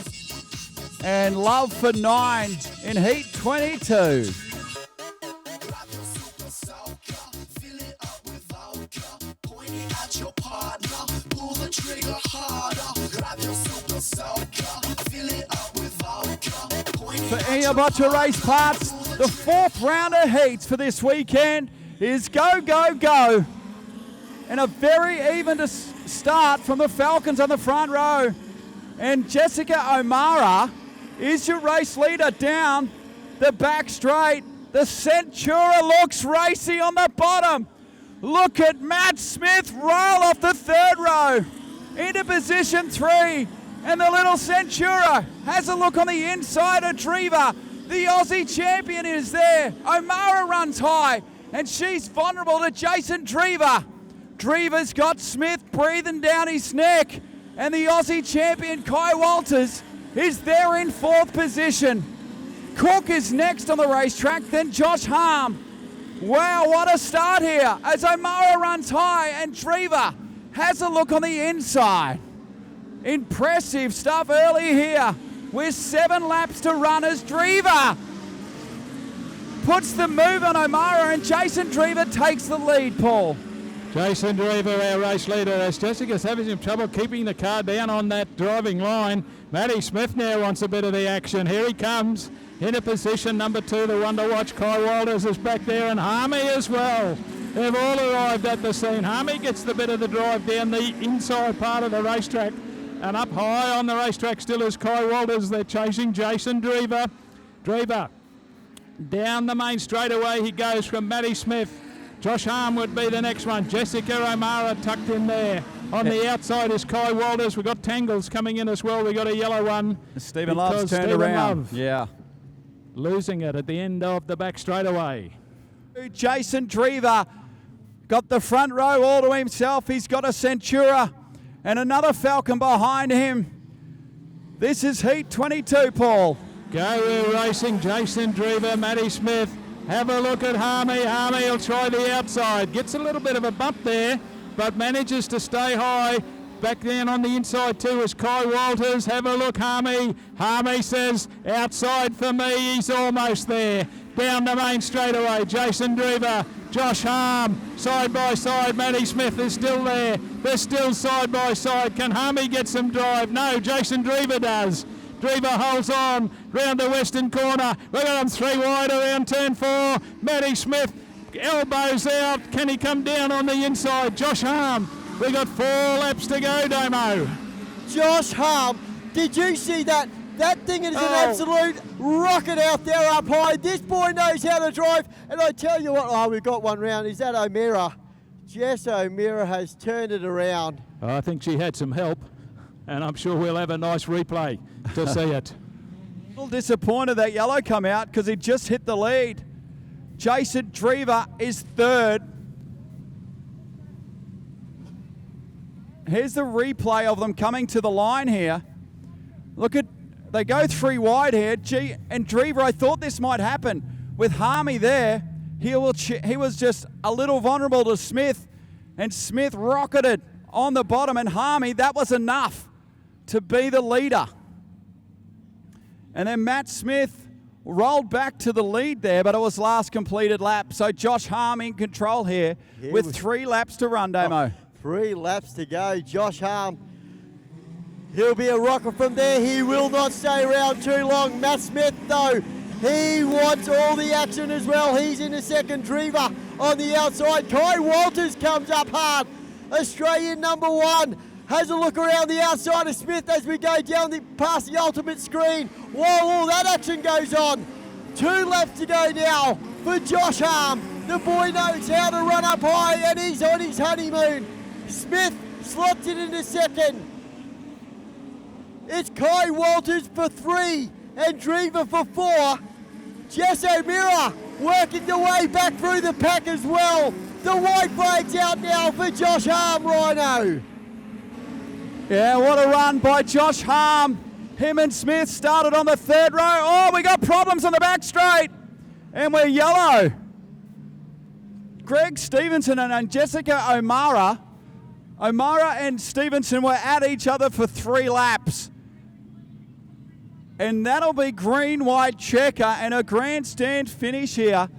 And Love for 9 in heat 22. Trigger harder, grab your super soaker, fill it up with vodka. for Ian Butcher Race Parts. The fourth round of heats for this weekend is go, go, go. And a very even to start from the Falcons on the front row. And Jessica O'Mara is your race leader down the back straight. The Centura looks racy on the bottom. Look at Matt Smith roll off the third row into position 3. And the little Centura has a look on the inside of Drever. The Aussie champion is there. O'Mara runs high, and she's vulnerable to Jason Drever. Drever's got Smith breathing down his neck, and the Aussie champion, Kai Walters, is there in 4th position. Cook is next on the racetrack, then Josh Harm. Wow, what a start here as O'Mara runs high and Drever has a look on the inside. Impressive stuff early here with 7 laps to run as Drever puts the move on O'Mara and Jason Drever takes the lead, Paul. Jason Drever, our race leader, as Jessica's having some trouble keeping the car down on that driving line. Matty Smith now wants a bit of the action. Here he comes into position number 2, the one to watch. Kai Walters is back there and Harmy as well. They've all arrived at the scene. Harmy gets the bit of the drive down the inside part of the racetrack. And up high on the racetrack still is Kai Walters. They're chasing Jason Drever. Drever down the main straightaway he goes from Matty Smith. Josh Harm would be the next one. Jessica O'Mara tucked in there. On the outside is Kai Walters. We've got Tangles coming in as well. We've got a yellow one. Stephen Love's turned around. Love yeah. Losing it at the end of the back straightaway. Jason Drever got the front row all to himself. He's got a Centura and another Falcon behind him. This is Heat 22, Paul. Go, we're racing. Jason Drever, Matty Smith. Have a look at Harmy. Harmy will try the outside. Gets a little bit of a bump there, but manages to stay high. Back down on the inside too is Kai Walters. Have a look, Harmy. Harmy says, outside for me. He's almost there. Down the main straightaway, Jason Drever, Josh Harm, side by side. Matty Smith is still there. They're still side by side. Can Harmy get some drive? No, Jason Drever does. Drever holds on round the western corner. We've got him 3 wide around turn 4. Matty Smith, elbows out. Can he come down on the inside? Josh Harm. We've got 4 laps to go, Domo. Josh Harm, did you see that? That thing is an absolute rocket out there up high. This boy knows how to drive. And I tell you what, we've got one round. Is that O'Mara? Jess O'Mara has turned it around. I think she had some help, and I'm sure we'll have a nice replay to see it. A little disappointed that yellow come out because he just hit the lead. Jason Drever is 3rd. Here's the replay of them coming to the line here. Look at, they go 3 wide here. And Drever, I thought this might happen. With Harmy there, he was just a little vulnerable to Smith. And Smith rocketed on the bottom. And Harmy, that was enough to be the leader. And then Matt Smith rolled back to the lead there, but it was last completed lap. So Josh Harm in control here with 3 laps to run, Damo. 3 laps to go. Josh Harm, he'll be a rocker from there. He will not stay around too long. Matt Smith, though, he wants all the action as well. He's in the second. Drever on the outside. Kai Walters comes up hard. Australian number 1 has a look around the outside of Smith as we go down past the ultimate screen. While all that action goes on. 2 laps to go now for Josh Harm. The boy knows how to run up high and he's on his honeymoon. Smith slots it into second. It's Kai Walters for 3 and Drever for 4. Jess O'Mara working the way back through the pack as well. The white flag's out now for Josh Harm, Rhino. Yeah, what a run by Josh Harm. Him and Smith started on the 3rd row. Oh, we got problems on the back straight. And we're yellow. Greg Stevenson and Jessica O'Mara. O'Mara and Stevenson were at each other for 3 laps. And that'll be green, white checker and a grandstand finish here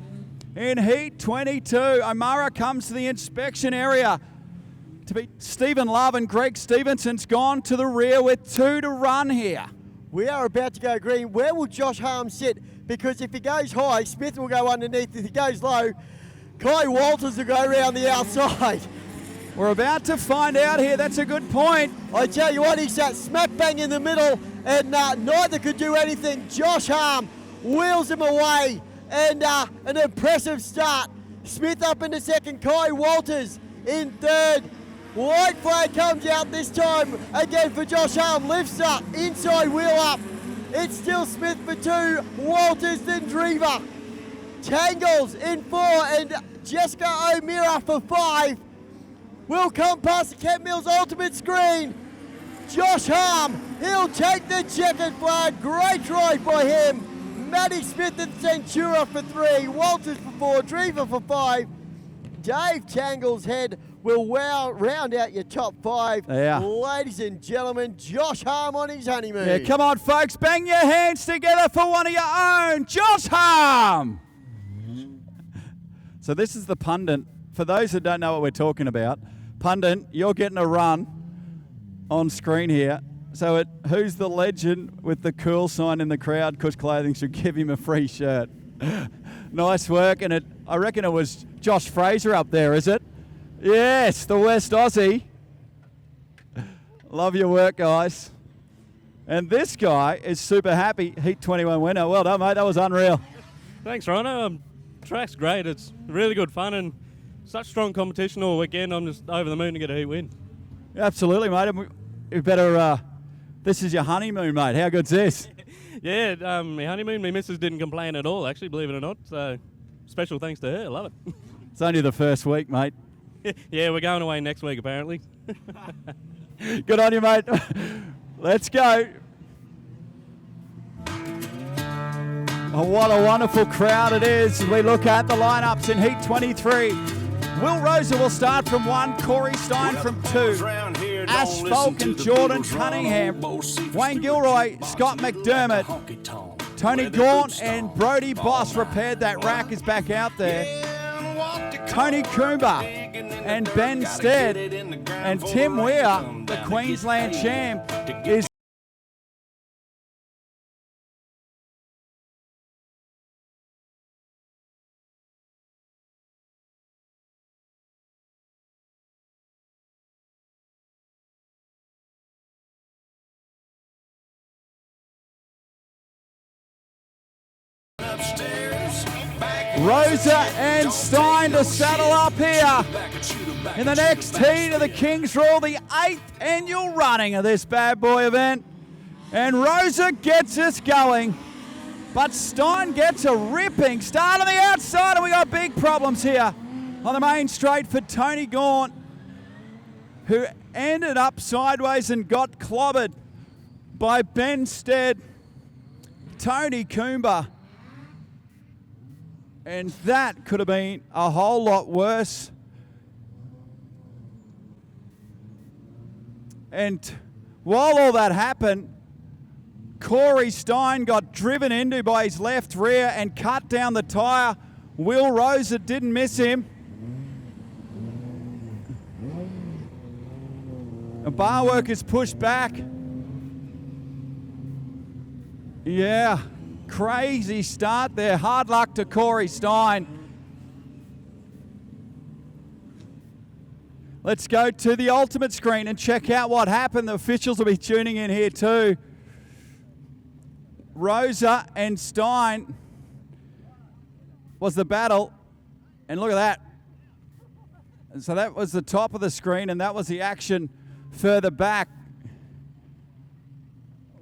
in Heat 22. O'Mara comes to the inspection area to beat Stephen Love, and Greg Stevenson's gone to the rear with 2 to run here. We are about to go green. Where will Josh Harm sit? Because if he goes high, Smith will go underneath. If he goes low, Kai Walters will go around the outside. We're about to find out here. That's a good point. I tell you what, he sat smack bang in the middle, and neither could do anything. Josh Harm wheels him away, and an impressive start. Smith up into second, Kai Walters in third. White flag comes out this time again for Josh Harm. Lifts up, inside wheel up. It's still Smith for 2, Walters then Drever. Tangles in 4 and Jessica O'Meara for 5. Will come past the Kent Mills ultimate screen. Josh Harm, he'll take the checkered flag. Great drive by him. Matty Smith and Centura for 3, Walters for 4, Drever for 5. Dave Tangle's head will round out your top 5. Yeah. Ladies and gentlemen, Josh Harm on his honeymoon. Yeah, come on, folks. Bang your hands together for one of your own. Josh Harm. So this is the pundit. For those who don't know what we're talking about, pundit, you're getting a run on screen here. So who's the legend with the cool sign in the crowd? Kush Clothing should give him a free shirt. Nice work. And I reckon it was Josh Fraser up there, is it? Yes, the West Aussie. Love your work, guys. And this guy is super happy. Heat 21 winner. Well done, mate. That was unreal. Thanks, Rhino. Track's great. It's really good fun and such strong competition all weekend. I'm just over the moon to get a heat win. Absolutely, mate. You better. This is your honeymoon, mate. How good's this? Yeah, my honeymoon, my missus didn't complain at all, actually, believe it or not. So special thanks to her. I love it. It's only the first week, mate. Yeah, we're going away next week, apparently. Good on you, mate. Let's go. Oh, what a wonderful crowd it is as we look at the lineups in Heat 23. Will Rosa will start from 1, Corey Stein from 2, Ash Falk and Jordan Cunningham, Wayne Gilroy, Scott McDermott, Tony Gaunt and Brody Boss repaired that rack, is back out there. Tony Coomber and Ben Stead and Tim Weir, the Queensland champ, is Rosa and Stein to saddle up here in the next heat of the King's Royal, the 8th annual running of this bad boy event. And Rosa gets us going, but Stein gets a ripping start on the outside, and we got big problems here on the main straight for Tony Gaunt, who ended up sideways and got clobbered by Ben Stead, Tony Coomber. And that could have been a whole lot worse. And while all that happened, Corey Stein got driven into by his left rear and cut down the tyre. Will Rosa didn't miss him. A bar worker's pushed back. Yeah. Crazy start there. Hard luck to Corey Stein. Let's go to the ultimate screen and check out what happened. The officials will be tuning in here too. Rosa and Stein was the battle. And look at that. And so that was the top of the screen, and that was the action further back.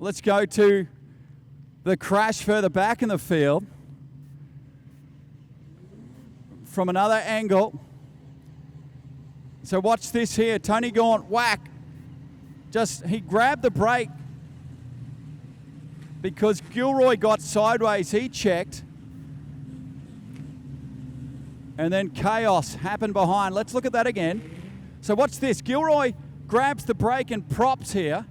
Let's go to the crash further back in the field from another angle. So watch this here. Tony Gaunt, whack. He grabbed the brake because Gilroy got sideways. He checked. And then chaos happened behind. Let's look at that again. So watch this. Gilroy grabs the brake and props here.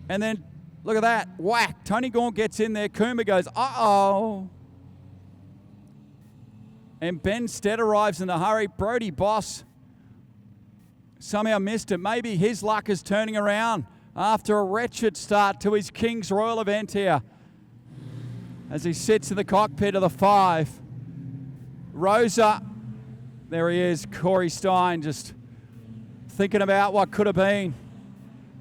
And then look at that. Whack. Tony Gaunt gets in there. Coomber goes, uh-oh. And Ben Stead arrives in a hurry. Brody Boss somehow missed it. Maybe his luck is turning around after a wretched start to his King's Royal event here. As he sits in the cockpit of the 5. Rosa, there he is, Corey Stein, just thinking about what could have been.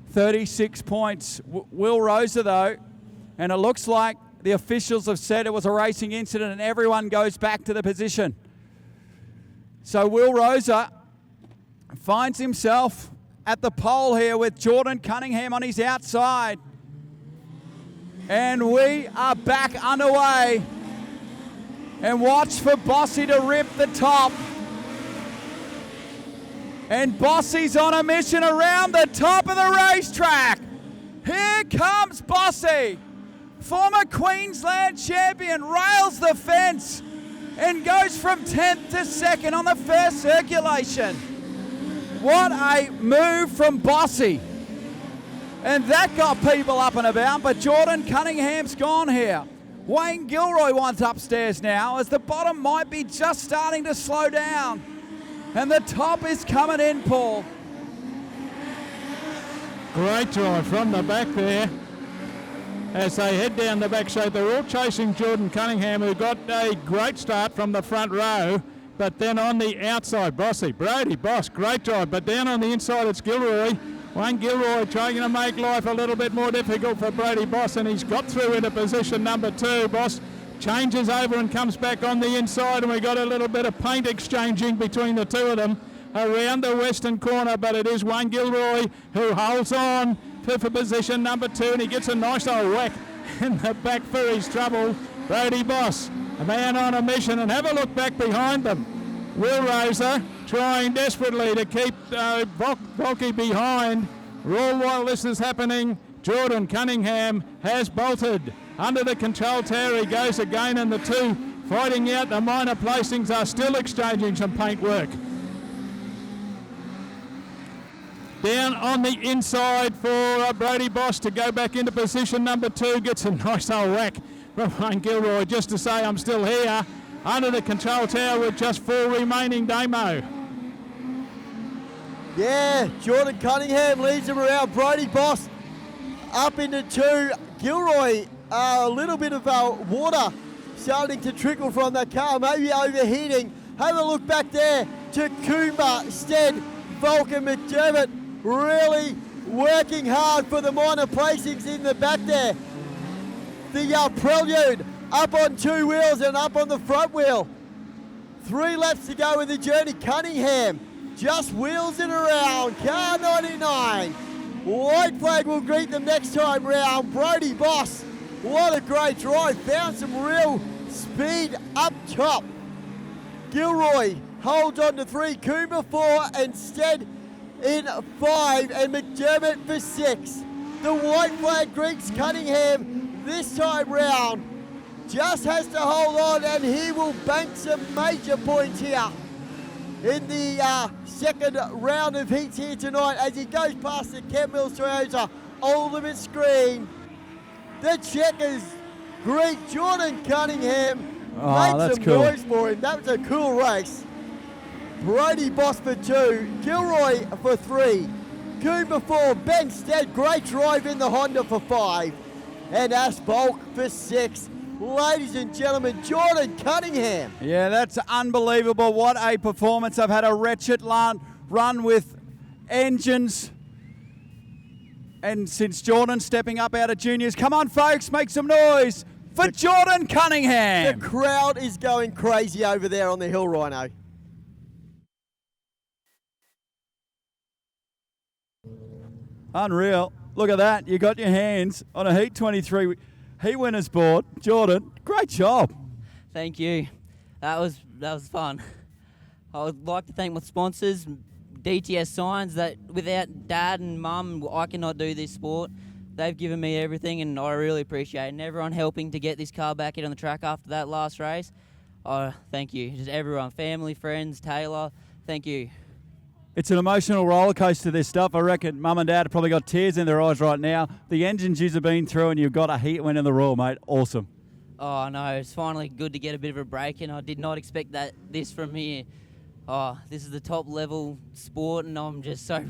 36 points. Will Rosa, though, and it looks like the officials have said it was a racing incident and everyone goes back to the position. So Will Rosa finds himself at the pole here with Jordan Cunningham on his outside. And we are back underway. And watch for Bossy to rip the top. And Bossy's on a mission around the top of the racetrack. Here comes Bossy. Former Queensland champion rails the fence and goes from 10th to 2nd on the first circulation. What a move from Bossy. And that got people up and about, but Jordan Cunningham's gone here. Wayne Gilroy wants upstairs now as the bottom might be just starting to slow down. And the top is coming in, Paul. Great drive from the back there as they head down the back straight. They're all chasing Jordan Cunningham, who got a great start from the front row, but then on the outside, Bossy, Brody Boss, great drive, but down on the inside it's Gilroy. Wayne Gilroy trying to make life a little bit more difficult for Brody Boss, and he's got through into position number 2. Boss changes over and comes back on the inside, and we got a little bit of paint exchanging between the two of them around the western corner, but it is Wayne Gilroy who holds on for position number 2, and he gets a nice old whack in the back for his trouble. Brody Boss, a man on a mission, and have a look back behind them. Will Rosa trying desperately to keep Volky behind. All while this is happening, Jordan Cunningham has bolted. Under the control tower he goes again, and the two fighting out the minor placings are still exchanging some paint work. Down on the inside for Brody Boss to go back into position number 2. Gets a nice old whack from Wayne Gilroy just to say I'm still here. Under the control tower with just 4 remaining, Damo. Yeah, Jordan Cunningham leads him around. Brody Boss up into 2. Gilroy, a little bit of water starting to trickle from the car, maybe overheating. Have a look back there to Coomber, Stead, Vulcan, McDermott, really working hard for the minor placings in the back there. The Prelude up on 2 wheels and up on the front wheel. 3 laps to go in the journey. Cunningham just wheels it around. Car 99. White flag will greet them next time round. Brody Boss, what a great drive. Found some real speed up top. Gilroy holds on to 3. Coomber 4 and Stead in 5 and McDermott for 6. The white flag greets Cunningham this time round. Just has to hold on and he will bank some major points here in the second round of heats here tonight as he goes past the Ken Mills Toyota ultimate screen. The checkers greet Jordan Cunningham. Oh, that's some cool. noise for him. That was a cool race. Brody Boss for 2, Gilroy for 3, Coomber 4, Ben Stead, great drive in the Honda for 5, and Ash Bulk for 6. Ladies and gentlemen, Jordan Cunningham. Yeah, that's unbelievable. What a performance. I've had a wretched run with engines. And since Jordan's stepping up out of juniors, come on, folks, make some noise for Jordan Cunningham. The crowd is going crazy over there on the hill, Rhino. Unreal. Look at that. You got your hands on a Heat 23 Heat winners board. Jordan, great job. Thank you. That was fun. I would like to thank my sponsors, DTS Signs, that without Dad and Mum, I cannot do this sport. They've given me everything and I really appreciate it. And everyone helping to get this car back in on the track after that last race. Oh, thank you. Just everyone, family, friends, Taylor, thank you. It's an emotional roller coaster, this stuff. I reckon Mum and Dad have probably got tears in their eyes right now. The engines you've been through and you've got a Heat win in the Royal, mate. Awesome. Oh, no, it's finally good to get a bit of a break, and I did not expect this from here. Oh, this is the top level sport, and I'm just so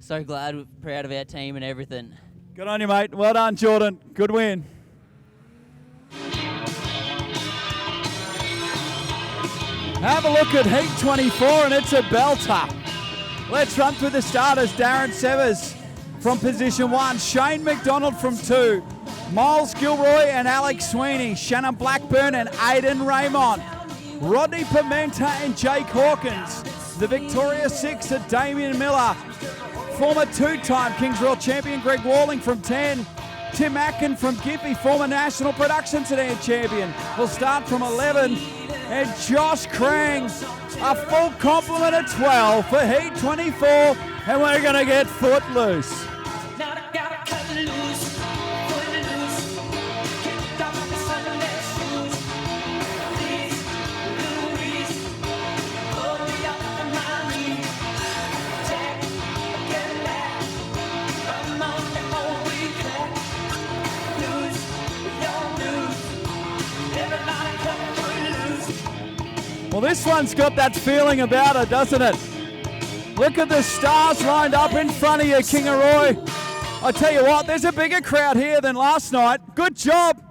so glad, proud of our team and everything. Good on you, mate. Well done, Jordan. Good win. Have a look at Heat 24, and it's a belter. Let's run through the starters. Darren Severs from position 1. Shane McDonald from 2. Miles Gilroy and Alex Sweeney. Shannon Blackburn and Aiden Raymond. Rodney Pimenta and Jake Hawkins. The Victoria 6 at Damien Miller. Former two-time Kings Royal champion Greg Walling from 10. Tim Atkin from Gippy, former national production sedan champion, will start from 11. And Josh Krang, a full complement of 12 for Heat 24. And we're going to get Footloose. Well, this one's got that feeling about it, doesn't it? Look at the stars lined up in front of you, Kingaroy. I tell you what, there's a bigger crowd here than last night. Good job.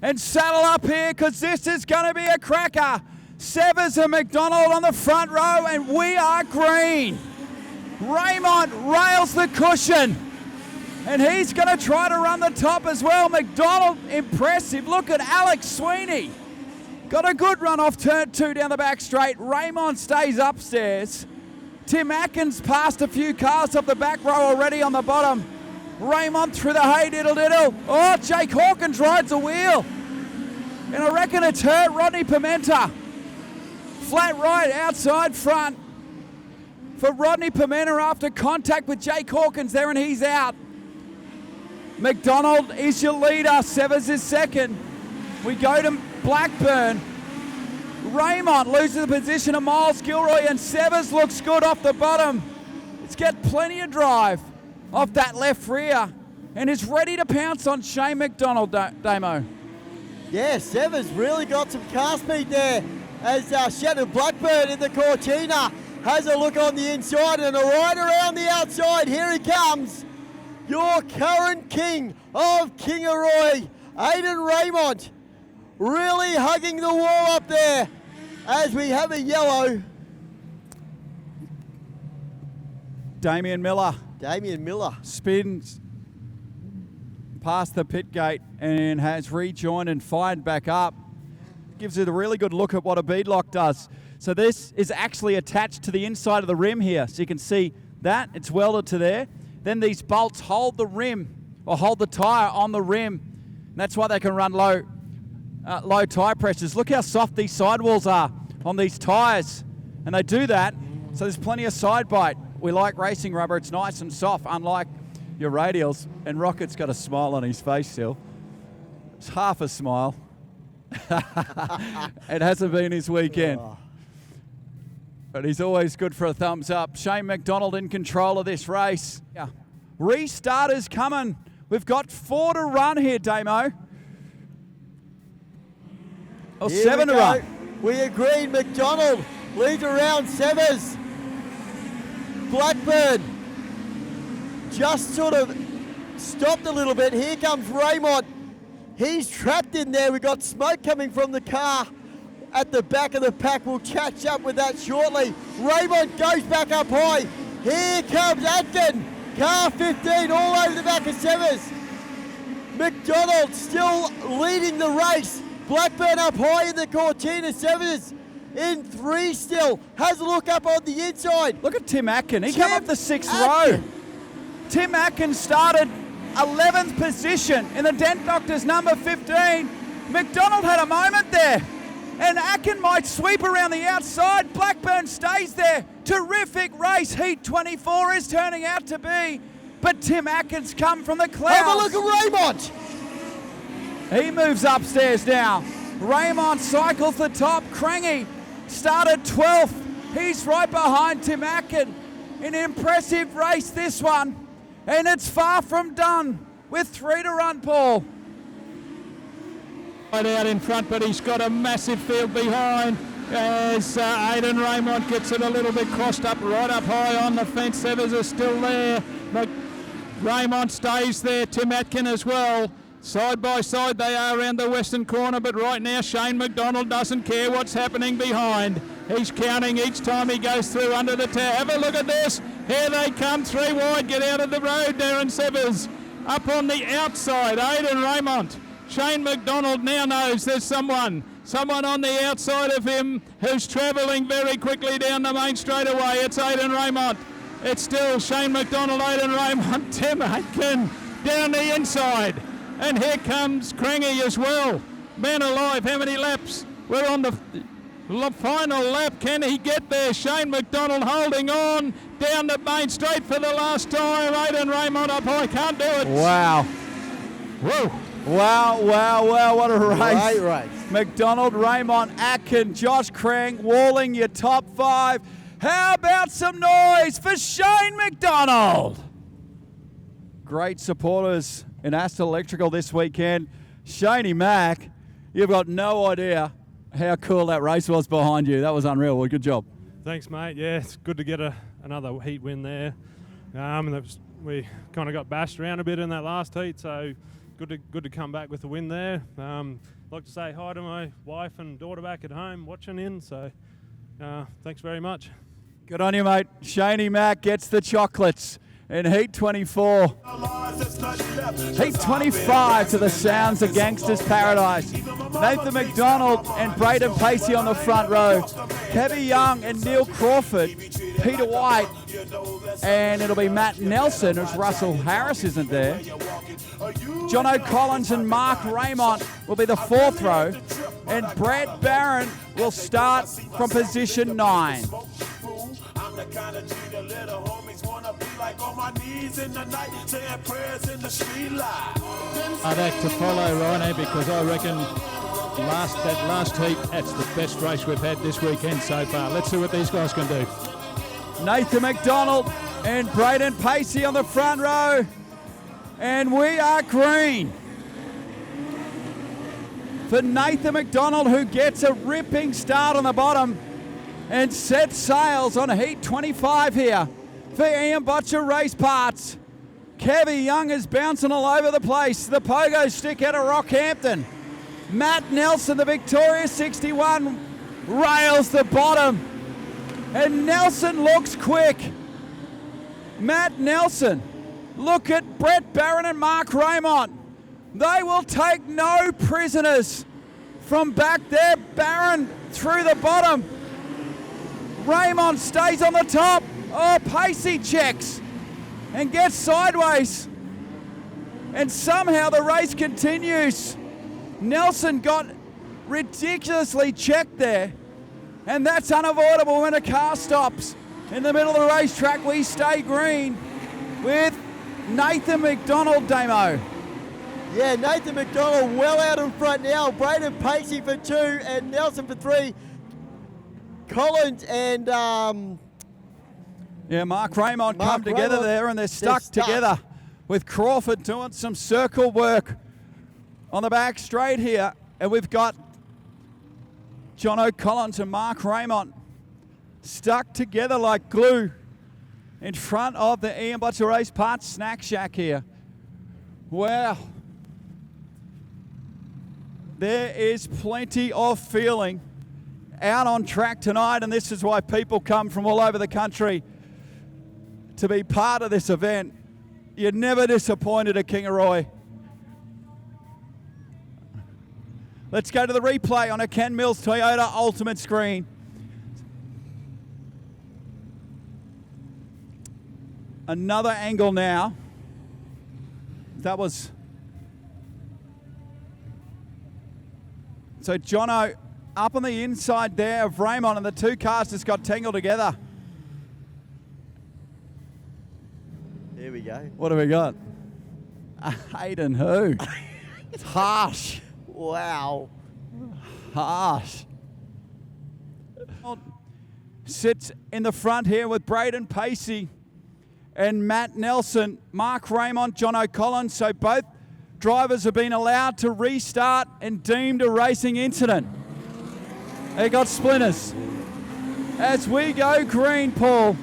And saddle up here, because this is going to be a cracker. Severs and McDonald on the front row, and we are green. Raymond rails the cushion, and he's going to try to run the top as well. McDonald, impressive. Look at Alex Sweeney. Got a good run off turn 2 down the back straight. Raymond stays upstairs. Tim Atkins passed a few cars up the back row already on the bottom. Raymond through the hay diddle diddle. Oh, Jake Hawkins rides a wheel. And I reckon it's hurt Rodney Pimenta. Flat right, outside front. For Rodney Pimenta after contact with Jake Hawkins there, and he's out. McDonald is your leader. Severs is second. We go to Blackburn. Raymond loses the position of Miles Gilroy, and Severs looks good off the bottom. It's got plenty of drive off that left rear and is ready to pounce on Shane McDonald, Damo. Yeah, Severs really got some car speed there as Shannon Blackburn in the Cortina has a look on the inside and a ride around the outside. Here he comes, your current king of Kingaroy, Aiden Raymond. Really hugging the wall up there as we have a yellow. Damien Miller. Damien Miller. Spins past the pit gate and has rejoined and fired back up. Gives it a really good look at what a beadlock does. So this is actually attached to the inside of the rim here. So you can see that. It's welded to there. Then these bolts hold the rim or hold the tyre on the rim. And that's why they can run low tyre pressures. Look how soft these sidewalls are on these tyres, and they do that so there's plenty of side bite. We like racing rubber. It's nice and soft, unlike your radials. And Rocket's got a smile on his face still. It's half a smile. It hasn't been his weekend, but he's always good for a thumbs up. Shane McDonald in control of this race. Yeah. Restarters coming. We've got 4 to run here, Damo. Oh, Here 7 to run. We agree. McDonald leads around Severs. Blackburn just sort of stopped a little bit. Here comes Raymond. He's trapped in there. We've got smoke coming from the car at the back of the pack. We'll catch up with that shortly. Raymond goes back up high. Here comes Atkin. Car 15 all over the back of Severs. McDonald still leading the race. Blackburn up high in the Cortina. Severs in 3 still. Has a look up on the inside. Look at Tim Atkin. He came up the 6th row. Tim Atkin started 11th position in the Dent Doctors number 15. McDonald had a moment there. And Atkin might sweep around the outside. Blackburn stays there. Terrific race. Heat 24 is turning out to be. But Tim Atkin's come from the clouds. Have a look at Raymond. He moves upstairs now. Raymond cycles the top. Crangy started 12th. He's right behind Tim Atkin. An impressive race, this one. And it's far from done with 3 to run, Paul. Right out in front, but he's got a massive field behind. as Aidan Raymond gets it a little bit crossed up, right up high on the fence. Severs are still there. Raymond stays there. Tim Atkin as well. Side by side they are around the western corner, but right now Shane McDonald doesn't care what's happening behind. He's counting each time he goes through under the tower. Have a look at this. Here they come, 3 wide. Get out of the road, Darren Severs. Up on the outside, Aidan Raymond. Shane McDonald now knows there's someone on the outside of him who's travelling very quickly down the main straightaway. It's Aidan Raymond. It's still Shane McDonald, Aidan Raymond, Tim Atkin down the inside. And here comes Crangy as well. Man alive, how many laps? We're on the final lap. Can he get there? Shane McDonald holding on down the main straight for the last time. Aidan Raymond up high, can't do it. Wow. Whoa. Wow, what a race. Great race. McDonald, Raymond, Atkin, Josh Crang, Walling, your top 5. How about some noise for Shane McDonald? Great supporters in Aston Electrical this weekend. Shaney Mack, you've got no idea how cool that race was behind you. That was unreal. Well, good job. Thanks, mate. Yeah, it's good to get another heat win there. We kind of got bashed around a bit in that last heat, so good to come back with a win there. Like to say hi to my wife and daughter back at home watching in, so thanks very much. Good on you, mate. Shaney Mack gets the chocolates in Heat 24. Heat 25 to the sounds of Gangster's Paradise. Nathan McDonald and Braden Pacey on the front row. Kevy Young and Neil Crawford. Peter White. And it'll be Matt Nelson, as Russell Harris isn't there. Jono Collins and Mark Raymond will be the 4th row. And Brad Barron will start from position 9. I'd like to follow Rhino because I reckon that last heat, that's the best race we've had this weekend so far. Let's see what these guys can do. Nathan McDonald and Braden Pacey on the front row. And we are green for Nathan McDonald, who gets a ripping start on the bottom and sets sails on Heat 25 here for Ian Butcher Race Parts. Kevy Young is bouncing all over the place. The pogo stick out of Rockhampton. Matt Nelson, the Victoria 61, rails the bottom. And Nelson looks quick. Matt Nelson. Look at Brett Barron and Mark Raymond. They will take no prisoners from back there. Barron through the bottom. Raymond stays on the top. Oh, Pacey checks and gets sideways. And somehow the race continues. Nelson got ridiculously checked there. And that's unavoidable when a car stops. In the middle of the racetrack, we stay green with Nathan McDonald, Damo. Yeah, Nathan McDonald well out in front now. Braden Pacey for 2 and Nelson for 3. Collins and Mark Raymond come together there, and they're stuck together with Crawford doing some circle work on the back straight here. And we've got Jono Collins and Mark Raymond stuck together like glue in front of the Ian Butcher Race Parts Snack Shack here. Wow. There is plenty of feeling out on track tonight, and this is why people come from all over the country to be part of this event. You're never disappointed at Kingaroy. Let's go to the replay on a Ken Mills Toyota Ultimate screen. Another angle now. That was... So Jono up on the inside there of Raymond, and the two cars just got tangled together. Here we go. What have we got? Hayden who? It's harsh. Wow. Harsh. Sits in the front here with Braden Pacey and Matt Nelson, Mark Raymond, Jono Collins. So both drivers have been allowed to restart and deemed a racing incident. He got splinters. As we go green, Paul.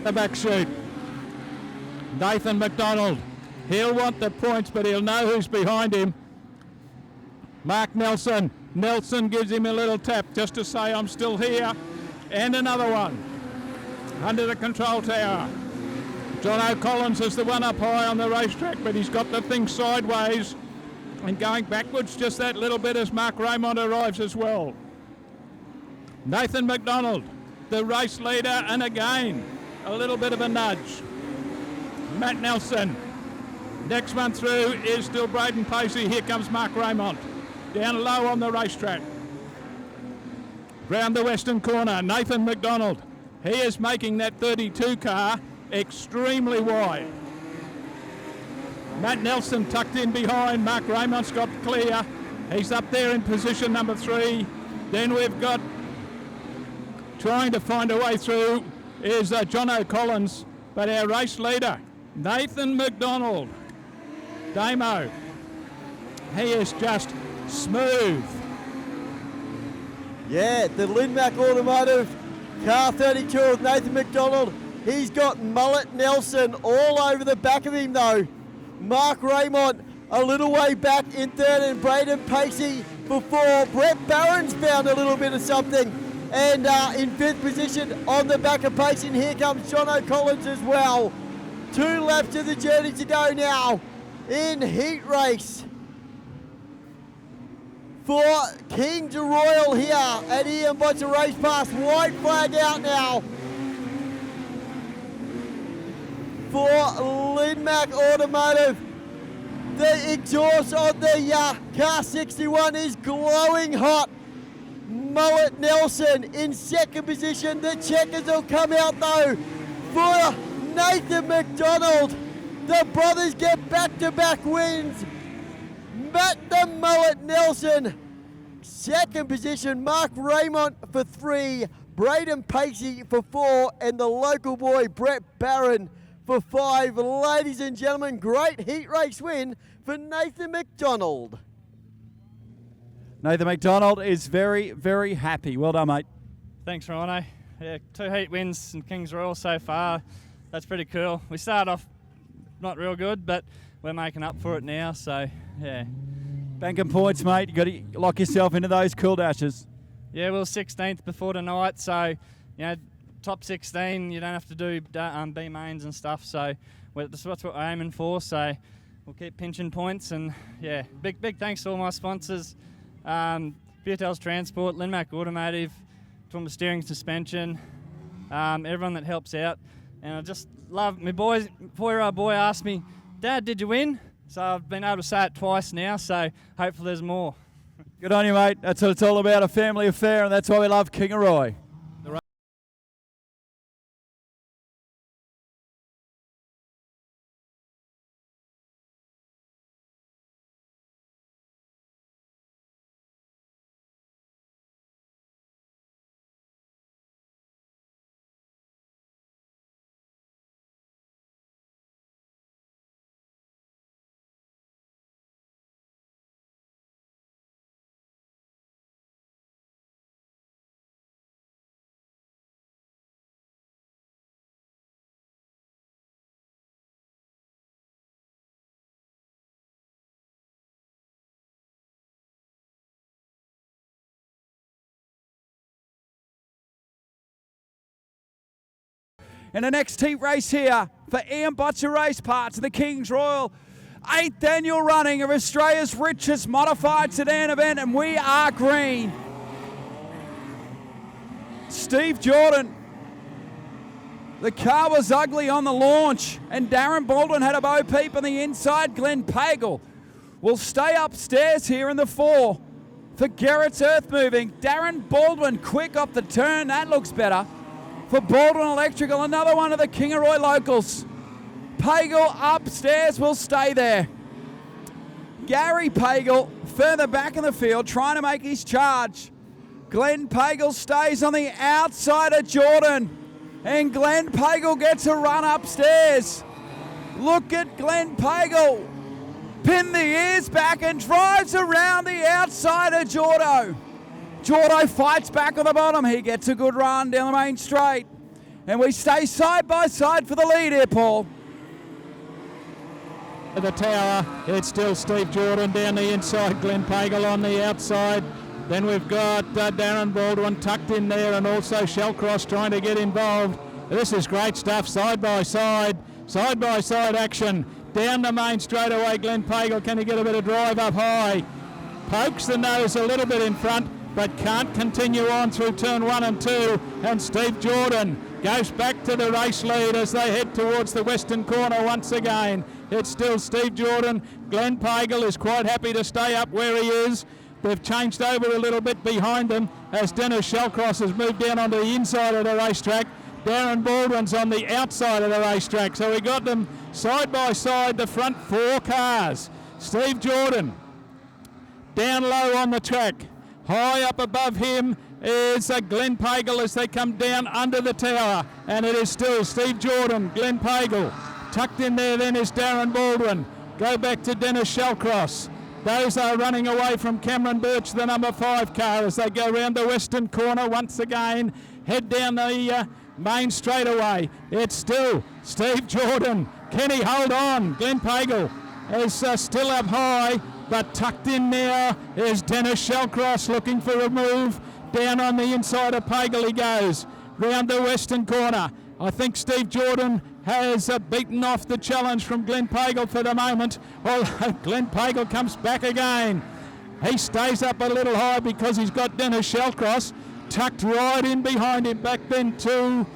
The back seat. Nathan McDonald. He'll want the points, but he'll know who's behind him. Mark Nelson. Nelson gives him a little tap just to say, I'm still here. And another one. Under the control tower. John O'Collins is the one up high on the racetrack, but he's got the thing sideways and going backwards just that little bit as Mark Raymond arrives as well. Nathan McDonald, the race leader, and again, a little bit of a nudge. Matt Nelson. Next one through is still Braden Pacey. Here comes Mark Raymond. Down low on the racetrack. Round the western corner, Nathan McDonald. He is making that 32 car extremely wide. Matt Nelson tucked in behind. Mark Raymond's got clear. He's up there in position number 3. Then we've got, trying to find a way through, is John O'Collins. But our race leader, Nathan McDonald, Damo, he is just smooth. Yeah, the Lindmac Automotive car 32 with Nathan McDonald. He's got Mullet Nelson all over the back of him though. Mark Raymond a little way back in third, and Braden Pacey for 4. Brett Barron's found a little bit of something, and in 5th position on the back of Pacey. And here comes John O'Collins as well. 2 laps of the journey to go now in heat race for Kingaroy here at Ian Botcher Race Pass. White flag out now for Lindmac Automotive. The exhaust on the car 61 is glowing hot. Mullet Nelson in 2nd position. The checkers will come out though for Nathan McDonald. The brothers get back-to-back wins. Matt the Mullet Nelson, 2nd position. Mark Raymond for 3. Braden Pacey for 4. And the local boy Brett Barron for 5. Ladies and gentlemen, great heat race win for Nathan McDonald. Nathan McDonald is very, very happy. Well done, mate. Thanks, Rhino. Yeah, 2 heat wins in Kings Royal so far. That's pretty cool. We started off not real good, but we're making up for it now, so yeah. Banking points, mate. You got to lock yourself into those cool dashes. Yeah, we were 16th before tonight, so you know, top 16. You don't have to do B mains and stuff, so that's what we're aiming for. So we'll keep pinching points, and yeah, big thanks to all my sponsors, Vietel's Transport, Lindmac Automotive, Toowoomba Steering Suspension, everyone that helps out. And I just love my boys. 4-year-old boy asked me, "Dad, did you win?" So I've been able to say it twice now, so hopefully there's more. Good on you, mate. That's what it's all about, a family affair, and that's why we love Kingaroy. In the next heat race here for Ian Botcher Race Parts, the Kings Royal 8th annual running of Australia's richest modified sedan event, and we are green. Steve Jordan. The car was ugly on the launch, and Darren Baldwin had a bow peep on the inside. Glenn Pagel will stay upstairs here in the 4 for Garrett's Earth Moving. Darren Baldwin quick off the turn. That looks better for Baldwin Electrical. Another one of the Kingaroy locals. Pagel upstairs will stay there. Gary Pagel further back in the field trying to make his charge. Glenn Pagel stays on the outside of Jordan, and Glenn Pagel gets a run upstairs. Look at Glenn Pagel Pin the ears back and drives around the outside of Jordo. Jordo fights back on the bottom. He gets a good run down the main straight. And we stay side by side for the lead here, Paul. The tower, it's still Steve Jordan down the inside, Glenn Pagel on the outside. Then we've got Darren Baldwin tucked in there, and also Shellcross trying to get involved. This is great stuff, side by side action. Down the main straightaway, Glenn Pagel, can he get a bit of drive up high? Pokes the nose a little bit in front, but can't continue on through turn 1 and 2. And Steve Jordan goes back to the race lead as they head towards the western corner once again. It's still Steve Jordan. Glenn Pagel is quite happy to stay up where he is. They've changed over a little bit behind them as Dennis Shellcross has moved down onto the inside of the racetrack. Darren Baldwin's on the outside of the racetrack. So we got them side by side, the front 4 cars. Steve Jordan down low on the track. High up above him is Glenn Pagel as they come down under the tower. And it is still Steve Jordan, Glenn Pagel. Tucked in there then is Darren Baldwin. Go back to Dennis Shellcross. Those are running away from Cameron Birch, the number 5 car, as they go round the western corner once again. Head down the main straightaway. It's still Steve Jordan. Can he hold on? Glenn Pagel is still up high, but tucked in now is Dennis Shellcross looking for a move. Down on the inside of Pagel he goes. Round the western corner. I think Steve Jordan has beaten off the challenge from Glenn Pagel for the moment. Although Glenn Pagel comes back again. He stays up a little high because he's got Dennis Shellcross tucked right in behind him. Back then to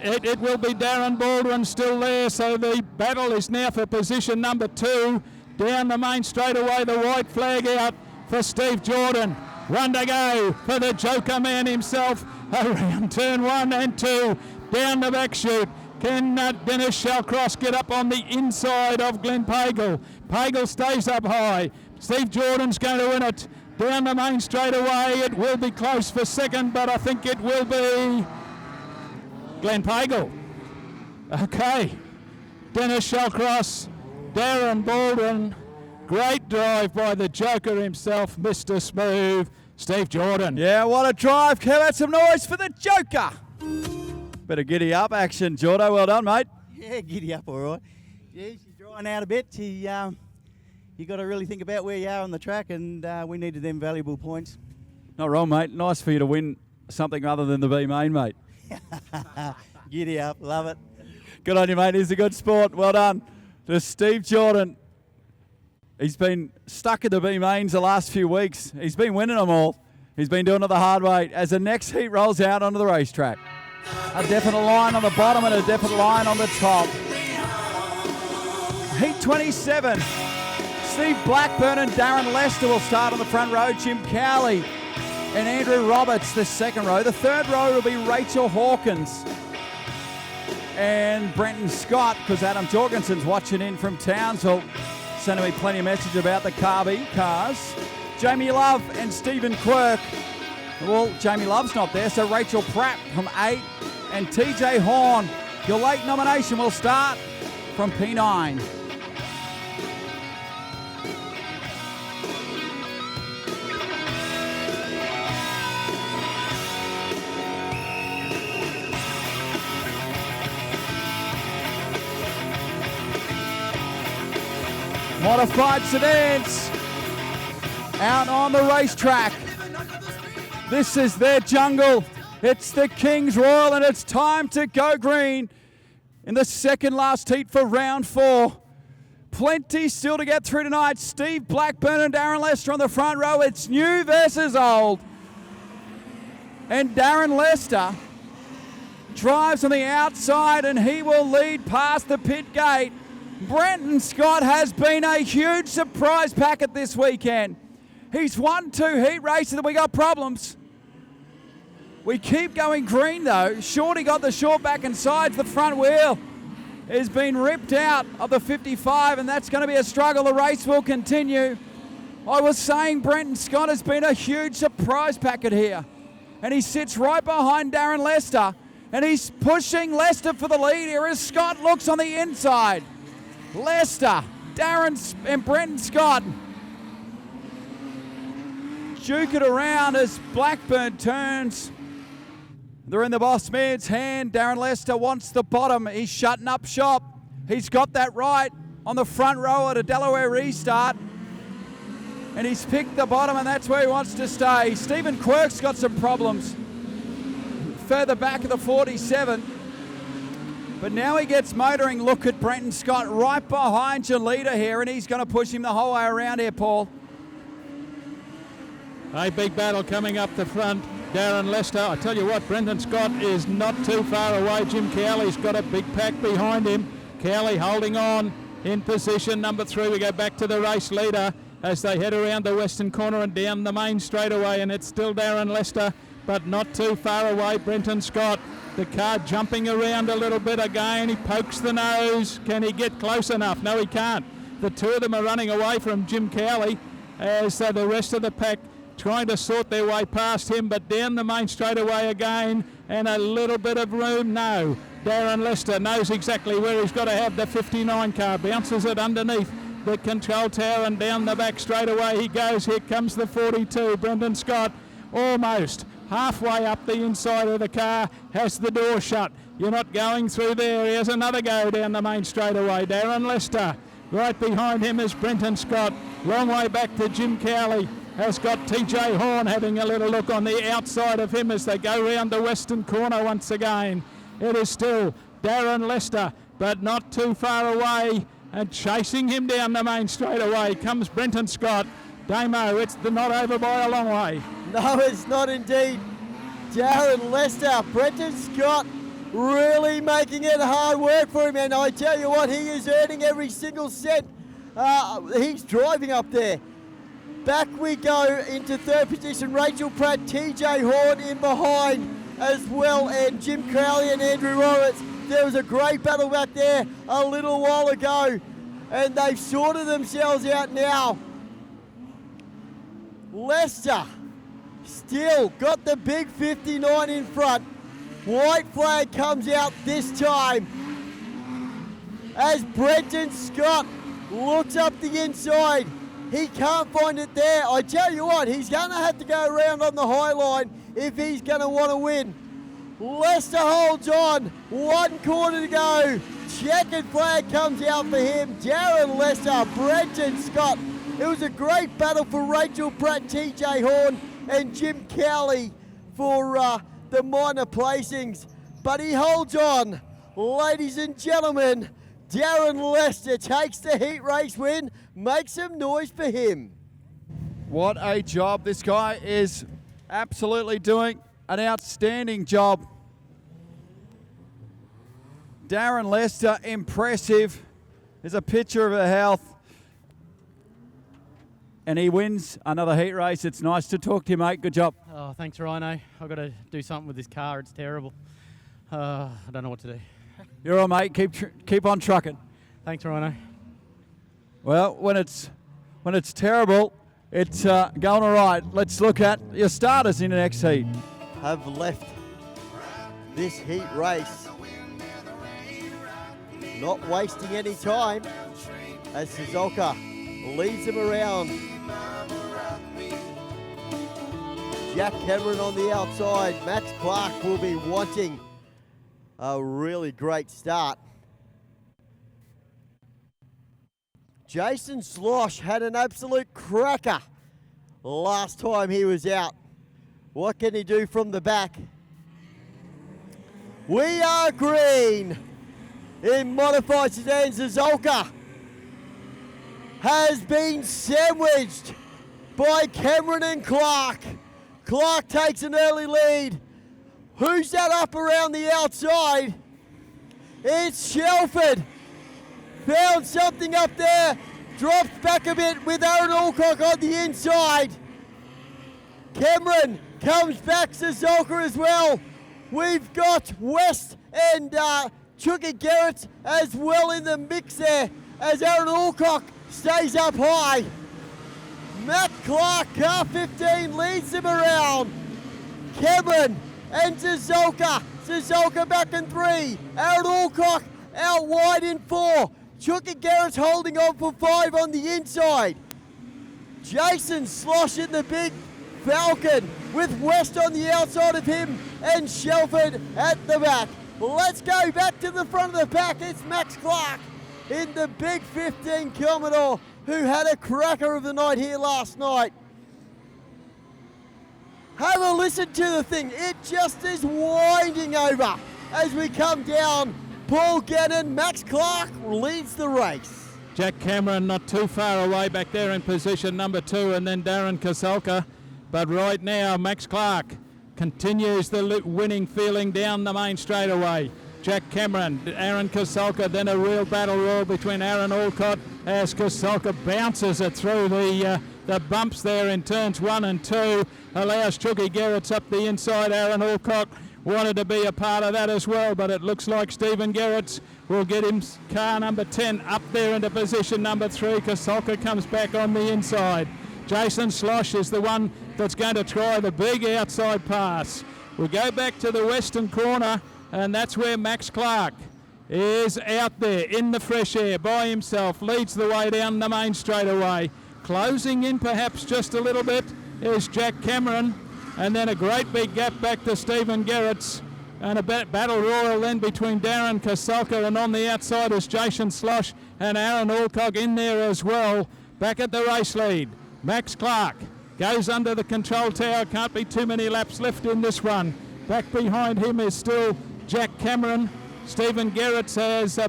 it will be Darren Baldwin still there. So the battle is now for position number 2. Down the main straightaway, the white flag out for Steve Jordan. One to go for the Joker man himself around turn 1 and 2. Down the back chute. Can Dennis Shellcross get up on the inside of Glenn Pagel? Pagel stays up high. Steve Jordan's going to win it. Down the main straightaway, it will be close for second, but I think it will be Glenn Pagel. Okay. Dennis Shellcross, Darren Baldwin. Great drive by the Joker himself, Mr. Smooth, Steve Jordan. Yeah, what a drive. Can we have some noise for the Joker? Bit of giddy up action, Jordo. Well done, mate. Yeah, giddy up, all right. Yeah, she's drying out a bit. You got to really think about where you are on the track, and we needed them valuable points. Not wrong, mate. Nice for you to win something other than the B main, mate. Giddy up, love it. Good on you, mate. He's a good sport. Well done to Steve Jordan. He's been stuck in the B mains the last few weeks. He's been winning them all. He's been doing it the hard way as the next heat rolls out onto the racetrack. A definite line on the bottom and a definite line on the top. Heat 27. Steve Blackburn and Darren Lester will start on the front row. Jim Cowley and Andrew Roberts the second row. The third row will be Rachel Hawkins and Brenton Scott, because Adam Jorgensen's watching in from Townsville, sending me plenty of message about the Carby cars. Jamie Love and Stephen Quirk. Well, Jamie Love's not there, so Rachel Pratt from 8 and TJ Horn. Your late nomination will start from P9. Modified sedans out on the racetrack. This is their jungle. It's the Kings Royal, and it's time to go green in the second last heat for round 4. Plenty still to get through tonight. Steve Blackburn and Darren Lester on the front row. It's new versus old. And Darren Lester drives on the outside, and he will lead past the pit gate. Brenton Scott has been a huge surprise packet this weekend. He's won 2 heat races and we got problems. We keep going green though. Shorty got the short back and sides. The front wheel has been ripped out of the 55, and that's going to be a struggle. The race will continue. I was saying Brenton Scott has been a huge surprise packet here. And he sits right behind Darren Lester. And he's pushing Lester for the lead here as Scott looks on the inside. Lester and Brenton Scott juke it around as Blackburn turns. They're in the boss man's hand. Darren Lester wants the bottom. He's shutting up shop. He's got that right on the front row at a Delaware restart. And he's picked the bottom, and that's where he wants to stay. Stephen Quirk's got some problems further back of the 47. But now he gets motoring. Look at Brenton Scott right behind your leader here, and he's going to push him the whole way around here, Paul. A big battle coming up the front. Darren Lester, I tell you what, Brenton Scott is not too far away. Jim Cowley's got a big pack behind him. Cowley holding on in position number 3. We go back to the race leader as they head around the western corner and down the main straightaway, and it's still Darren Lester, but not too far away. Brenton Scott, the car jumping around a little bit again. He pokes the nose. Can he get close enough? No, he can't. The two of them are running away from Jim Cowley as the rest of the pack trying to sort their way past him, but down the main straightaway again, and a little bit of room. No, Darren Lester knows exactly where he's got to have the 59 car. Bounces it underneath the control tower and down the back straightaway he goes. Here comes the 42. Brenton Scott almost halfway up the inside of the car, has the door shut. You're not going through there. Here's another go down the main straightaway. Darren Lester. Right behind him is Brenton Scott. Long way back to Jim Cowley. Has got TJ Horn having a little look on the outside of him as they go round the western corner once again. It is still Darren Lester, but not too far away, and chasing him down the main straightaway comes Brenton Scott. Damo, it's not over by a long way. No, it's not indeed. Darren Lester, Brenton Scott really making it hard work for him, and I tell you what, he is earning every single cent. He's driving up there. Back we go into third position. Rachel Pratt, TJ Horn in behind as well, and Jim Crowley and Andrew Roberts. There was a great battle back there a little while ago, and they've sorted themselves out now. Lester still got the big 59 in front. White flag comes out this time as Brenton Scott looks up the inside. He can't find it there. I tell you what, he's going to have to go around on the high line if he's going to want to win. Lester holds on. 1 corner to go. Checkered flag comes out for him. Darren Lester, Brenton Scott. It was a great battle for Rachel Pratt, TJ Horn, and Jim Cowley for the minor placings. But he holds on. Ladies and gentlemen, Darren Lester takes the heat race win. Make some noise for him. What a job. This guy is absolutely doing an outstanding job. Darren Lester, impressive. There's a picture of her health. And he wins another heat race. It's nice to talk to you, mate. Good job. Oh, thanks, Rhino. I've got to do something with this car. It's terrible. I don't know what to do. You're all right, mate. Keep on trucking. Thanks, Rhino. Well, when it's terrible, it's going all right. Let's look at your starters in the next heat. Have left this heat race, not wasting any time as Suzuka leads them around. Jack Cameron on the outside. Max Clark will be wanting a really great start. Jason Slosh had an absolute cracker last time he was out. What can he do from the back? We are green in modified sedan. Suzuka has been sandwiched by Cameron and Clark. Clark takes an early lead. Who's that up around the outside? It's Shelford. Found something up there. Drops back a bit with Aaron Alcock on the inside. Cameron comes back. Suzuka as well. We've got West and Chuka Garrett as well in the mix there as Aaron Alcock stays up high. Matt Clark, car 15, leads them around. Cameron and Suzuka. Suzuka back in 3. Aaron Alcock out wide in 4. Chucky Garrett's holding on for 5 on the inside. Jason Slosh in the big Falcon with West on the outside of him and Shelford at the back. Let's go back to the front of the pack. It's Max Clark in the big 15 Commodore, who had a cracker of the night here last night. Have a listen to the thing. It just is winding over as we come down. Paul Gannon, Max Clark leads the race. Jack Cameron not too far away back there in position number 2, and then Darren Koselka. But right now, Max Clark continues the winning feeling down the main straightaway. Jack Cameron, Aaron Koselka, then a real battle royal between Aaron Alcott as Koselka bounces it through the bumps there in turns 1 and 2. Allows Chucky Garrett's up the inside. Aaron Alcott wanted to be a part of that as well, but it looks like Stephen Garrett's will get him car number 10 up there into position number 3. Koselka comes back on the inside. Jason Slosh is the one that's going to try the big outside pass. We go back to the western corner, and that's where Max Clark is out there in the fresh air by himself, leads the way down the main straightaway. Closing in perhaps just a little bit is Jack Cameron, and then a great big gap back to Stephen Garrett's, and a battle royal then between Darren Koselka, and on the outside is Jason Slosh and Aaron Alcock in there as well. Back at the race lead, Max Clark goes under the control tower. Can't be too many laps left in this one. Back behind him is still Jack Cameron. Stephen Garrett has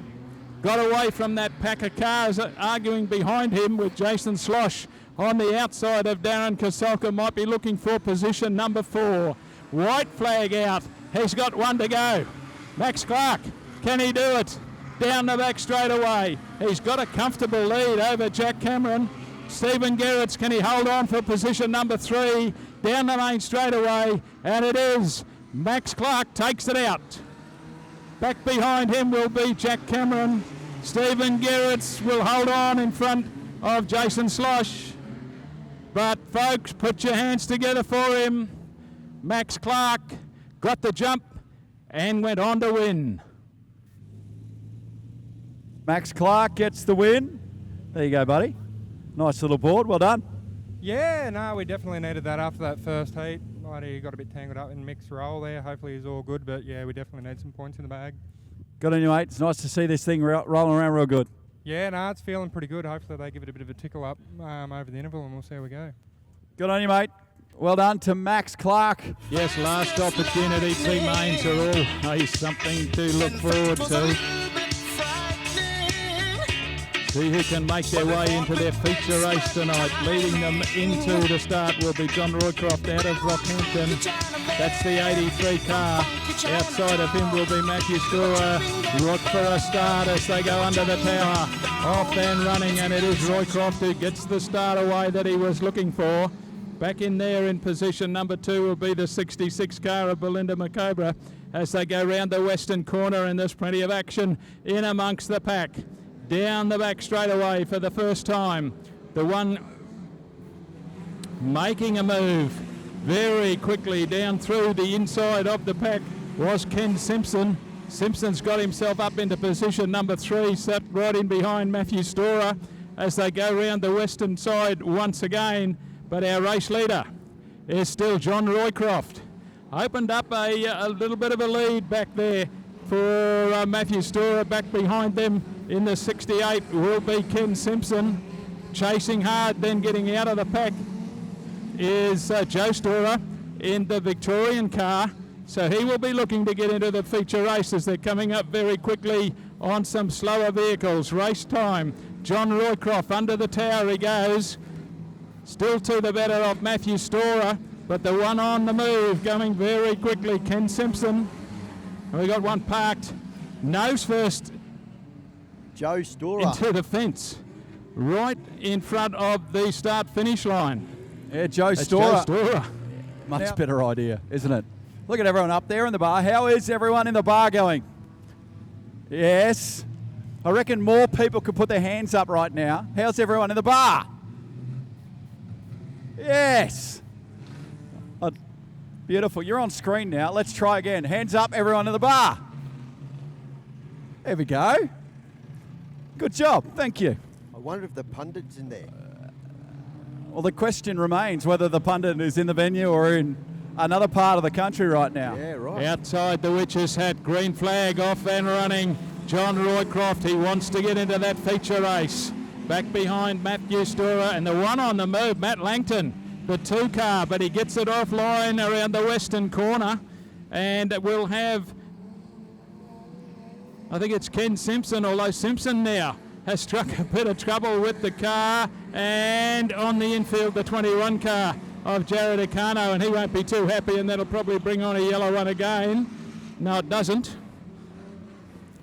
got away from that pack of cars arguing behind him, with Jason Slosh on the outside of Darren Koselka. Might be looking for position number 4. White flag out. He's got one to go. Max Clark, can he do it? Down the back straight away. He's got a comfortable lead over Jack Cameron. Stephen Garrett's, can he hold on for position number 3? Down the main straightaway, and it is. Max Clark takes it out. Back behind him will be Jack Cameron. Stephen Garrett's will hold on in front of Jason Slosh. But folks, put your hands together for him. Max Clark got the jump and went on to win. Max Clark gets the win. There you go, buddy. Nice little board, well done. Yeah, no, we definitely needed that after that first heat. He got a bit tangled up in mixed roll there. Hopefully he's all good, but yeah, we definitely need some points in the bag. Good on you, mate. It's nice to see this thing rolling around real good. Yeah, no, it's feeling pretty good. Hopefully they give it a bit of a tickle up over the interval, and we'll see how we go. Good on you, mate. Well done to Max Clark. Yes, last opportunity. Teammates are all something to look forward to. See who can make their way into their feature race tonight. Leading them into the start will be John Roycroft out of Rockhampton. That's the 83 car. Outside of him will be Matthew Storer. Look for a start as they go under the tower. Off and running, and it is Roycroft who gets the start away that he was looking for. Back in there in position number 2 will be the 66 car of Belinda McCobra as they go round the western corner, and there's plenty of action in amongst the pack. Down the back straight away for the first time. The one making a move very quickly down through the inside of the pack was Ken Simpson. Simpson's got himself up into position number 3, sat right in behind Matthew Storer as they go round the western side once again. But our race leader is still John Roycroft. Opened up a little bit of a lead back there for Matthew Storer. Back behind them in the 68 will be Ken Simpson. Chasing hard, then getting out of the pack is Joe Storer in the Victorian car. So he will be looking to get into the feature races. They're coming up very quickly on some slower vehicles. Race time. John Roycroft under the tower he goes. Still to the better of Matthew Storer, but the one on the move going very quickly, Ken Simpson. We got one parked nose first. Joe Storer. Into the fence, right in front of the start-finish line. Yeah, Joe Storer. Joe Storer. Much better idea, isn't it? Look at everyone up there in the bar. How is everyone in the bar going? Yes. I reckon more people could put their hands up right now. How's everyone in the bar? Yes. Oh, beautiful. You're on screen now. Let's try again. Hands up, everyone in the bar. There we go. Good job. Thank you. I wonder if the pundit's in there. Well, the question remains whether the pundit is in the venue or in another part of the country right now. Yeah, right. Outside the Witch's Hat, green flag off and running. John Roycroft, he wants to get into that feature race. Back behind Matthew Storer and the one on the move, Matt Langton, the 2 car, but he gets it offline around the western corner. And we'll have, I think it's Ken Simpson, although Simpson now has struck a bit of trouble with the car, and on the infield the 21 car of Jared Acano, and he won't be too happy, and that'll probably bring on a yellow one again. No, it doesn't.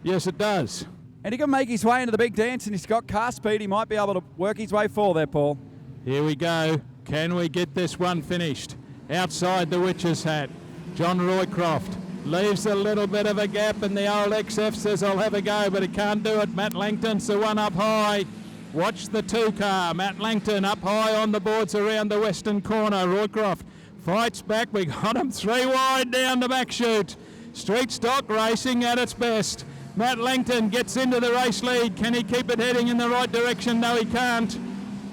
Yes, it does. And he can make his way into the big dance, and he's got car speed. He might be able to work his way forward there, Paul. Here we go. Can we get this one finished? Outside the Witch's Hat, John Roycroft leaves a little bit of a gap, and the old XF says I'll have a go, but he can't do it. Matt Langton's the one up high. Watch the 2 car. Matt Langton up high on the boards around the western corner. Roycroft fights back. We got him 3 wide down the back chute. Street Stock racing at its best. Matt Langton gets into the race lead. Can he keep it heading in the right direction? No, he can't.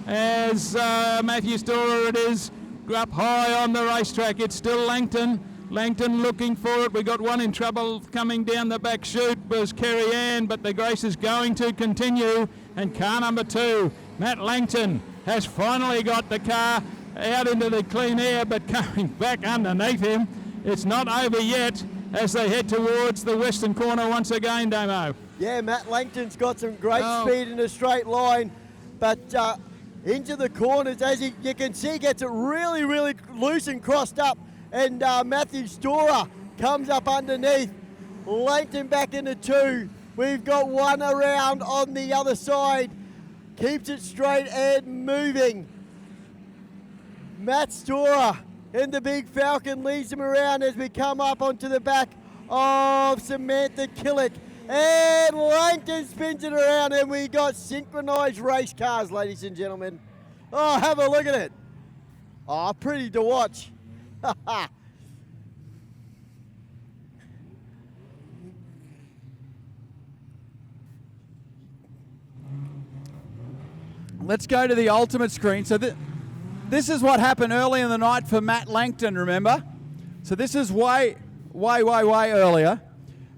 As Matthew Storer it is up high on the racetrack. It's still Langton. Langton looking for it. We got one in trouble coming down the back chute was Kerry Ann, but the race is going to continue. And car number 2, Matt Langton, has finally got the car out into the clean air, but coming back underneath him. It's not over yet as they head towards the western corner once again, Damo. Yeah, Matt Langton's got some great speed in a straight line, but into the corners, as you can see, gets it really, really loose and crossed up. And Matthew Storer comes up underneath. Langton back into 2. We've got one around on the other side. Keeps it straight and moving. Matt Storer in the Big Falcon leads him around as we come up onto the back of Samantha Killick. And Langton spins it around, and we got synchronised race cars, ladies and gentlemen. Oh, have a look at it. Oh, pretty to watch. Let's go to the ultimate screen. So this is what happened early in the night for Matt Langton, remember? So this is way earlier.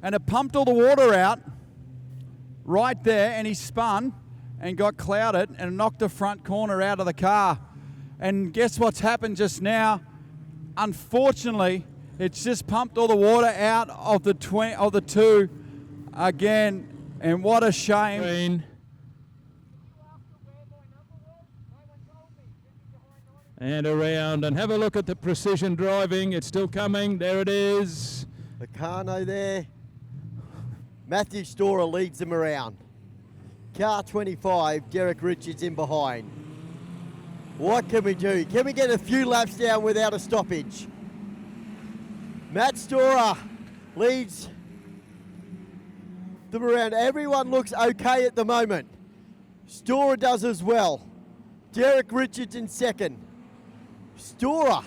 And it pumped all the water out right there, and he spun and got clouded and knocked the front corner out of the car. And guess what's happened just now? Unfortunately, it's just pumped all the water out of the 2 again, and what a shame. And around, and have a look at the precision driving. It's still coming. There it is. Acano there. Matthew Storer leads them around. Car 25, Derek Richards in behind. What can we do? Can we get a few laps down without a stoppage? Matt Storer leads them around. Everyone looks okay at the moment. Storer does as well. Derek Richards in second. Storer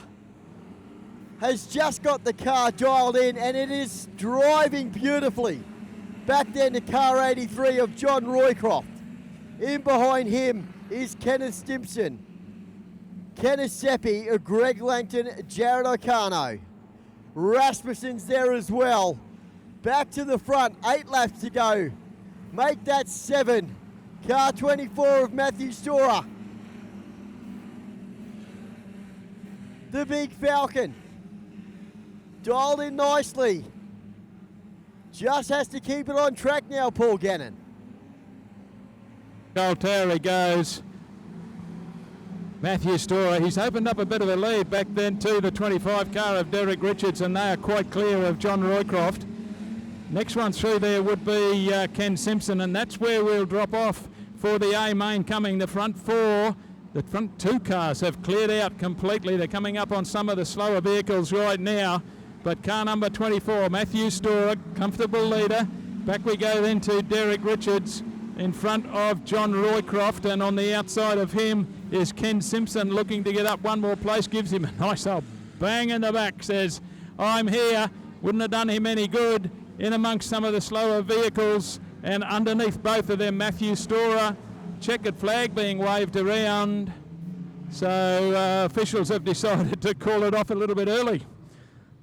has just got the car dialed in, and it is driving beautifully. Back then to car 83 of John Roycroft. In behind him is Kenneth Stimson, Kenneth Seppi, Greg Langton, Jared Acano. Rasmussen's there as well. Back to the front, 8 laps to go. Make that 7. Car 24 of Matthew Storer. The Big Falcon. Dialed in nicely. Just has to keep it on track now, Paul Gannon. Tower he goes. Matthew Storer, he's opened up a bit of a lead back then to the 25 car of Derek Richards, and they are quite clear of John Roycroft. Next one through there would be Ken Simpson, and that's where we'll drop off for the A main coming. The front 4, the front 2 cars have cleared out completely. They're coming up on some of the slower vehicles right now. But car number 24, Matthew Storer, comfortable leader. Back we go then to Derek Richards in front of John Roycroft, and on the outside of him is Ken Simpson looking to get up one more place. Gives him a nice old bang in the back, says, I'm here. Wouldn't have done him any good in amongst some of the slower vehicles. And underneath both of them, Matthew Storer, checkered flag being waved around. So officials have decided to call it off a little bit early.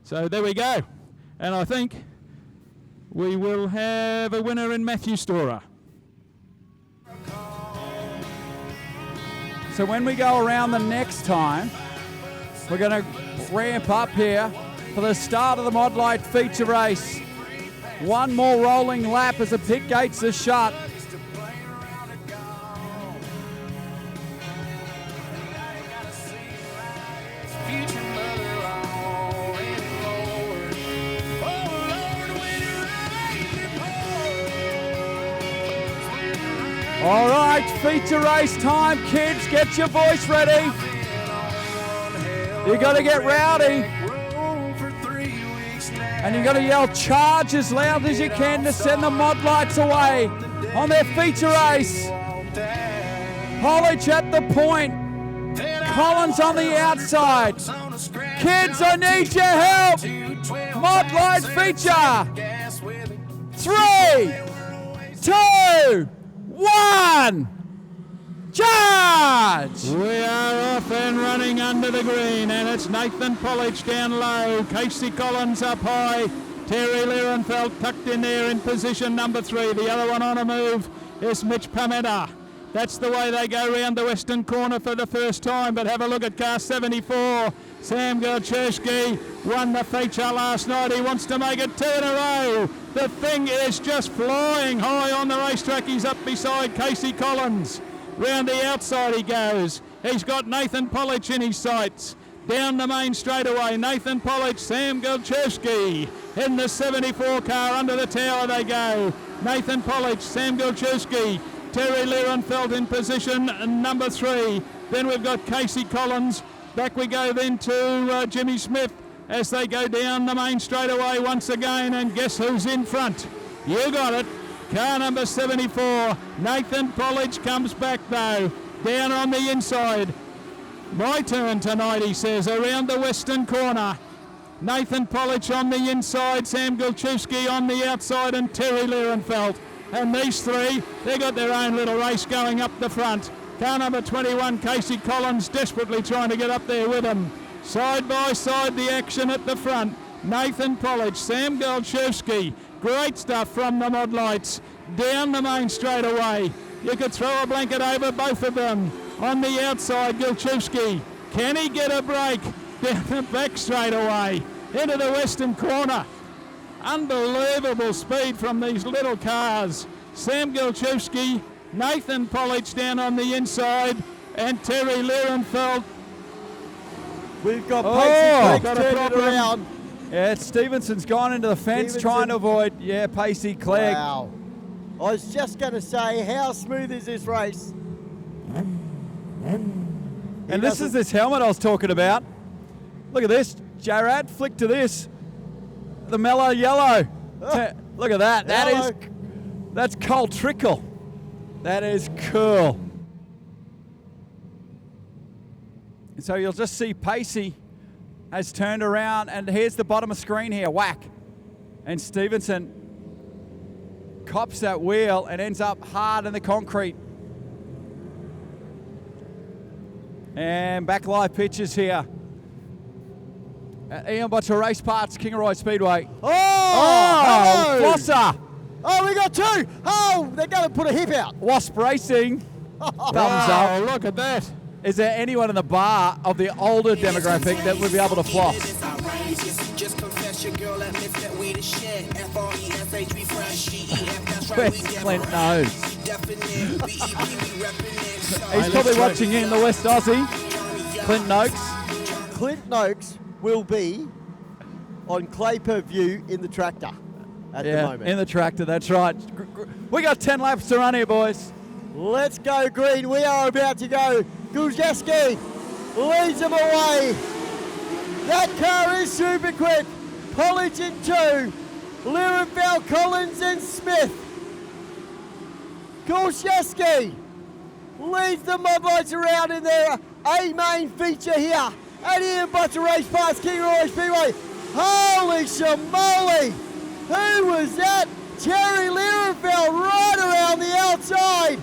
So there we go. And I think we will have a winner in Matthew Storer. So when we go around the next time, we're going to ramp up here for the start of the Modlite feature race. One more rolling lap as the pit gates are shut. All right, feature race time, kids. Get your voice ready. You got to get rowdy. And you got to yell charge as loud as you can to send the Modlites away on their feature race. Hollich at the point. Collins on the outside. Kids, I need your help. Modlite feature. 3, 2, 1. Charge! We are off and running under the green, and it's Nathan Pollich down low, Casey Collins up high, Terry Lierenfeld tucked in there in position number 3. The other one on a move is Mitch Pametta. That's the way they go round the western corner for the first time, but have a look at car 74. Sam Gelcherski won the feature last night. He wants to make it 2 in a row. The thing is just flying high on the racetrack. He's up beside Casey Collins. Round the outside he goes. He's got Nathan Pollich in his sights. Down the main straightaway, Nathan Pollich, Sam Gelcherski. In the 74 car, under the tower they go. Nathan Pollich, Sam Gelcherski, Terry Lierenfeld in position number 3. Then we've got Casey Collins. Back we go then to Jimmy Smith as they go down the main straightaway once again. And guess who's in front? You got it. Car number 74, Nathan Pollich comes back though, down on the inside. My turn tonight, he says, around the western corner. Nathan Pollich on the inside, Sam Gelcherski on the outside, and Terry Lierenfeld. And these three, they got their own little race going up the front. Car number 21, Casey Collins, desperately trying to get up there with him. Side by side, the action at the front. Nathan Pollich, Sam Gelcherski. Great stuff from the Modlites. Down the main straightaway. You could throw a blanket over both of them. On the outside, Gelcherski. Can he get a break? Down the back straightaway. Into the western corner. Unbelievable speed from these little cars. Sam Gelcherski, Nathan Pollich down on the inside, and Terry Lierenfeld. We've got Pacey Clegg turning it around. Yeah, Stevenson's gone into the fence trying to avoid, Pacey Clegg. Wow. I was just going to say, how smooth is this race? And this is this helmet I was talking about. Look at this. Jarrad, flick to this. The mellow yellow. Look at that. That's Cole Trickle. That is cool. And so you'll just see Pacey has turned around, and here's the bottom of screen here, whack. And Stevenson cops that wheel and ends up hard in the concrete. And back live pitches here at Ian Butcher Race Parts, Kingaroy Speedway. Oh, Flosser. Oh, we got 2. Oh, they're going to put a hip out. Wasp Racing. Thumbs up. Look at that. Is there anyone in the bar of the older demographic that would be able to floss? Where's Clint Noakes? He's probably watching in the West Aussie. Clint Noakes. Clint Noakes will be on Clay Per View in the tractor at the moment. In the tractor, that's right. We got 10 laps to run here, boys. Let's go green. We are about to go. Guljaski leads them away. That car is super quick. Pollich in 2. Lierenfeld, Collins and Smith. Guljaski leads the Modlites around in their A-main feature here at Ian Butcher Race Parts, Kingaroy Speedway. Holy shamoly! Who was that? Terry Lierenfeld right around the outside.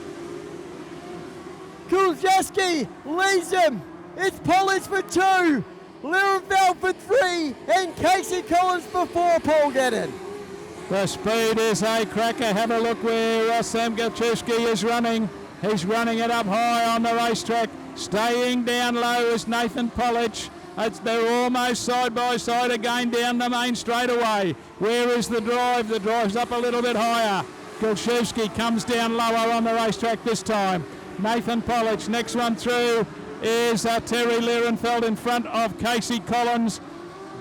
Kulzeski leads him. It's Polish for 2, Lierenfeld for 3, and Casey Collins for 4, Paul Gannon. The speed is a cracker. Have a look where Sam Gilchewski is running. He's running it up high on the racetrack. Staying down low is Nathan Polich. They're almost side by side again down the main straightaway. Where is the drive? The drive's up a little bit higher. Gilchewski comes down lower on the racetrack this time. Nathan Polich. Next one through is Terry Lierenfeld in front of Casey Collins.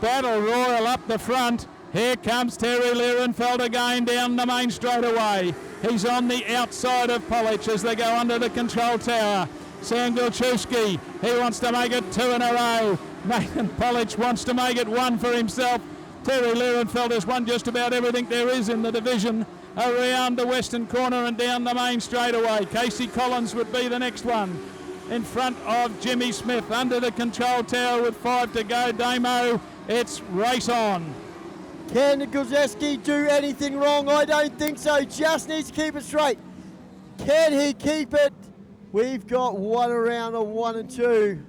Battle royal up the front. Here comes Terry Lierenfeld again down the main straightaway. He's on the outside of Polich as they go under the control tower. Sam Gilchewski, he wants to make it 2 in a row. Nathan Polich wants to make it 1 for himself. Terry Lierenfeld has won just about everything there is in the division around the western corner and down the main straightaway. Casey Collins would be the next one. In front of Jimmy Smith under the control tower with 5 to go. Damo, it's race on. Can Kulzeski do anything wrong? I don't think so. Just needs to keep it straight. Can he keep it? We've got 1 around of 1 and 2.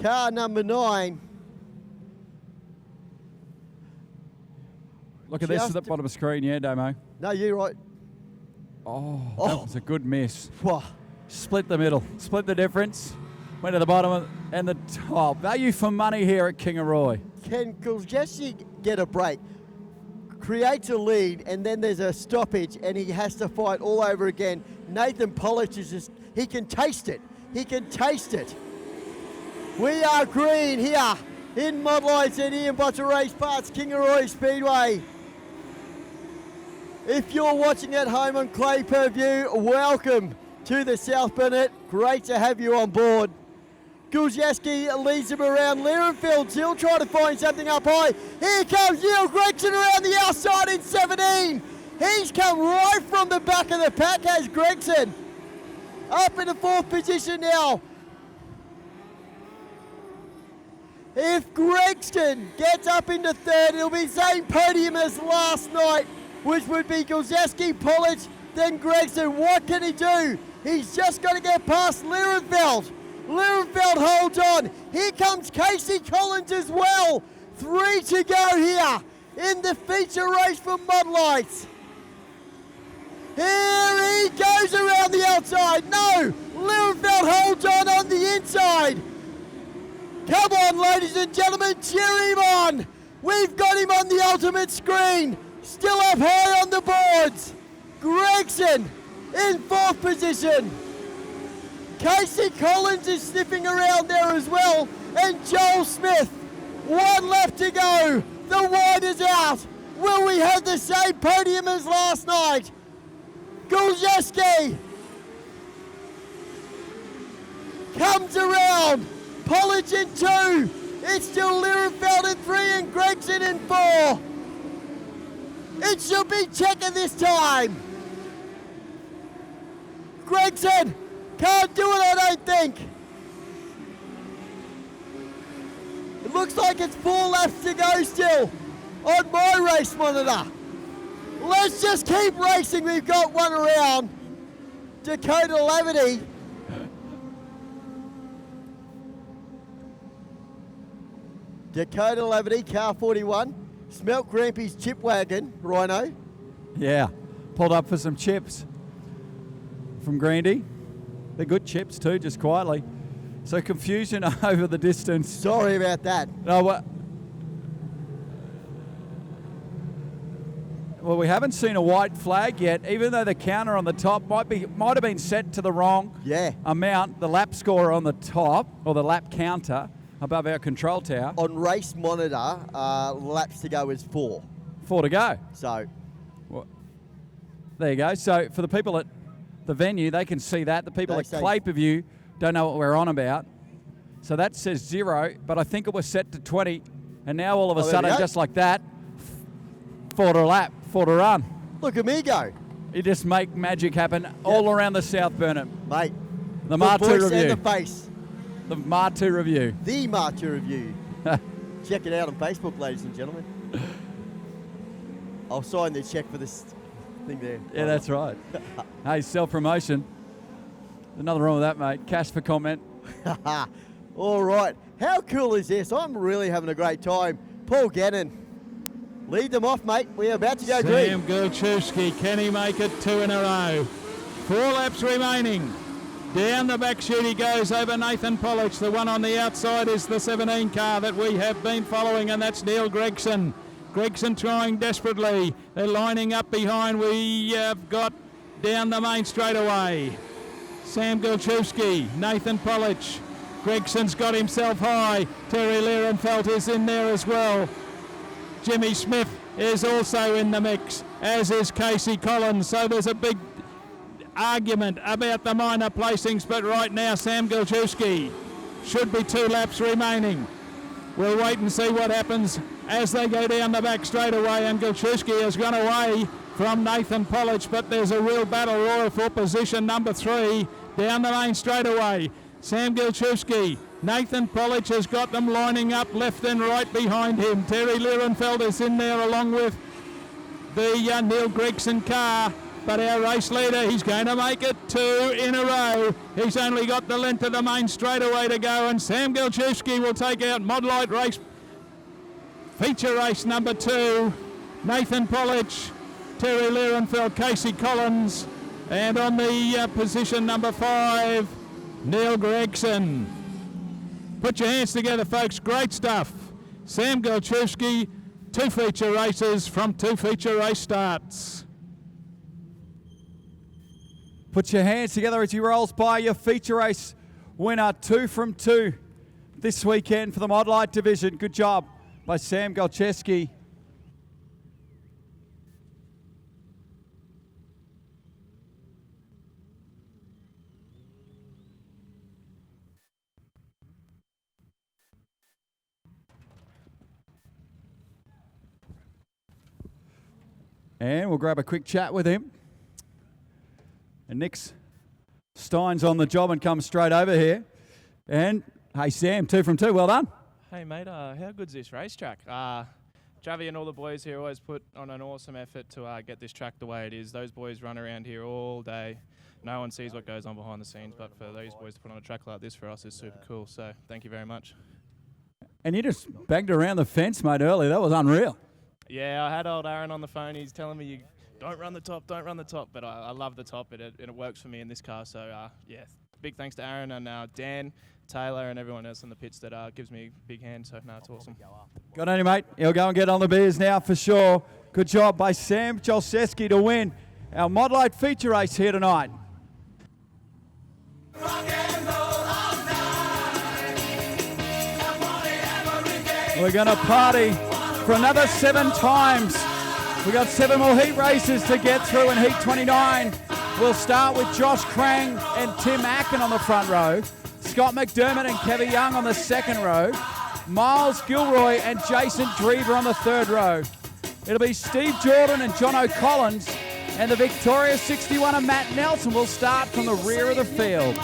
Car number 9. Look at this at the bottom of the screen, yeah, Damo. No, you're right. Oh, that was a good miss. Whoa. Split the middle, split the difference. Went to the bottom and the top. Value for money here at Kingaroy. Can Kulzeski get a break? Creates a lead, and then there's a stoppage, and he has to fight all over again. Nathan Polich is just, he can taste it. He can taste it. We are green here in Modlites and Ian Butcher Race Parts, Kingaroy Speedway. If you're watching at home on Clay Per View, welcome to the South Burnett. Great to have you on board. Kulzeski leads him around. Lierenfeld still trying to find something up high. Here comes Neil Gregson around the outside in 17. He's come right from the back of the pack, has Gregson. Up in the 4th position now. If Gregson gets up into 3rd, it'll be the same podium as last night, which would be Kulzeski, Polich, then Gregson. What can he do? He's just got to get past Lierenfeld. Lierenfeld holds on. Here comes Casey Collins as well. 3 to go here in the feature race for Modlites. Here he goes around the outside. No, Lierenfeld holds on the inside. Come on, ladies and gentlemen, cheer him on. We've got him on the ultimate screen. Still up high on the boards. Gregson in 4th position. Casey Collins is sniffing around there as well. And Joel Smith, 1 left to go. The wide is out. Will we have the same podium as last night? Kulzeski comes around. Polich in 2. It's still Lierenfeld in 3 and Gregson in 4. It should be Checker this time. Gregson can't do it, I don't think. It looks like it's 4 laps to go still on my race monitor. Let's just keep racing. We've got 1 around. Dakota Laverty. Dakota Laverty, car 41. Smelt Grampy's chip wagon, Rhino. Yeah, pulled up for some chips from Grandy. They're good chips too, just quietly. So confusion over the distance. Sorry about that. No, well, we haven't seen a white flag yet, even though the counter on the top might have been set to the wrong amount. The lap score on the top, or the lap counter above our control tower. On race monitor, laps to go is 4. 4 to go. So, there you go. So for the people at the venue, they can see that. The people at Clay Per View don't know what we're on about. So that says 0, but I think it was set to 20. And now all of a sudden, just like that, 4 to lap, 4 to run. Look at me go. You just make magic happen all around the South Burnett. Mate, the Martu Review. And the face. The Martu Review. The Martu Review. Check it out on Facebook, ladies and gentlemen. I'll sign the check for this thing there. Yeah, that's right. Hey, self-promotion. Nothing wrong with that, mate. Cash for comment. All right. How cool is this? I'm really having a great time. Paul Gannon, lead them off, mate. We're about to go green. Sam Gilchewski, can he make it 2 in a row? 4 laps remaining. Down the back chute he goes over Nathan Pollock. The one on the outside is the 17 car that we have been following, and that's Neil Gregson. Gregson trying desperately. They're lining up behind. We have got down the main straightaway. Sam Gilchewski, Nathan Pollock. Gregson's got himself high. Terry Lierenfeld is in there as well. Jimmy Smith is also in the mix, as is Casey Collins. So there's a big argument about the minor placings, but right now Sam Gilchewski should be 2 laps remaining. We'll wait and see what happens as they go down the back straightaway, and Gilchewski has gone away from Nathan Pollock, but there's a real battle royal for position number 3 down the main straightaway. Sam Gilchewski, Nathan Pollock has got them lining up left and right behind him. Terry Lierenfeld is in there along with the Neil Gregson car, but our race leader, he's going to make it 2 in a row. He's only got the length of the main straightaway to go, and Sam Gilchewski will take out Modlite race, feature race number 2. Nathan Pollock, Terry Lierenfeld, Casey Collins, and on the position number 5, Neil Gregson. Put your hands together, folks. Great stuff. Sam Gilchewski, 2 feature races from 2 feature race starts. Put your hands together as he rolls by your feature race winner, 2 from 2 this weekend for the Modlite division. Good job by Sam Gilchewski. And we'll grab a quick chat with him. And Nick Stein's on the job and comes straight over here. And, hey Sam, 2 from 2, well done. Hey mate, how good's this racetrack? Javi and all the boys here always put on an awesome effort to get this track the way it is. Those boys run around here all day. No one sees what goes on behind the scenes, but for those boys to put on a track like this for us is super cool. So thank you very much. And you just banged around the fence, mate, earlier. That was unreal. Yeah, I had old Aaron on the phone. He's telling me, don't run the top, don't run the top. But I love the top, and it works for me in this car. So, yeah, big thanks to Aaron and Dan, Taylor, and everyone else in the pits that gives me a big hand. So, no, it's awesome. Good on you, mate. He'll go and get on the beers now for sure. Good job by Sam Gilchewski to win our Modlite feature race here tonight. We're going to party for another 7 times. We've got 7 more heat races to get through in Heat 29. We'll start with Josh Krang and Tim Acken on the front row, Scott McDermott and Kevin Young on the second row, Miles Gilroy and Jason Drever on the third row. It'll be Steve Jordan and Jono Collins, and the Victoria 61 and Matt Nelson will start from the rear of the field.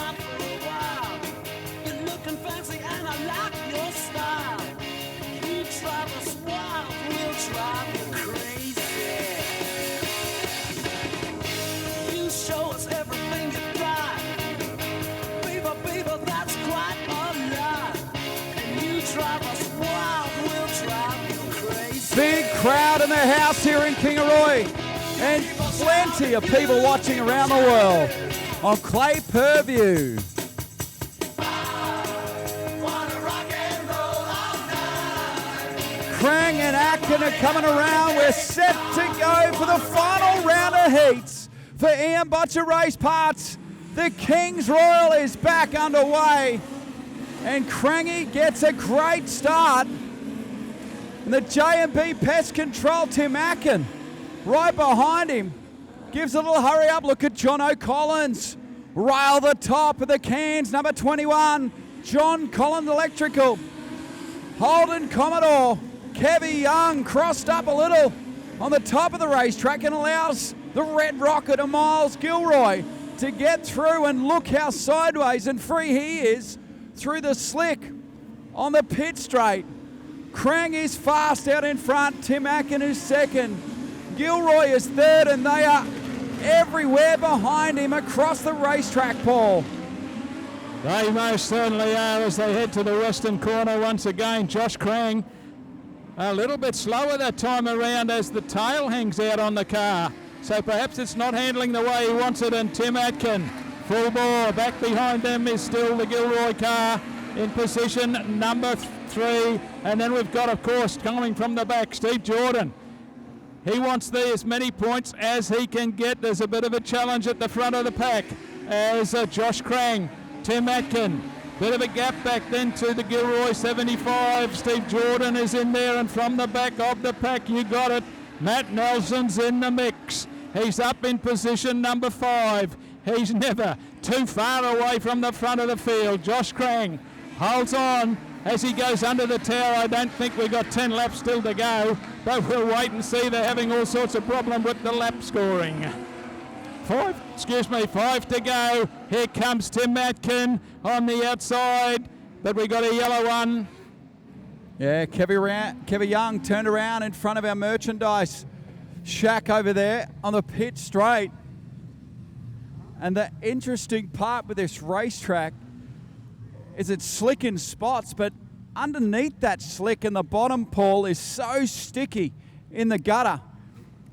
Big crowd in the house here in Kingaroy, and plenty of people watching around the world on Clay Purview. Krang and Acken are coming around. We're set to go for the final round of heats for Ian Butcher Race Parts. The King's Royal is back underway, and Krangy gets a great start. And the J&B Pest Control, Tim Acken, right behind him, gives a little hurry up. Look at John O'Collins. Rail the top of the cans, number 21, John Collins Electrical. Holden Commodore, Kevy Young crossed up a little on the top of the racetrack and allows the Red Rocket of Miles Gilroy to get through, and look how sideways and free he is through the slick on the pit straight. Krang is fast out in front. Tim Acken is second. Gilroy is third, and they are everywhere behind him across the racetrack, Paul. They most certainly are as they head to the western corner once again. Josh Crang a little bit slower that time around as the tail hangs out on the car. So perhaps it's not handling the way he wants it, and Tim Atkin, full bore. Back behind them is still the Gilroy car in position number 3. And then we've got, of course, coming from the back, Steve Jordan. He wants as many points as he can get. There's a bit of a challenge at the front of the pack as Josh Crang, Tim Atkin. Bit of a gap back then to the Gilroy 75. Steve Jordan is in there, and from the back of the pack, you got it. Matt Nelson's in the mix. He's up in position number 5. He's never too far away from the front of the field. Josh Crang holds on as he goes under the tower. I don't think we've got 10 laps still to go, but we'll wait and see. They're having all sorts of problem with the lap scoring. 5 to go. Here comes Tim Atkin on the outside, but we got a yellow one. Yeah, Kevin Young turned around in front of our merchandise shack over there on the pit straight. And the interesting part with this racetrack is it's slick in spots, but underneath that slick in the bottom, Paul, is so sticky in the gutter.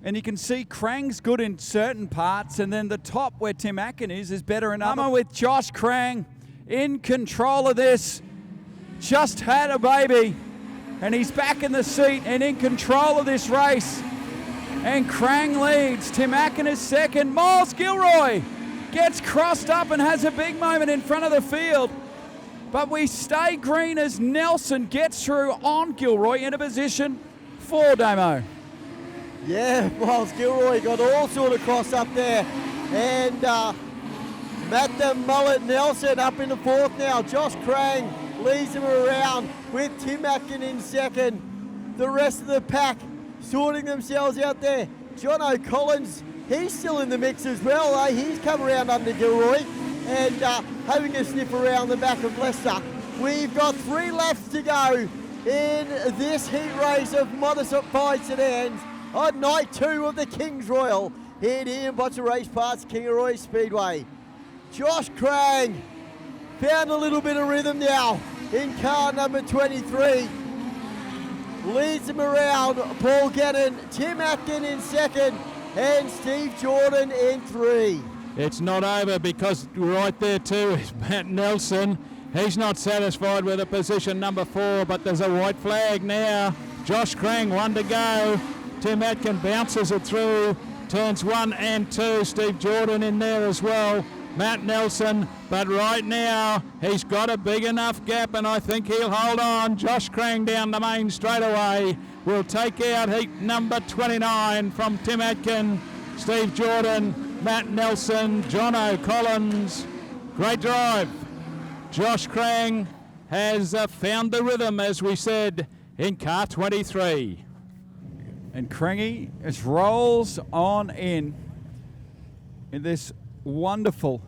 And you can see Crang's good in certain parts, and then the top where Tim Atkin is better in other. With Josh Crang in control of this. Just had a baby, and he's back in the seat and in control of this race. And Crang leads. Tim Atkin is second. Miles Gilroy gets crossed up and has a big moment in front of the field. But we stay green as Nelson gets through on Gilroy into position 4, Damo. Yeah, Miles Gilroy got all sort of cross up there. And Matt the Mullet Nelson up in the 4th now. Josh Crang leads him around with Tim Atkin in second. The rest of the pack sorting themselves out there. John O'Collins, he's still in the mix as well. He's come around under Gilroy and having a sniff around the back of Leicester. We've got 3 laps to go in this heat race of modified sedans on night 2 of the King's Royal here at Ian Botcher Race Parts, Kingaroy Speedway. Josh Crang found a little bit of rhythm now in car number 23. Leads him around, Paul Gannon, Tim Atkin in second, and Steve Jordan in 3. It's not over because right there too is Matt Nelson. He's not satisfied with a position number 4, but there's a white flag now. Josh Crang, 1 to go. Tim Atkin bounces it through, turns 1 and 2. Steve Jordan in there as well. Matt Nelson, but right now he's got a big enough gap, and I think he'll hold on. Josh Crang down the main straightaway will take out heat number 29 from Tim Atkin, Steve Jordan, Matt Nelson, John O'Collins. Great drive. Josh Crang has found the rhythm, as we said, in car 23. And Crangy just rolls on in this wonderful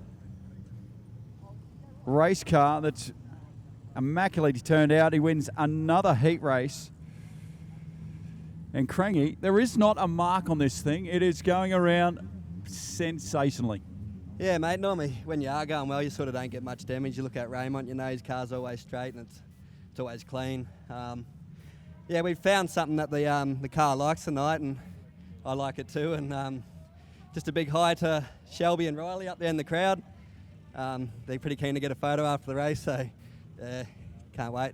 race car that's immaculately turned out. He wins another heat race. And Crangy, there is not a mark on this thing. It is going around sensationally. Yeah, mate, normally when you are going well, you sort of don't get much damage. You look at Raymond, you know his car's always straight and it's always clean. Yeah, we found something that the car likes tonight, and I like it too. And just a big hi to Shelby and Riley up there in the crowd. They're pretty keen to get a photo after the race, so can't wait.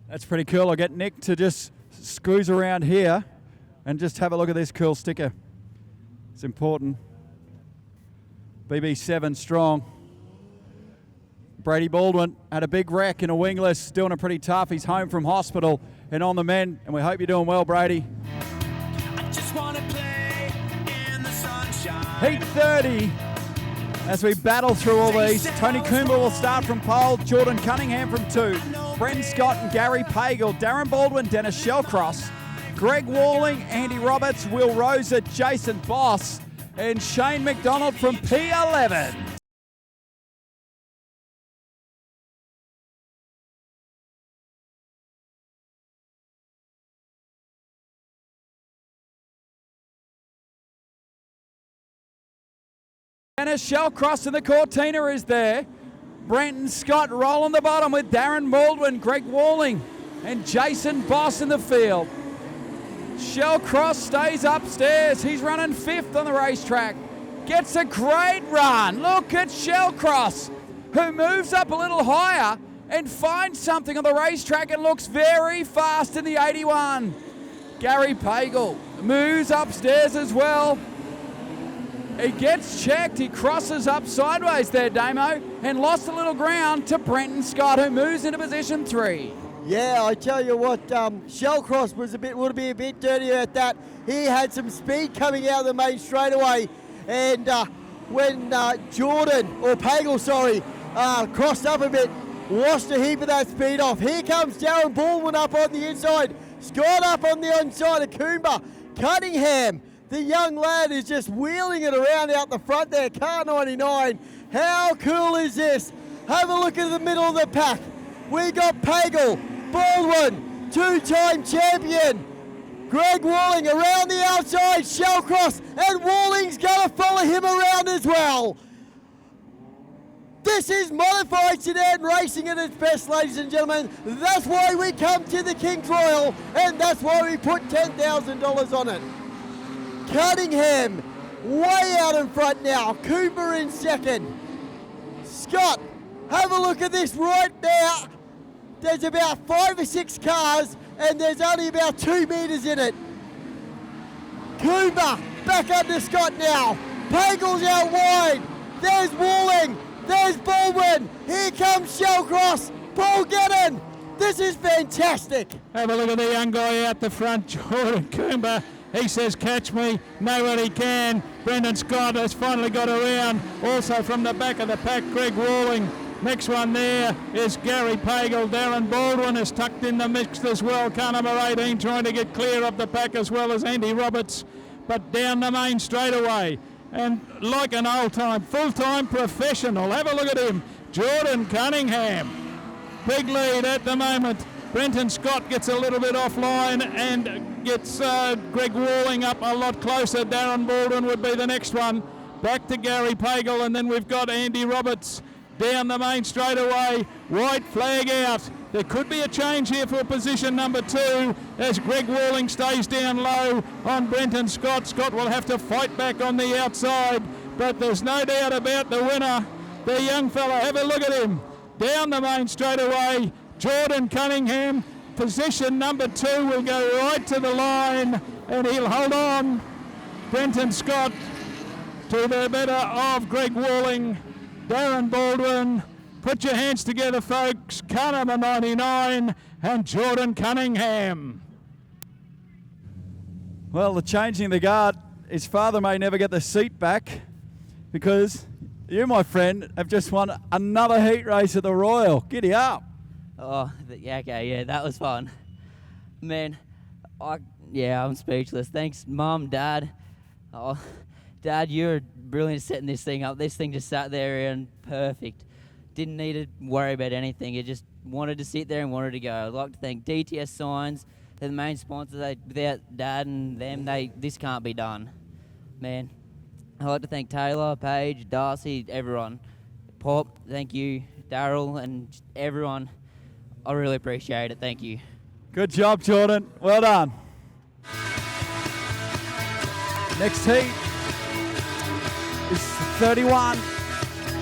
That's pretty cool. I'll get Nick to just squeeze around here and just have a look at this cool sticker. It's important. BB7 strong. Brady Baldwin had a big wreck in a wingless, doing it pretty tough. He's home from hospital and on the mend, and we hope you're doing well, Brady. I just wanna play in the sunshine. Heat 30. As we battle through all these, Tony Coomber will start from pole, Jordan Cunningham from 2, Bren Scott and Gary Pagel, Darren Baldwin, Dennis Shellcross, Greg Walling, Andy Roberts, Will Rosa, Jason Boss, and Shane McDonald from P11. Dennis Shellcross in the Cortina is there. Brenton Scott rolling the bottom with Darren Baldwin, Greg Walling, and Jason Boss in the field. Shellcross stays upstairs. He's running 5th on the racetrack. Gets a great run. Look at Shellcross, who moves up a little higher and finds something on the racetrack and looks very fast in the 81. Gary Pagel moves upstairs as well. He gets checked. He crosses up sideways there, Damo, and lost a little ground to Brenton Scott, who moves into position 3. Yeah, I tell you what, Shellcross would be a bit dirtier at that. He had some speed coming out of the main straightaway, and when Pagel, crossed up a bit, washed a heap of that speed off. Here comes Darren Baldwin up on the inside, Scott up on the inside of Coomba. Cunningham, the young lad, is just wheeling it around out the front there, car 99. How cool is this? Have a look at the middle of the pack. We got Pagel, Baldwin, 2-time champion, Greg Walling around the outside, Shellcross, and Walling's going to follow him around as well. This is modified sedan racing at its best, ladies and gentlemen. That's why we come to the King's Royal, and that's why we put $10,000 on it. Cunningham way out in front now, Cooper in second. Scott, have a look at this right now. There's about 5 or 6 cars, and there's only about 2 meters in it. Cooper back under Scott now. Pagel's out wide. There's Walling. There's Baldwin. Here comes Shellcross. Paul Gannon. This is fantastic. Have a look at the young guy out the front, Jordan Coomber. He says, catch me. Know what he can. Brendan Scott has finally got around. Also from the back of the pack, Greg Walling. Next one there is Gary Pagel. Darren Baldwin is tucked in the mix as well. Car number 18 trying to get clear of the pack, as well as Andy Roberts. But down the main straightaway. And like an old-time, full-time professional. Have a look at him. Jordan Cunningham. Big lead at the moment. Brenton Scott gets a little bit offline and gets Greg Walling up a lot closer. Darren Baldwin would be the next one. Back to Gary Pagel, and then we've got Andy Roberts down the main straightaway. White flag out. There could be a change here for position number 2 as Greg Walling stays down low on Brenton Scott. Scott will have to fight back on the outside, but there's no doubt about the winner, the young fella. Have a look at him. Down the main straightaway, Jordan Cunningham. Position number 2 will go right to the line, and he'll hold on. Brenton Scott to the better of Greg Walling. Darren Baldwin. Put your hands together, folks. Car number 99 and Jordan Cunningham. Well, the changing of the guard, his father may never get the seat back because you, my friend, have just won another heat race at the Royal. Giddy up. Oh, okay, that was fun. Man, I'm speechless. Thanks, Mum, Dad. Oh, Dad, you're brilliant setting this thing up. This thing just sat there and perfect. Didn't need to worry about anything. It just wanted to sit there and wanted to go. I'd like to thank DTS Signs. They're the main sponsor. Without Dad and them, this can't be done. Man, I'd like to thank Taylor, Paige, Darcy, everyone. Pop, thank you. Daryl and everyone. I really appreciate it. Thank you. Good job, Jordan. Well done. Next heat is 31.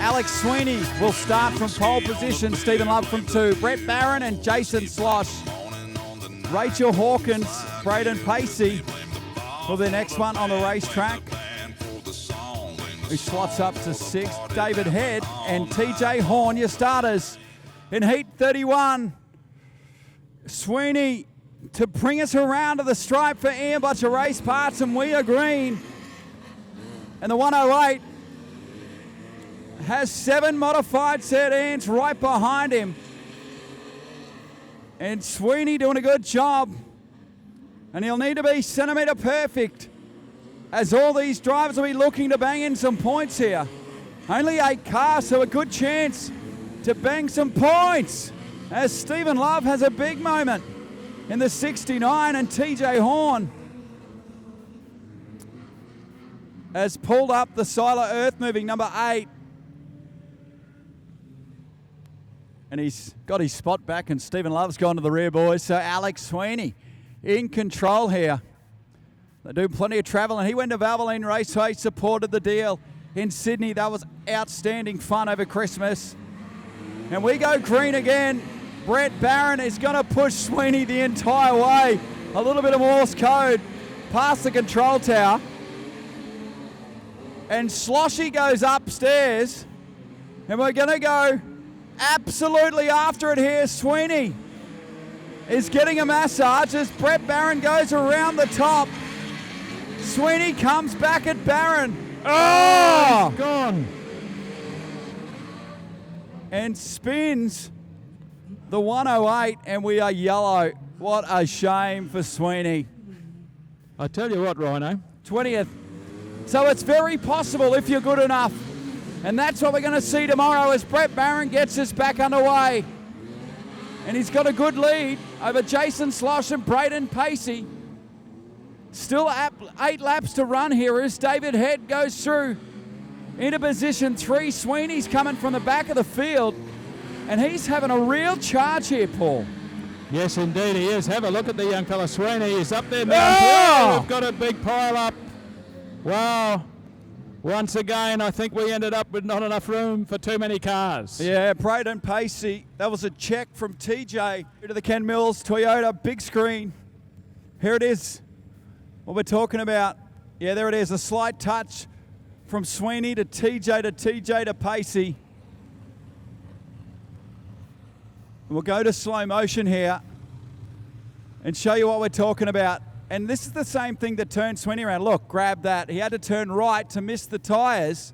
Alex Sweeney will start from pole position. Stephen Love from 2. Brett Barron and Jason Slosh. Rachel Hawkins, Braden Pacey for the next one on the racetrack, who slots up to 6. David Head and TJ Horn, your starters in heat 31. Sweeney to bring us around to the stripe for Ian Butcher Race Parts, and we are green. And the 108 has 7 modified sedans right behind him. And Sweeney doing a good job. And he'll need to be centimetre perfect, as all these drivers will be looking to bang in some points here. Only 8 cars, so a good chance to bang some points, as Stephen Love has a big moment in the 69 and TJ Horn has pulled up the Silo Earth Moving, number 8. And he's got his spot back, and Stephen Love's gone to the rear, boys. So Alex Sweeney in control here. They do plenty of travel, and he went to Valvoline Raceway, supported the deal in Sydney. That was outstanding fun over Christmas. And we go green again. Brett Barron is going to push Sweeney the entire way. A little bit of Morse code past the control tower. And Sloshy goes upstairs. And we're going to go absolutely after it here. Sweeney is getting a massage as Brett Barron goes around the top. Sweeney comes back at Barron. Oh! Gone. And spins the 108, and we are yellow. What a shame for Sweeney. I tell you what, Rhino. 20th. So it's very possible if you're good enough. And that's what we're going to see tomorrow as Brett Barron gets us back underway. And he's got a good lead over Jason Slosh and Braden Pacey. Still 8 laps to run here as David Head goes through into position 3. Sweeney's coming from the back of the field, and he's having a real charge here, Paul. Yes, indeed he is. Have a look at the young fella. Sweeney is up there now. Oh! We've got a big pile up. Wow. Once again, I think we ended up with not enough room for too many cars. Yeah, Braden Pacey. That was a check from TJ to the Ken Mills Toyota big screen. Here it is. What we're talking about. Yeah, there it is. A slight touch from Sweeney to TJ to Pacey. We'll go to slow motion here and show you what we're talking about. And this is the same thing that turned Sweeney around. Look, grab that. He had to turn right to miss the tyres.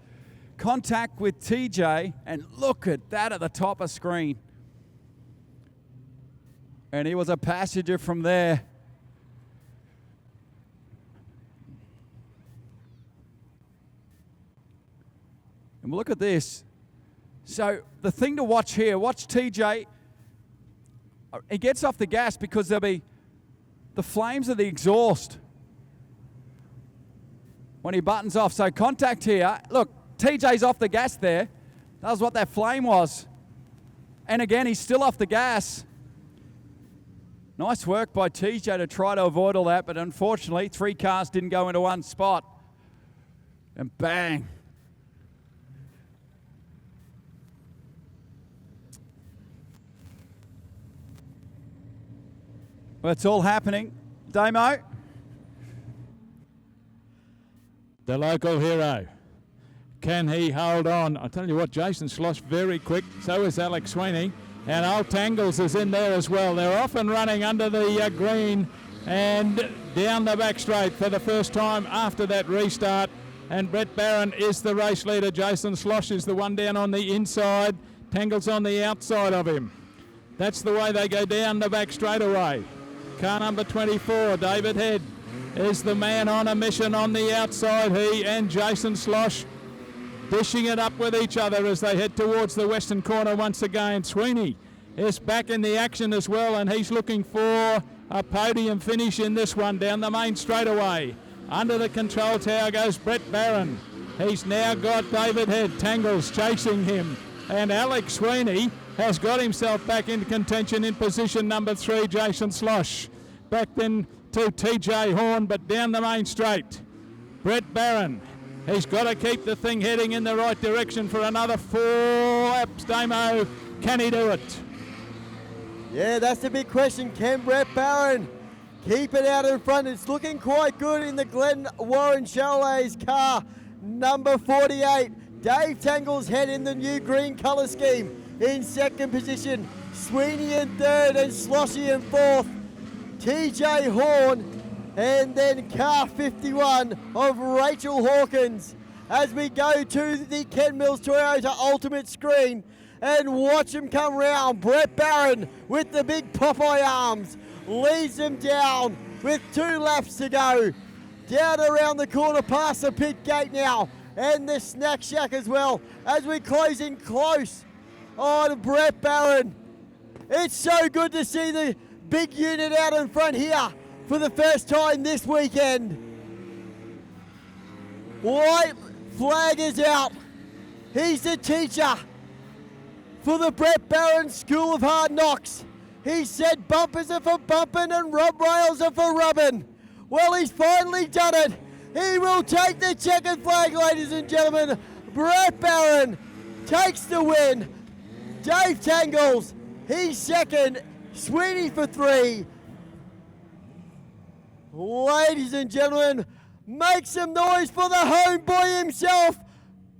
Contact with TJ, and look at that at the top of screen. And he was a passenger from there. And look at this. So the thing to watch here, watch TJ. He gets off the gas because there'll be the flames of the exhaust when he buttons off. So contact here. Look, TJ's off the gas there. That was what that flame was. And again, he's still off the gas. Nice work by TJ to try to avoid all that, but unfortunately, 3 cars didn't go into one spot. And bang. Well, it's all happening. Damo? The local hero. Can he hold on? I tell you what, Jason Slosh very quick. So is Alex Sweeney. And Old Tangles is in there as well. They're off and running under the green and down the back straight for the first time after that restart. And Brett Barron is the race leader. Jason Slosh is the one down on the inside. Tangles on the outside of him. That's the way they go down the back straightaway. Car number 24, David Head, is the man on a mission on the outside. He and Jason Slosh dishing it up with each other as they head towards the western corner once again. Sweeney is back in the action as well, and he's looking for a podium finish in this one down the main straightaway. Under the control tower goes Brett Barron. He's now got David Head. Tangles chasing him. And Alex Sweeney has got himself back into contention in position number 3, Jason Slosh. Back then to TJ Horn, but down the main straight. Brett Barron, he's got to keep the thing heading in the right direction for another 4 laps. Damo, can he do it? Yeah, that's the big question. Can Brett Barron keep it out in front? It's looking quite good in the Glen Warren Chevrolet's car, number 48. Dave Tangles head in the new green colour scheme in second position. Sweeney in third and Sloshy in fourth. TJ Horn and then car 51 of Rachel Hawkins as we go to the Ken Mills Toyota Ultimate Screen and watch him come round. Brett Barron with the big Popeye arms leads them down with 2 laps to go. Down around the corner past the pit gate now and the snack shack as well as we close in close on Brett Barron. It's so good to see the big unit out in front here for the first time this weekend. White flag is out. He's the teacher for the Brett Barron School of Hard Knocks. He said bumpers are for bumping and rub rails are for rubbing. Well, he's finally done it. He will take the checkered flag, ladies and gentlemen. Brett Barron takes the win. Dave Tangles, he's second. Sweeney for 3. Ladies and gentlemen, make some noise for the homeboy himself,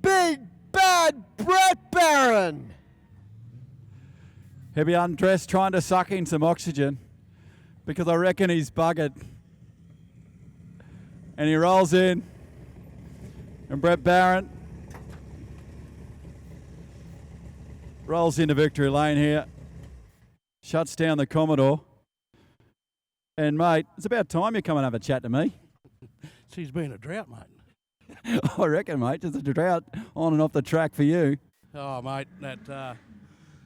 Big Bad Brett Barron. He'll be undressed trying to suck in some oxygen because I reckon he's buggered. And he rolls in. And Brett Barron rolls into victory lane here. Shuts down the Commodore. And, mate, it's about time you come and have a chat to me. She's been a drought, mate. I reckon, mate. There's a drought on and off the track for you. Oh, mate, that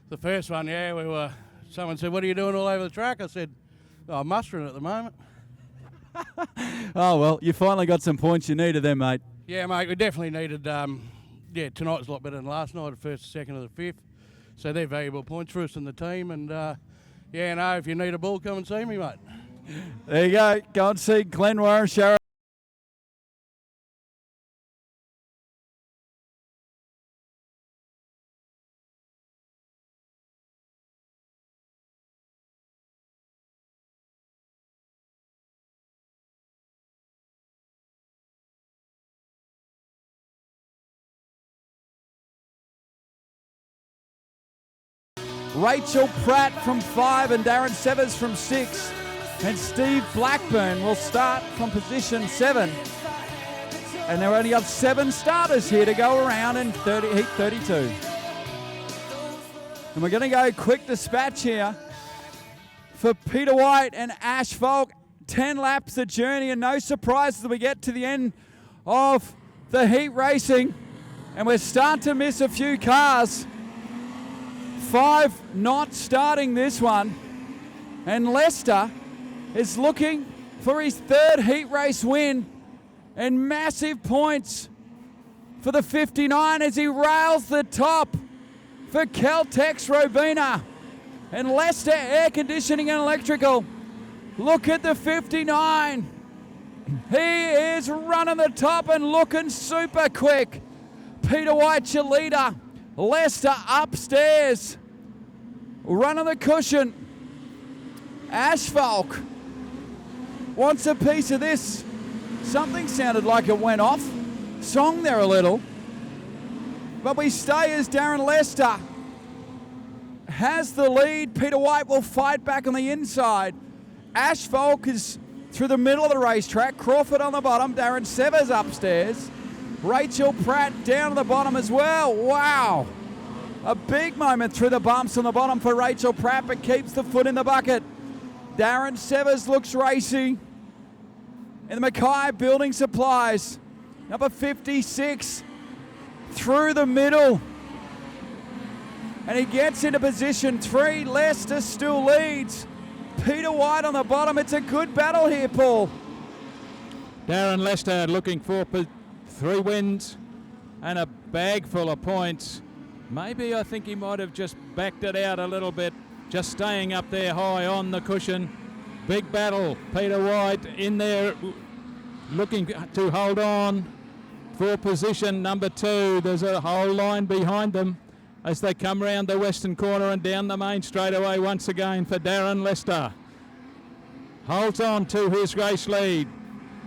the first one, yeah, someone said, what are you doing all over the track? I said, oh, I'm mustering at the moment. Oh, well, you finally got some points you needed then, mate. Yeah, mate, we definitely needed, tonight's a lot better than last night, the first, the second, and the fifth. So they're valuable points for us in the team. And, if you need a ball, come and see me, mate. There you go. Go and see Glenn Warren Sharrow. Rachel Pratt from 5 and Darren Severs from 6. And Steve Blackburn will start from position 7. And there only have 7 starters here to go around in heat 32. And we're going to go quick dispatch here for Peter White and Ash Falk. 10 laps the journey, and no surprises as we get to the end of the heat racing. And we're starting to miss a few cars. 5 not starting this one. And Lester is looking for his 3rd heat race win, and massive points for the 59 as he rails the top for Caltex Robina. And Lester Air Conditioning and Electrical. Look at the 59. He is running the top and looking super quick. Peter White, your leader. Lester upstairs, running the cushion. Ash Falk wants a piece of this. Something sounded like it went off. Song there a little. But we stay as Darren Lester has the lead. Peter White will fight back on the inside. Ash Falk is through the middle of the racetrack. Crawford on the bottom. Darren Severs upstairs. Rachel Pratt down to the bottom as well. Wow. A big moment through the bumps on the bottom for Rachel Pratt, but keeps the foot in the bucket. Darren Severs looks racy. In the Mackay Building Supplies, number 56, through the middle. And he gets into position 3. Lester still leads. Peter White on the bottom. It's a good battle here, Paul. Darren Lester looking for 3 wins and a bag full of points. Maybe I think he might have just backed it out a little bit, just staying up there high on the cushion. Big battle. Peter White in there looking to hold on for position number 2. There's a whole line behind them as they come round the western corner and down the main straightaway once again for Darren Lester. Holds on to his race lead.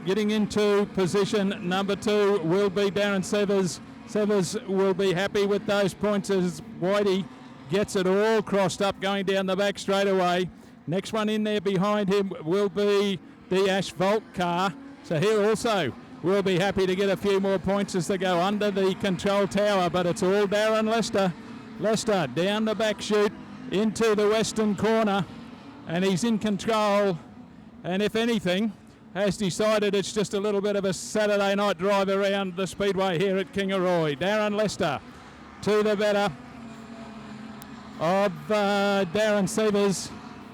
Getting into position number 2 will be Darren Severs. Severs will be happy with those points as Whitey gets it all crossed up going down the back straightaway. Next one in there behind him will be the Ash Falk car. So he also will be happy to get a few more points as they go under the control tower, but it's all Darren Lester. Lester down the back chute into the western corner, and he's in control. And if anything, has decided it's just a little bit of a Saturday night drive around the Speedway here at Kingaroy. Darren Lester to the better of Darren Severs.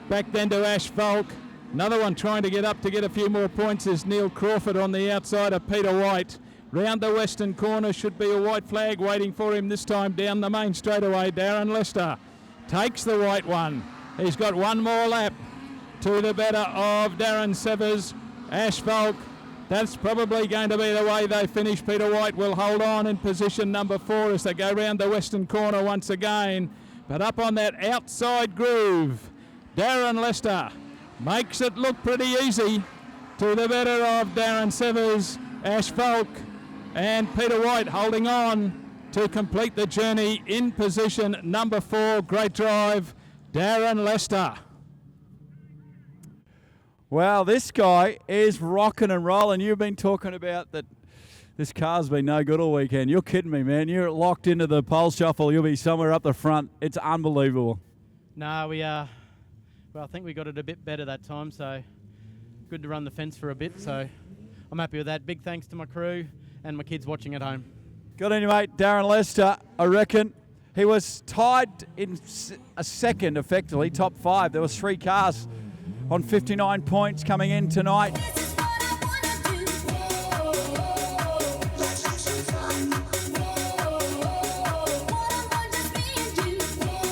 Back then to Ash Falk. Another one trying to get up to get a few more points is Neil Crawford on the outside of Peter White. Round the western corner should be a white flag waiting for him this time down the main straightaway. Darren Lester takes the white one. He's got one more lap to the better of Darren Severs. Ash Falk, that's probably going to be the way they finish. Peter White will hold on in position number 4 as they go round the western corner once again. But up on that outside groove, Darren Lester makes it look pretty easy to the better of Darren Severs, Ash Falk and Peter White holding on to complete the journey in position number 4. Great drive, Darren Lester. Wow, this guy is rocking and rolling. You've been talking about that this car's been no good all weekend. You're kidding me, man. You're locked into the pole shuffle. You'll be somewhere up the front. It's unbelievable. No, well, I think we got it a bit better that time, so good to run the fence for a bit, so I'm happy with that. Big thanks to my crew and my kids watching at home. Good on you, mate. Darren Lester, I reckon. He was tied in a second, effectively, top 5. There was 3 cars on 59 points coming in tonight.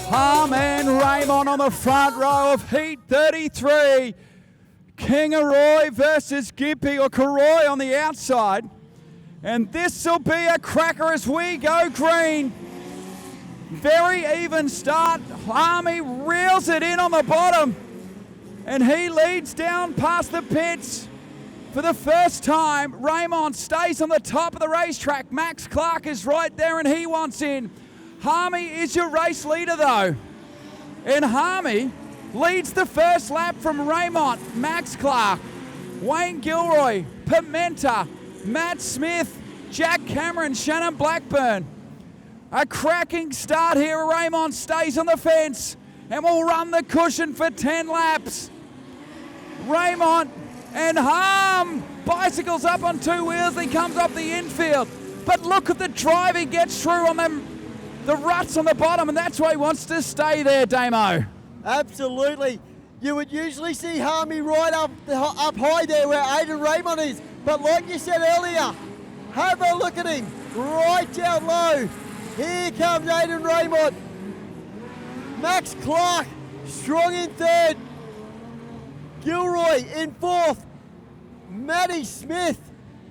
Harm and Raymond on the front row of Heat 33. Kingaroy versus Gippy or Karoy on the outside. And this will be a cracker as we go green. Very even start. Army reels it in on the bottom. And he leads down past the pits for the first time. Raymond stays on the top of the racetrack. Max Clark is right there and he wants in. Harmy is your race leader though. And Harmy leads the first lap from Raymond, Max Clark, Wayne Gilroy, Pimenta, Matt Smith, Jack Cameron, Shannon Blackburn. A cracking start here. Raymond stays on the fence and will run the cushion for 10 laps. Raymond and Harm bicycles up on 2 wheels. He comes up the infield. But look at the drive he gets through on the ruts on the bottom, and that's why he wants to stay there, Damo. Absolutely. You would usually see Harmy right up high there where Aidan Raymond is. But like you said earlier, have a look at him right down low. Here comes Aidan Raymond. Max Clark strong in 3rd. Gilroy in 4th. Matty Smith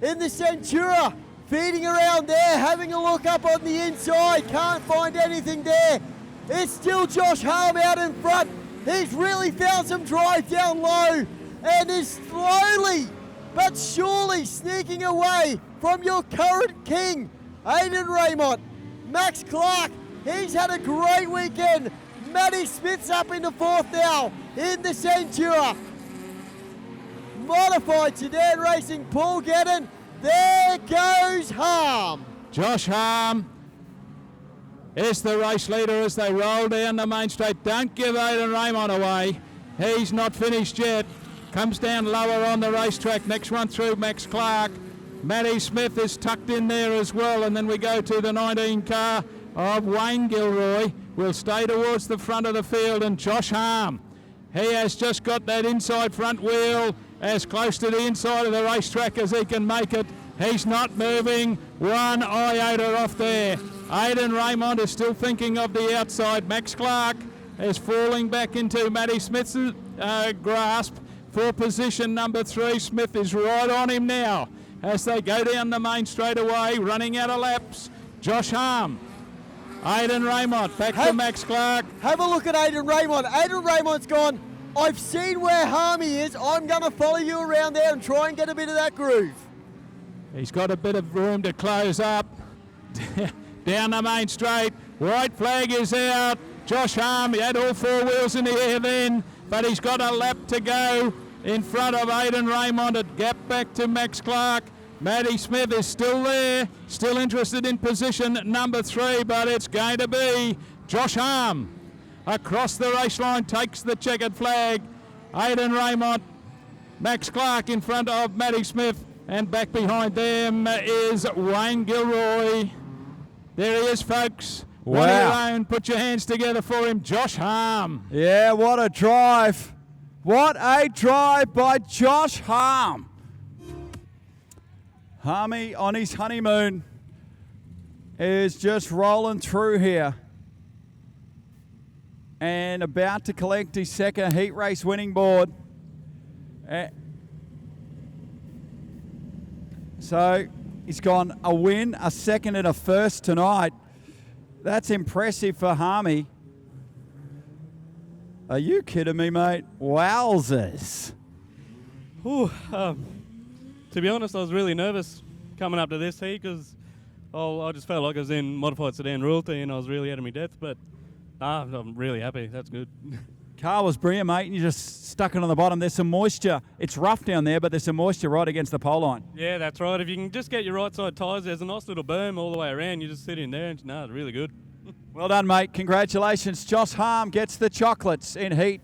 in the Centura, feeding around there, having a look up on the inside. Can't find anything there. It's still Josh Harm out in front. He's really found some drive down low and is slowly but surely sneaking away from your current king, Aidan Raymond. Max Clark, he's had a great weekend. Matty Smith's up into 4th now in the Centura. Modified Sedan Racing, Paul Gedden. There goes Harm. Josh Harm is the race leader as they roll down the main straight. Don't give Aidan Raymond away. He's not finished yet. Comes down lower on the racetrack. Next one through, Max Clark. Matty Smith is tucked in there as well. And then we go to the 19 car of Wayne Gilroy. Will stay towards the front of the field. And Josh Harm, he has just got that inside front wheel as close to the inside of the racetrack as he can make it. He's not moving one iota off there. Aidan Raymond is still thinking of the outside. Max Clark is falling back into Matty Smith's grasp for position number 3. Smith is right on him now as they go down the main straightaway, running out of laps. Josh Harm, Aidan Raymond, back to Max Clark. Have a look at Aidan Raymond. Aidan Raymond's gone, I've seen where Harmy is. I'm going to follow you around there and try and get a bit of that groove. He's got a bit of room to close up. Down the main straight. White flag is out. Josh Harm, he had all 4 wheels in the air then, but he's got a lap to go in front of Aidan Raymond. A gap back to Max Clark. Matty Smith is still there, still interested in position number 3, but it's going to be Josh Harm. Across the race line, takes the checkered flag. Aidan Raymond, Max Clark in front of Matty Smith, and back behind them is Wayne Gilroy. There he is, folks. Wow. One of your own. Put your hands together for him, Josh Harm. Yeah, what a drive. What a drive by Josh Harm. Harmy on his honeymoon is just rolling through here and about to collect his second heat race winning board. So he's gone a win, a second and a first tonight. That's impressive for Harmy. Are you kidding me, mate? Wowzers. Ooh, to be honest, I was really nervous coming up to this heat because I just felt like I was in modified sedan royalty and I was really out of my depth, but I'm really happy. That's good. Car was brilliant, mate, and you just stuck it on the bottom. There's some moisture. It's rough down there, but there's some moisture right against the pole line. Yeah, that's right. If you can just get your right side tyres, there's a nice little berm all the way around. You just sit in there and it's really good. Well done, mate. Congratulations. Josh Harm gets the chocolates in heat.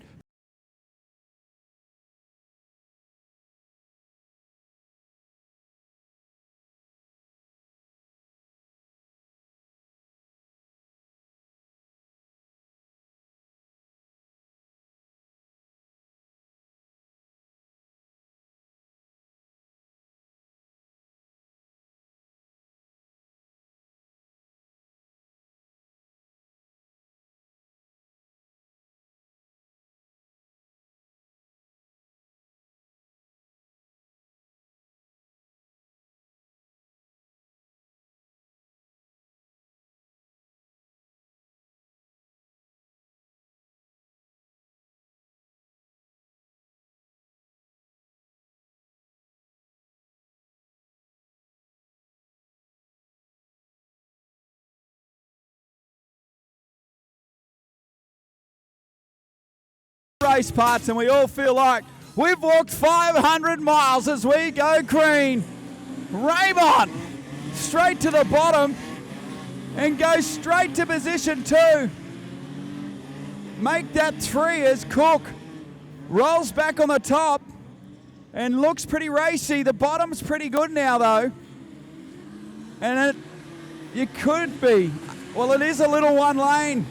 Race parts, and we all feel like we've walked 500 miles as we go green. Raymond straight to the bottom and goes straight to position 2. Make that 3 as Cook rolls back on the top and looks pretty racy. The bottom's pretty good now though, and you could be, well, it is a little one lane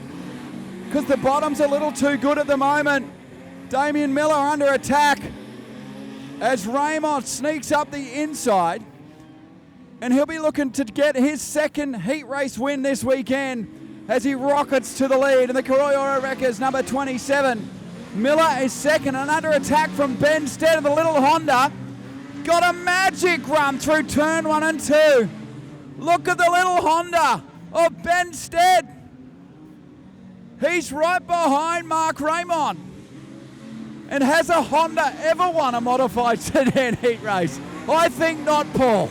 because the bottom's a little too good at the moment. Damien Miller under attack as Raymond sneaks up the inside, and he'll be looking to get his second heat race win this weekend as he rockets to the lead. And the Kingaroy Wreckers number 27. Miller is second and under attack from Ben Stead of the little Honda. Got a magic run through turn 1 and 2. Look at the little Honda of Ben Stead. He's right behind Mark Raymond. And has a Honda ever won a modified sedan heat race? I think not, Paul.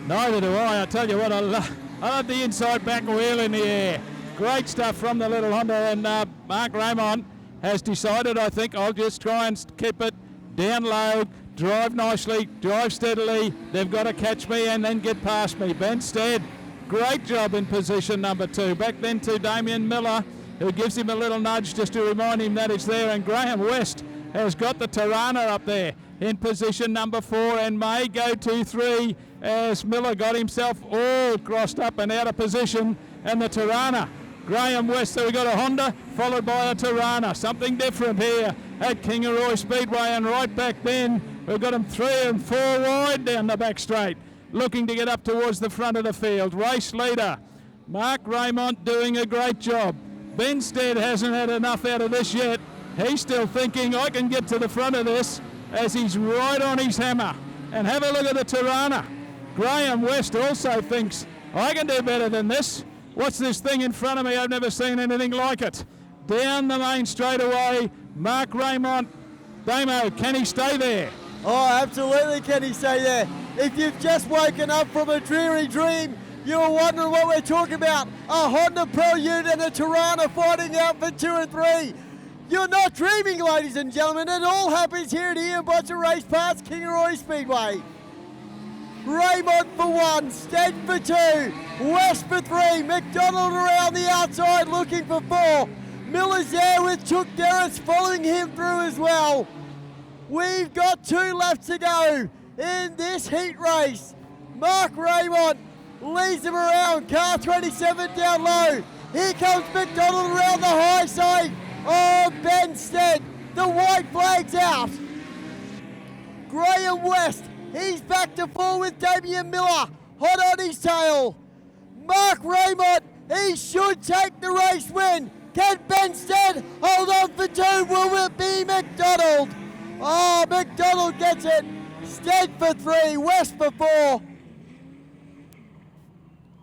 Neither do I. I tell you what, I love the inside back wheel in the air. Great stuff from the little Honda, and Mark Raymond has decided, I think, I'll just try and keep it down low, drive nicely, drive steadily. They've got to catch me and then get past me. Ben Stead, great job in position number 2. Back then to Damien Miller, who gives him a little nudge just to remind him that it's there, and Graham West has got the Tirana up there in position number 4 and may go to 3 as Miller got himself all crossed up and out of position, and the Tirana. Graham West, so we got a Honda followed by a Tirana. Something different here at Kingaroy Speedway, and right back then we've got them 3 and 4 wide down the back straight, looking to get up towards the front of the field. Race leader Mark Raymond doing a great job. Ben Stead hasn't had enough out of this yet. He's still thinking, I can get to the front of this, as he's right on his hammer. And have a look at the Tirana. Graham West also thinks, I can do better than this. What's this thing in front of me? I've never seen anything like it. Down the main straightaway, Mark Raymond. Damo, can he stay there? Oh, absolutely can he stay there. If you've just woken up from a dreary dream, you're wondering what we're talking about. A Honda Pro Ute and a Tirana fighting out for 2 and 3. You're not dreaming, ladies and gentlemen. It all happens here at Ian Butcher Race Parts, Kingaroy Speedway. Raymond for 1, Stead for 2, West for 3, McDonald around the outside looking for 4. Miller's there with Chuck Derris following him through as well. We've got 2 laps to go in this heat race. Mark Raymond leads him around, car 27 down low. Here comes McDonald around the high side. Oh, Ben Stead, the white flag's out. Graham West He's back to full with Damien Miller. Hot on his tail. Mark Raymond, he should take the race win. Can Benstead hold on for 2? Will it be McDonald? Oh, McDonald gets it. Stead for 3, West for 4.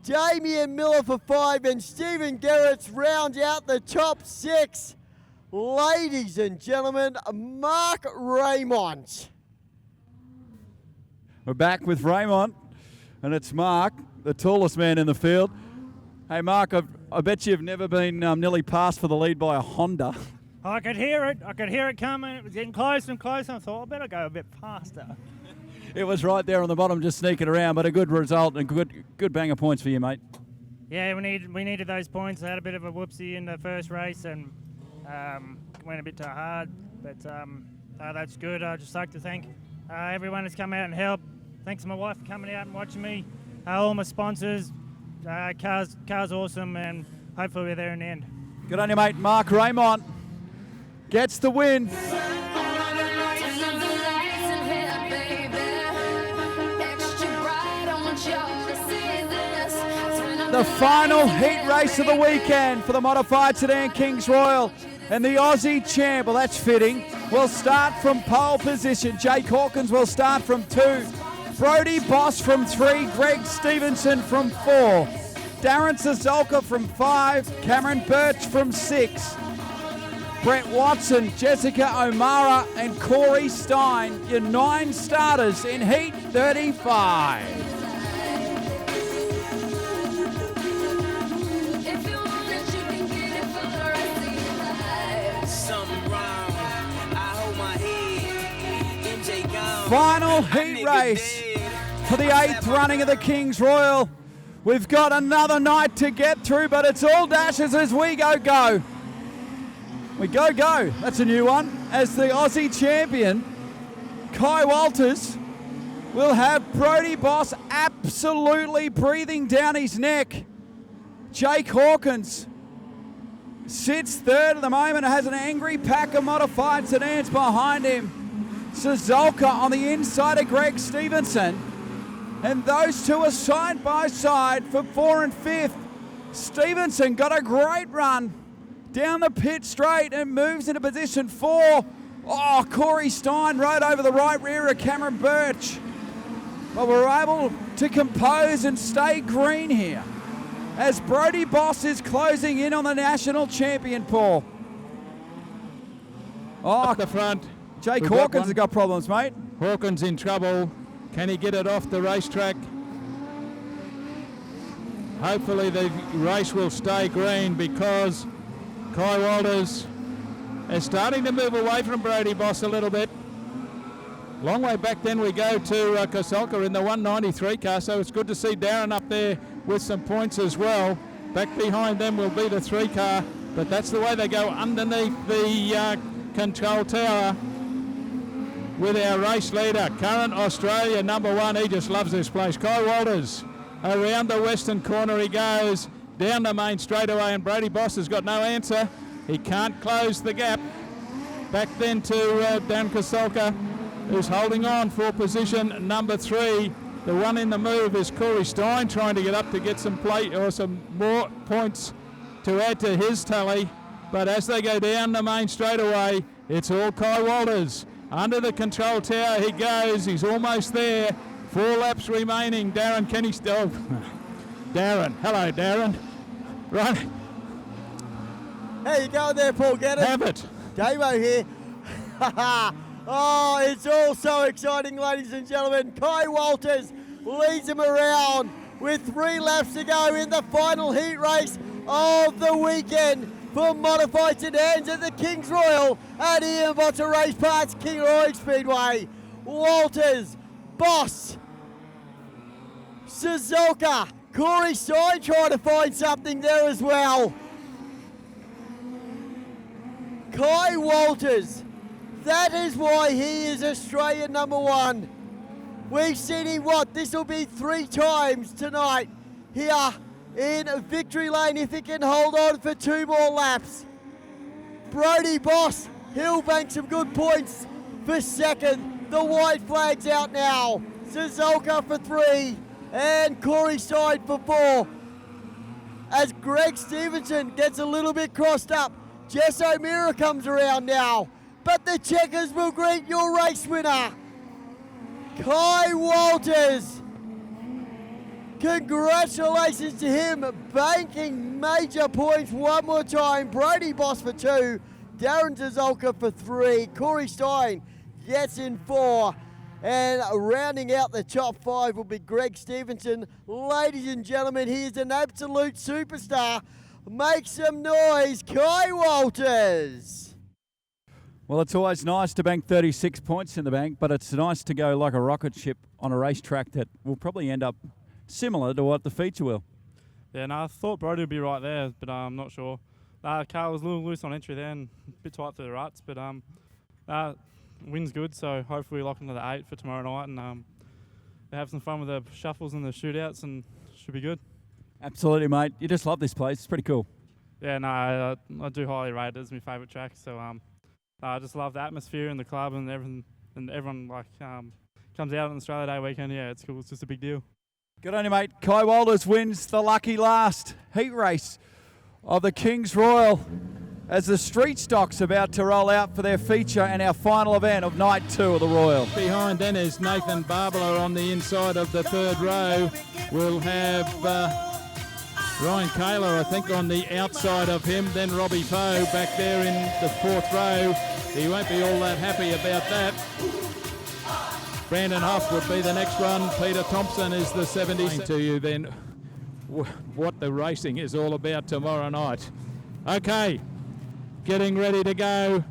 Damien Miller for 5, and Stephen Gerrits rounds out the top 6. Ladies and gentlemen, Mark Raymond. We're back with Raymond, and it's Mark, the tallest man in the field. Hey, Mark, I bet you've never been nearly passed for the lead by a Honda. I could hear it. I could hear it coming. It was getting closer and closer. I thought, I better go a bit faster. It was right there on the bottom, just sneaking around, but a good result and good bang of points for you, mate. Yeah, we needed those points. I had a bit of a whoopsie in the first race and went a bit too hard, but that's good. I'd just like to thank everyone who's come out and helped. Thanks to my wife for coming out and watching me. All my sponsors. Car's awesome, and hopefully we're there in the end. Good on you, mate. Mark Raymond gets the win. The final heat race of the weekend for the modified sedan Kings Royal, and the Aussie champ, well, that's fitting, will start from pole position. Jake Hawkins will start from 2. Brody Boss from 3, Greg Stevenson from 4, Darren Sazolka from 5, Cameron Birch from 6, Brett Watson, Jessica O'Mara and Corey Stein, your 9 starters in Heat 35. Final heat race for the 8th running of the Kings Royal. We've got another night to get through, but it's all dashes as we go. We go. That's a new one. As the Aussie champion, Kai Walters will have Brody Boss absolutely breathing down his neck. Jake Hawkins sits 3rd at the moment and has an angry pack of modified sedans behind him. Sazolka on the inside of Greg Stevenson. And those two are side by side for 4 and 5th. Stevenson got a great run down the pit straight and moves into position 4. Oh, Corey Stein rode over the right rear of Cameron Birch. But we're able to compose and stay green here as Brody Boss is closing in on the national champion, Paul. Up the front. Jake Hawkins has got problems, mate. Hawkins in trouble. Can he get it off the racetrack? Hopefully the race will stay green because Kai Walters is starting to move away from Brody Boss a little bit. Long way back then we go to Kosolka in the 193 car, so it's good to see Darren up there with some points as well. Back behind them will be the 3 car, but that's the way they go underneath the control tower with our race leader, current Australia #1. He just loves this place. Kai Walters around the western corner he goes, down the main straightaway, and Brody Boss has got no answer. He can't close the gap. Back then to Dan Kosolka, who's holding on for position #3. The one in the move is Corey Stein, trying to get up to get some plate or some more points to add to his tally. But as they go down the main straightaway, it's all Kai Walters. Under the control tower he goes. He's almost there. 4 laps remaining. Darren, can he still? Darren. Hello, Darren. Right. How you going there, Paul? Get it? Have it. Damo here. Oh, it's all so exciting, ladies and gentlemen. Kai Walters leads him around with 3 laps to go in the final heat race of the weekend for modified sedans at the Kings Royal at Ian Botter Race Parts, Kingaroy Speedway. Walters, Boss, Suzuka, Corey Stein trying to find something there as well. Kai Walters, that is why he is Australian #1. We've seen him, this will be 3 times tonight here in victory lane if he can hold on for 2 more laps. Brody Boss, he'll bank some good points for 2nd. The white flag's out now. Zolka for 3, and Corey Stein for 4. As Greg Stevenson gets a little bit crossed up, Jess O'Meara comes around now, but the checkers will greet your race winner, Kai Walters. Congratulations to him, banking major points one more time. Brody Boss for 2, Darren Zolka for 3, Corey Stein gets in 4, and rounding out the top 5 will be Greg Stevenson. Ladies and gentlemen, he is an absolute superstar. Make some noise, Kai Walters. Well, it's always nice to bank 36 points in the bank, but it's nice to go like a rocket ship on a racetrack that will probably end up similar to what the feature will. Yeah, no, I thought Brody would be right there, but I'm not sure. Car was a little loose on entry there and a bit tight through the ruts, but wind's good, so hopefully we lock into the 8 for tomorrow night and have some fun with the shuffles and the shootouts, and should be good. Absolutely, mate. You just love this place. It's pretty cool. Yeah, no, I do highly rate it. It's my favourite track, so I just love the atmosphere and the club and everything, and everyone comes out on Australia Day weekend. Yeah, it's cool. It's just a big deal. Good on you, mate. Kai Walters wins the lucky last heat race of the Kings Royal as the Street Stocks about to roll out for their feature and our final event of night 2 of the Royal. Behind then is Nathan Barbara on the inside of the 3rd row. We'll have Ryan Kaler, I think, on the outside of him. Then Robbie Poe back there in the 4th row. He won't be all that happy about that. Brandon Huff would be the next one. Peter Thompson is the 70. To you then what the racing is all about tomorrow night. Okay, getting ready to go.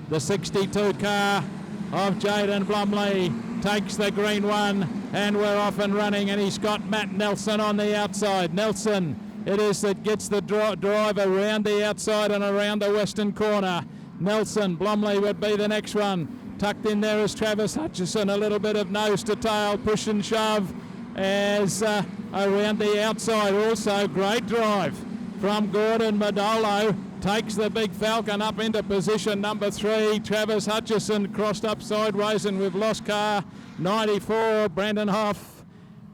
The 62 car of Jaden Blumley takes the green one, and we're off and running, and he's got Matt Nelson on the outside. Nelson it is that gets the drive around the outside and around the western corner. Nelson, Blumley would be the next one. Tucked in there is Travis Hutchison, a little bit of nose to tail, push and shove as around the outside. Also great drive from Gordon Madolo, takes the big Falcon up into position number 3. Travis Hutchison crossed up sideways, and we've lost car 94, Brandon Hoff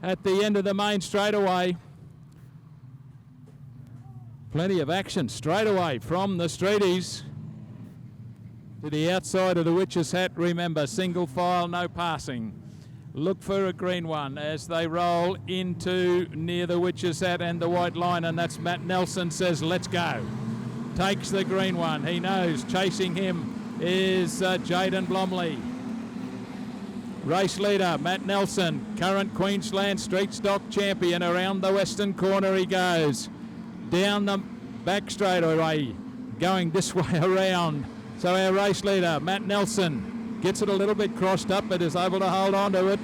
at the end of the main straightaway. Plenty of action straight away from the Streeties. To the outside of the Witch's Hat, remember, single file, no passing. Look for a green one as they roll into near the Witch's Hat and the white line, and that's Matt Nelson says, let's go. Takes the green one. He knows chasing him is Jaden Blomley. Race leader, Matt Nelson, current Queensland Street Stock champion. Around the western corner he goes. Down the back straightaway, going this way around. So our race leader, Matt Nelson, gets it a little bit crossed up, but is able to hold on to it.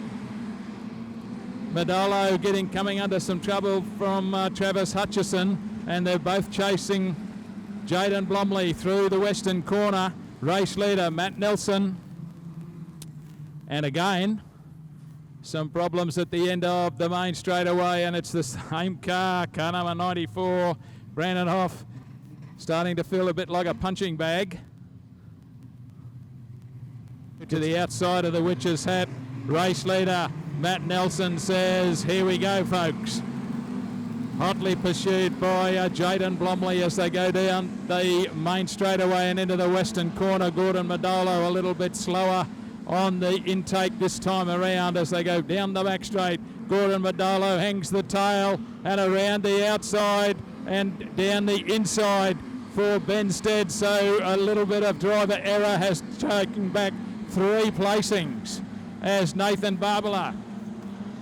Madolo coming under some trouble from Travis Hutchison, and they're both chasing Jaden Blomley through the western corner. Race leader, Matt Nelson. And again, some problems at the end of the main straightaway, and it's the same car, car number 94, Brandon Hoff, starting to feel a bit like a punching bag. To the outside of the Witch's Hat, race leader Matt Nelson says, here we go, folks. Hotly pursued by Jaden Blomley as they go down the main straightaway and into the western corner. Gordon Madolo a little bit slower on the intake this time around as they go down the back straight. Gordon Madolo hangs the tail and around the outside and down the inside for Benstead. So a little bit of driver error has taken back 3 placings as Nathan Barbala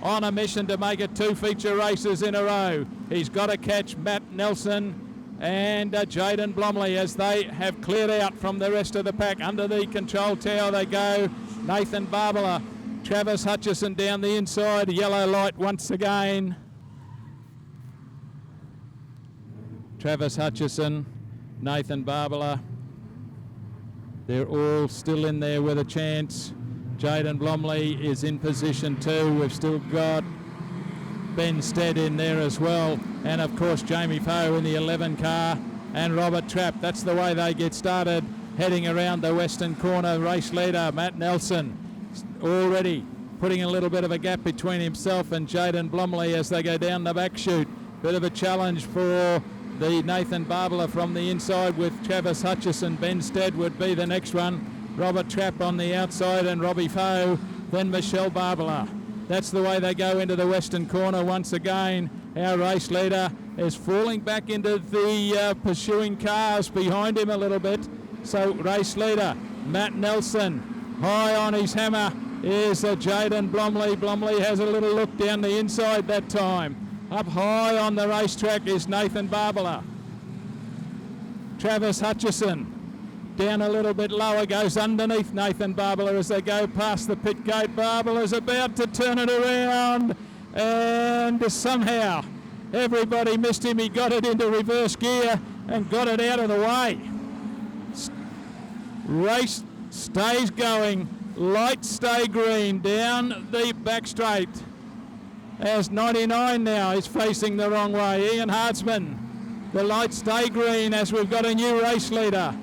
on a mission to make it 2 feature races in a row. He's got to catch Matt Nelson and Jaden Blomley as they have cleared out from the rest of the pack. Under the control tower they go. Nathan Barbala, Travis Hutchison down the inside. Yellow light once again. Travis Hutchison, Nathan Barbala. They're all still in there with a chance. Jaden Blomley is in position 2. We've still got Benstead in there as well. And of course Jamie Poe in the 11 car and Robert Trapp. That's the way they get started. Heading around the western corner, race leader Matt Nelson already putting a little bit of a gap between himself and Jaden Blomley as they go down the back chute. Bit of a challenge for the Nathan Barbala from the inside with Travis Hutchison. Ben Stead would be the next one. Robert Trapp on the outside and Robbie Foe, then Michelle Barbala. That's the way they go into the western corner once again. Our race leader is falling back into the pursuing cars behind him a little bit. So race leader, Matt Nelson, high on his hammer is Jaden Blomley. Blomley has a little look down the inside that time. Up high on the racetrack is Nathan Barbala. Travis Hutchison down a little bit lower, goes underneath Nathan Barbala as they go past the pit gate. Barbala's about to turn it around and somehow everybody missed him. He got it into reverse gear and got it out of the way. Race stays going. Lights stay green down the back straight as 99 now is facing the wrong way. Ian Hartsman, the lights stay green as we've got a new race leader,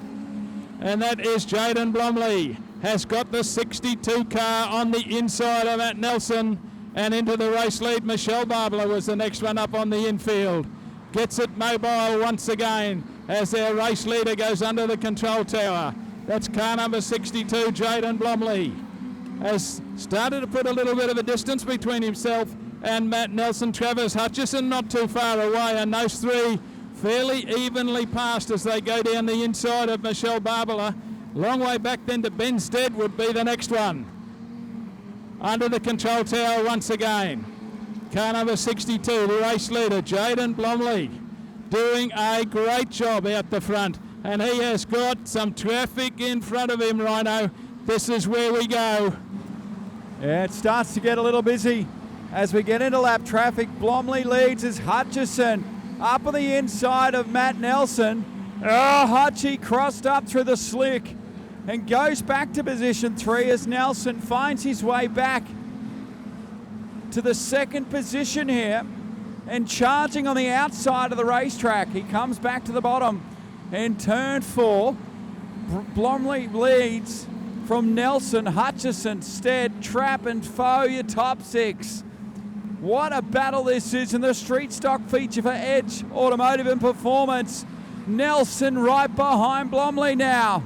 and that is Jaden Blomley. Has got the 62 car on the inside of Matt Nelson and into the race lead. Michelle Barbala was the next one up on the infield. Gets it mobile once again as their race leader goes under the control tower. That's car number 62, Jaden Blomley. Has started to put a little bit of a distance between himself and Matt Nelson. Travis Hutchison not too far away, and those three fairly evenly passed as they go down the inside of Michelle Barbala. Long way back then to Ben Stead would be the next one. Under the control tower once again. Car number 62, the race leader, Jaden Blomley, doing a great job out the front. And he has got some traffic in front of him, Rhino. This is where we go. Yeah, it starts to get a little busy as we get into lap traffic. Blomley leads as Hutchison up on the inside of Matt Nelson. Oh, Hutchie crossed up through the slick and goes back to position 3 as Nelson finds his way back to the second position here and charging on the outside of the racetrack. He comes back to the bottom in turn 4. Blomley leads from Nelson, Hutchison, Stead, Trapp and Foe, your top 6. What a battle this is in the Street Stock feature for Edge Automotive and Performance. Nelson right behind Blomley now.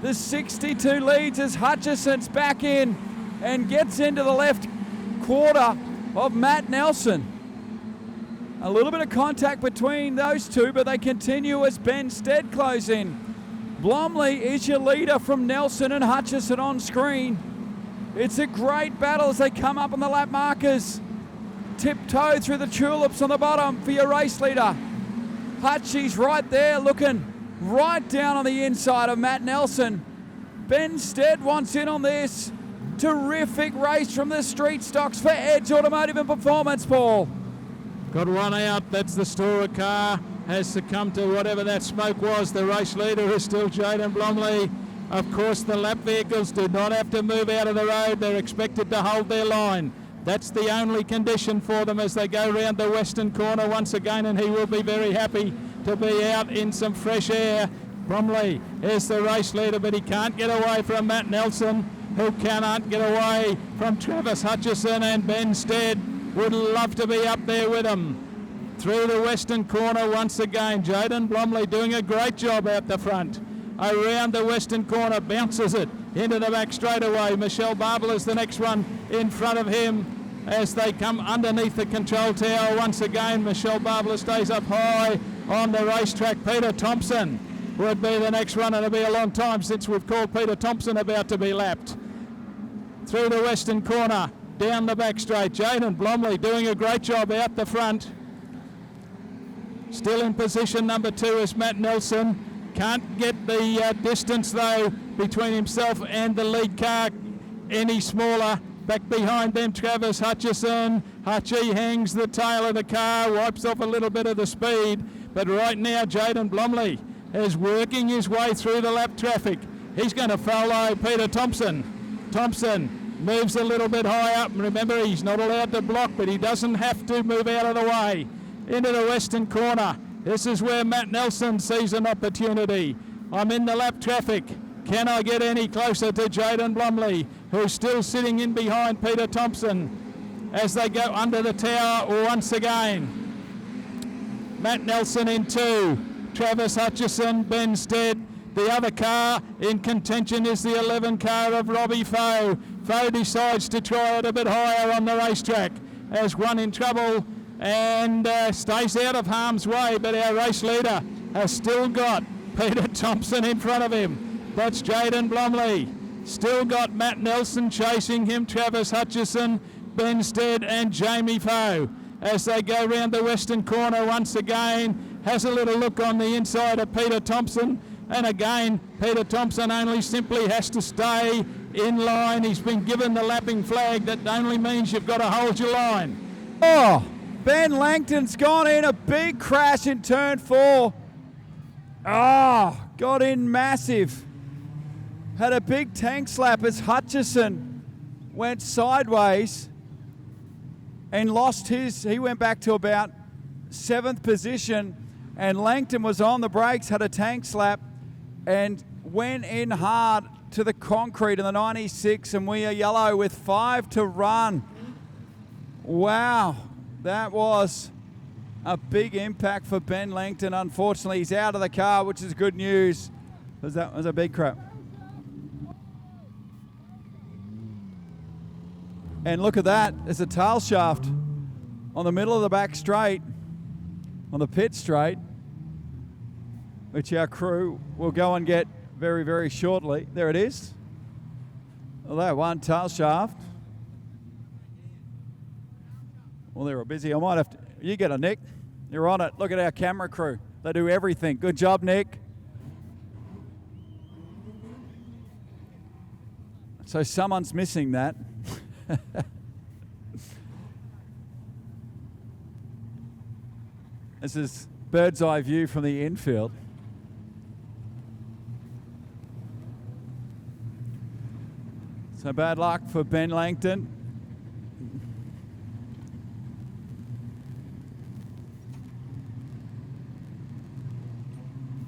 The 62 leads as Hutchison's back in and gets into the left quarter of Matt Nelson. A little bit of contact between those two, but they continue as Ben Stead close in. Blomley is your leader from Nelson and Hutchison on screen. It's a great battle as they come up on the lap markers. Tiptoe through the tulips on the bottom for your race leader. Hutchie's right there looking right down on the inside of Matt Nelson. Ben Stead wants in on this. Terrific race from the Street Stocks for Edge Automotive and Performance, Paul. Got one out, that's the Storer car. Has succumbed to whatever that smoke was. The race leader is still Jaden Blomley. Of course, the lap vehicles do not have to move out of the road. They're expected to hold their line. That's the only condition for them as they go round the western corner once again, and he will be very happy to be out in some fresh air. Bromley is the race leader, but he can't get away from Matt Nelson, who cannot get away from Travis Hutchison, and Ben Stead would love to be up there with him. Through the western corner once again, Jaden Blomley doing a great job out the front. Around the western corner, bounces it into the back straightaway. Michelle Barbala is the next one in front of him as they come underneath the control tower once again. Michelle Barbala stays up high on the racetrack. Peter Thompson would be the next one, and it'll be a long time since we've called Peter Thompson about to be lapped. Through the western corner, down the back straight, Jaden Blomley doing a great job out the front. Still in position number 2 is Matt Nelson. Can't get the distance though between himself and the lead car any smaller. Back behind them, Travis Hutchison. Hutchie hangs the tail of the car, wipes off a little bit of the speed. But right now, Jaden Blomley is working his way through the lap traffic. He's going to follow Peter Thompson. Thompson moves a little bit high up. Remember, he's not allowed to block, but he doesn't have to move out of the way. Into the western corner. This is where Matt Nelson sees an opportunity. I'm in the lap traffic. Can I get any closer to Jaden Blomley, who's still sitting in behind Peter Thompson as they go under the tower once again? Matt Nelson in 2, Travis Hutchison, Ben Stead. The other car in contention is the 11 car of Robbie Foe. Foe decides to try it a bit higher on the racetrack as one in trouble and stays out of harm's way, but our race leader has still got Peter Thompson in front of him. That's Jaden Blomley. Still got Matt Nelson chasing him, Travis Hutchison, Ben Stead and Jamie Foe as they go round the western corner once again. Has a little look on the inside of Peter Thompson, and again Peter Thompson only simply has to stay in line. He's been given the lapping flag. That only means you've got to hold your line. Oh, Ben Langton's gone in a big crash in turn 4. Oh, got in massive. Had a big tank slap as Hutchison went sideways and lost his. He went back to about 7th position, and Langton was on the brakes, had a tank slap and went in hard to the concrete in the 96, and we are yellow with 5 to run. Wow, that was a big impact for Ben Langton. Unfortunately, he's out of the car, which is good news, because that was a big crap. And look at that, there's a tail shaft on the middle of the back straight, on the pit straight, which our crew will go and get very, very shortly. There it is. Well, that one tail shaft. Well, they were busy. I might have to, you get it, Nick. You're on it. Look at our camera crew. They do everything. Good job, Nick. So someone's missing that. This is bird's eye view from the infield. So bad luck for Ben Langton.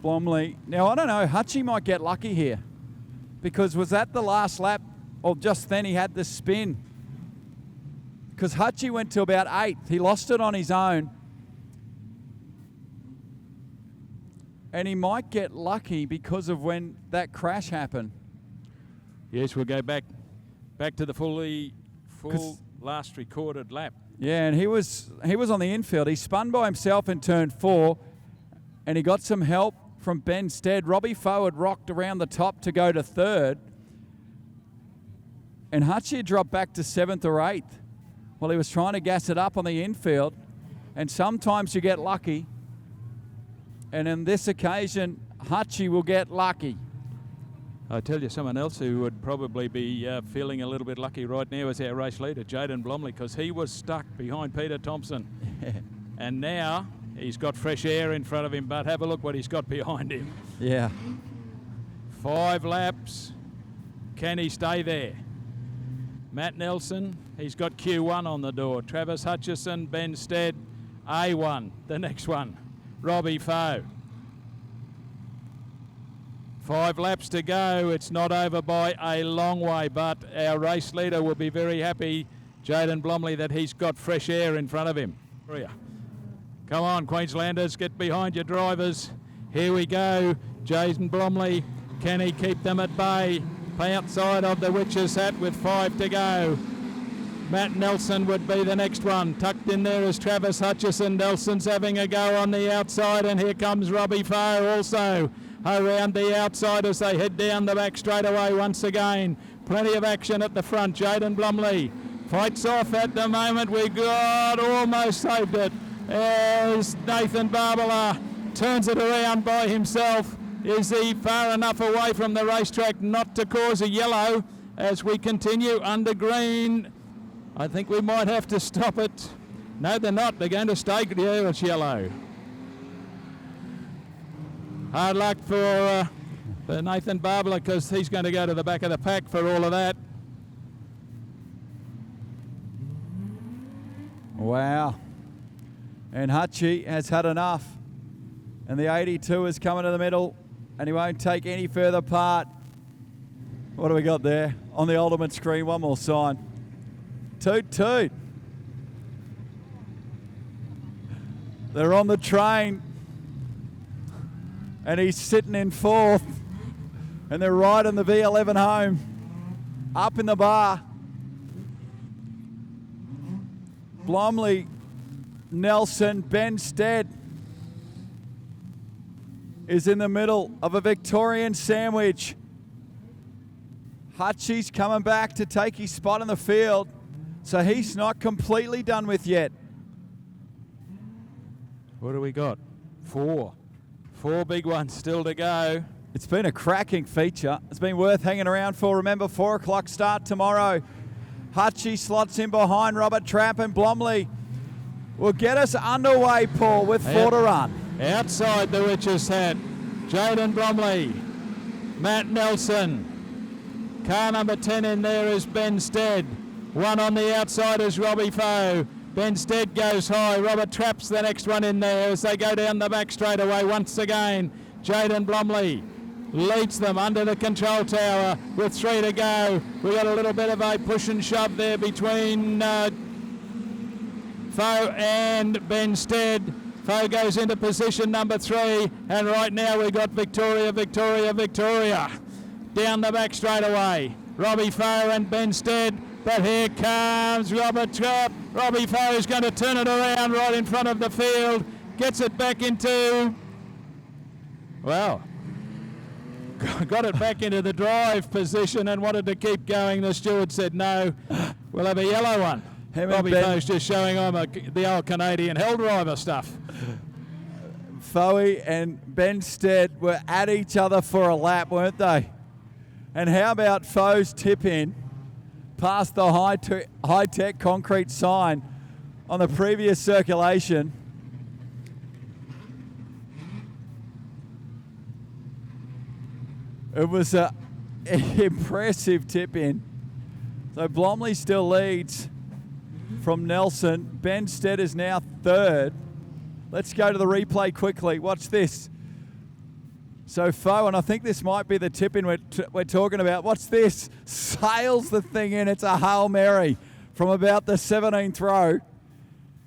Blomley. Now, I don't know, Hutchie might get lucky here, because was that the last lap, or just then he had the spin? Because Hutchie went to about 8th. He lost it on his own. And he might get lucky because of when that crash happened. Yes, we'll go back to the full last recorded lap. Yeah, and he was on the infield. He spun by himself in turn 4, and he got some help from Ben Stead. Robbie Foe had rocked around the top to go to 3rd, and Hutchie dropped back to 7th or 8th while he was trying to gas it up on the infield. And sometimes you get lucky, and in this occasion, Hutchie will get lucky. I tell you, someone else who would probably be feeling a little bit lucky right now is our race leader, Jaden Blomley, because he was stuck behind Peter Thompson. And now he's got fresh air in front of him, but have a look what he's got behind him. Yeah. 5 laps. Can he stay there? Matt Nelson, he's got Q1 on the door. Travis Hutchison, Ben Stead, A1, the next one. Robbie Foe. 5 laps to go. It's not over by a long way, but our race leader will be very happy, Jaden Blomley, that he's got fresh air in front of him. Come on, Queenslanders, get behind your drivers. Here we go. Jaden Blomley, can he keep them at bay? Outside of the Witch's Hat with 5 to go. Matt Nelson would be the next one. Tucked in there is Travis Hutchison. Nelson's having a go on the outside, and here comes Robbie Foe also around the outside as they head down the back straightaway once again. Plenty of action at the front. Jaden Blomley fights off at the moment. We got almost saved it as Nathan Barbala turns it around by himself. Is he far enough away from the racetrack not to cause a yellow as we continue under green? I think we might have to stop it. No, they're not. They're going to stay. Yeah, it's yellow. Hard luck for Nathan Barbala, because he's going to go to the back of the pack for all of that. Wow. And Hutchie has had enough. And the 82 is coming to the middle, and he won't take any further part. What do we got there? On the ultimate screen, one more sign. Toot toot. They're on the train. And he's sitting in fourth. And they're riding the V11 home. Up in the bar. Blomley, Nelson, Ben Stead is in the middle of a Victorian sandwich. Hutchie's coming back to take his spot in the field, so he's not completely done with yet. What do we got? Four big ones still to go. It's been a cracking feature. It's been worth hanging around for. Remember, 4 o'clock start tomorrow. Hutchie slots in behind Robert Trapp, and Blomley will get us underway, Paul, with 4 to run. Outside the witch's hat, Jaden Blomley, Matt Nelson. Car number 10 in there is Ben Stead. 1 on the outside is Robbie Foe. Ben Stead goes high. Robert Trapp's the next one in there as they go down the back straightaway once again. Jaden Blomley leads them under the control tower with 3 to go. We got a little bit of a push and shove there between Foe and Ben Stead. Foe goes into position number 3, and right now we've got Victoria down the back straightaway. Robbie Foe and Ben Stead, but here comes Robert Trapp. Robbie Foe is going to turn it around right in front of the field, gets it back into, well, got it back into the drive position and wanted to keep going. The steward said no, we'll have a yellow one. Robbie Foe's just showing on the old Canadian hell driver stuff. Foe and Ben Stead were at each other for a lap, weren't they? And how about Foe's tip in past the high-tech concrete sign on the previous circulation? It was an impressive tip in. So Blomley still leads from Nelson. Ben Stead is now 3rd. Let's go to the replay quickly. Watch this. So Foe, and I think this might be the tip-in we're talking about. Watch this. Sails the thing in. It's a Hail Mary from about the 17th row.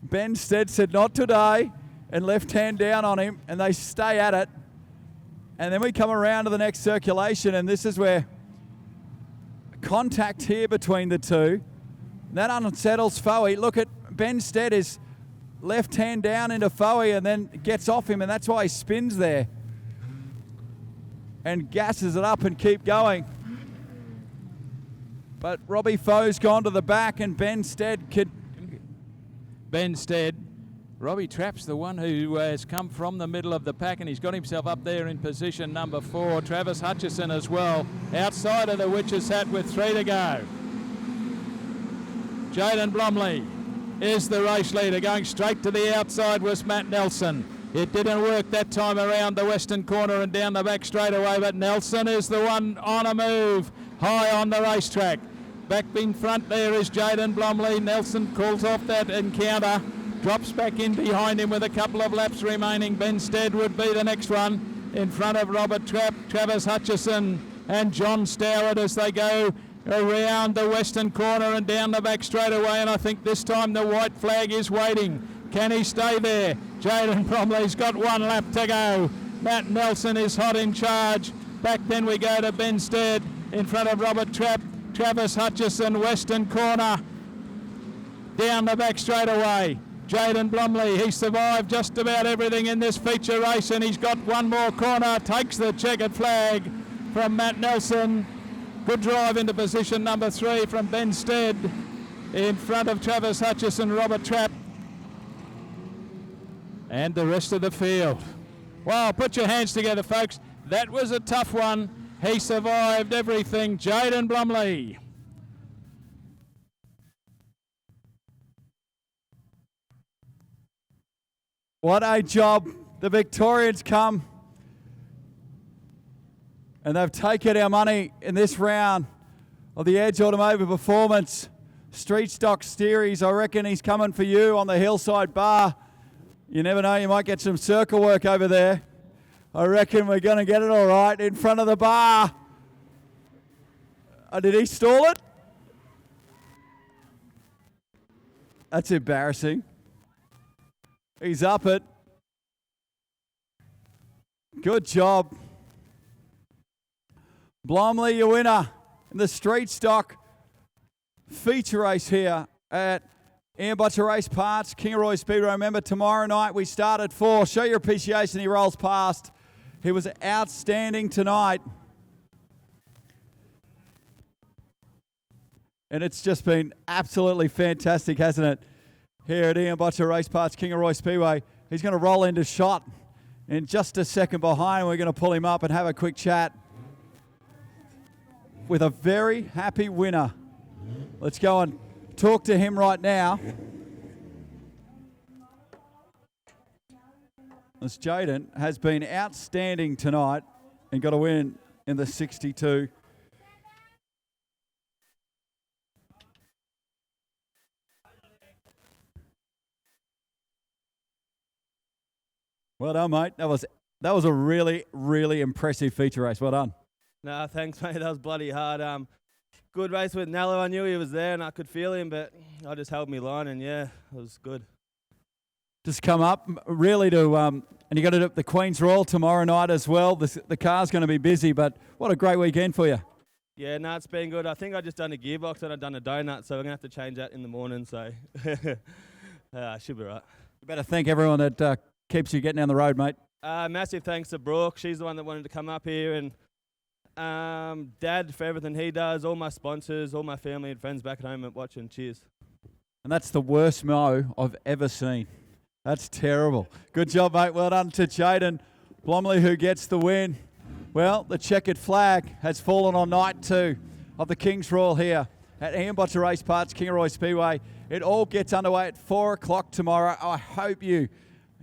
Ben Stead said, not today, and left hand down on him, and they stay at it. And then we come around to the next circulation, and this is where contact here between the two. That unsettles Foe. Look at Ben Stead is left hand down into Foe and then gets off him, and that's why he spins there and gasses it up and keep going. But Robbie Foe's gone to the back, and Ben Stead, Robbie Trapp's the one who has come from the middle of the pack, and he's got himself up there in position number 4. Travis Hutchison as well, outside of the witch's hat with 3 to go. Jaden Blomley is the race leader. Going straight to the outside was Matt Nelson. It didn't work that time around the western corner and down the back straightaway, but Nelson is the one on a move, high on the racetrack. Back in front there is Jaden Blomley. Nelson calls off that encounter, drops back in behind him with a couple of laps remaining. Ben Stead would be the next one in front of Robert Trapp, Travis Hutchison and John Stowart as they go around the western corner and down the back straightaway, and I think this time the white flag is waiting. Can he stay there? Jaden Bromley's got 1 lap to go. Matt Nelson is hot in charge. Back then we go to Ben Stead in front of Robert Trapp, Travis Hutchison, western corner. Down the back straightaway, Jaden Blomley, he survived just about everything in this feature race, and he's got 1 more corner, takes the checkered flag from Matt Nelson. Good drive into position number 3 from Ben Stead in front of Travis Hutchison, Robert Trapp and the rest of the field. Wow, put your hands together, folks. That was a tough one. He survived everything. Jaden Blomley. What a job. The Victorians come and they've taken our money in this round of the Edge Automotive Performance Street Stocks Series. I reckon he's coming for you on the Hillside Bar. You never know, you might get some circle work over there. I reckon we're going to get it all right in front of the bar. Oh, did he stall it? That's embarrassing. He's up it. Good job. Blomley, your winner in the Street Stock feature race here at Ian Butcher Race Parts, Kingaroy Speedway. Remember, tomorrow night we start at 4. Show your appreciation. He rolls past. He was outstanding tonight. And it's just been absolutely fantastic, hasn't it? Here at Ian Butcher Race Parts, Kingaroy Speedway. He's going to roll into shot in just a second behind. We're going to pull him up and have a quick chat with a very happy winner. Let's go and talk to him right now. As Jaden has been outstanding tonight and got a win in the 62. Well done, mate. That was a really, really impressive feature race. Well done. Nah, thanks, mate. That was bloody hard. Good race with Nello. I knew he was there and I could feel him, but I just held my line and yeah, it was good. Just come up really to, and you got the Queen's Royal tomorrow night as well. The car's going to be busy, but what a great weekend for you. Yeah, no, it's been good. I think I just done a gearbox and I've done a donut, so we're going to have to change that in the morning, so should be right. You better thank everyone that keeps you getting down the road, mate. Massive thanks to Brooke. She's the one that wanted to come up here, and Dad for everything he does, all my sponsors, all my family and friends back at home watching. Cheers. And that's the worst mow I've ever seen. That's terrible. Good job, mate. Well done to Jaden Blomley, who gets the win. Well, the checkered flag has fallen on night 2 of the King's Royal here at Ian Butcher Race Parts, Kingaroy Speedway. It all gets underway at 4 o'clock tomorrow. I hope you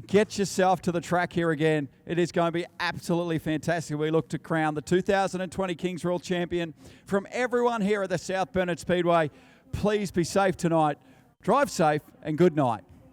get yourself to the track here again. It is going to be absolutely fantastic. We look to crown the 2020 King's Royal Champion. From everyone here at the South Burnett Speedway, please be safe tonight. Drive safe and good night.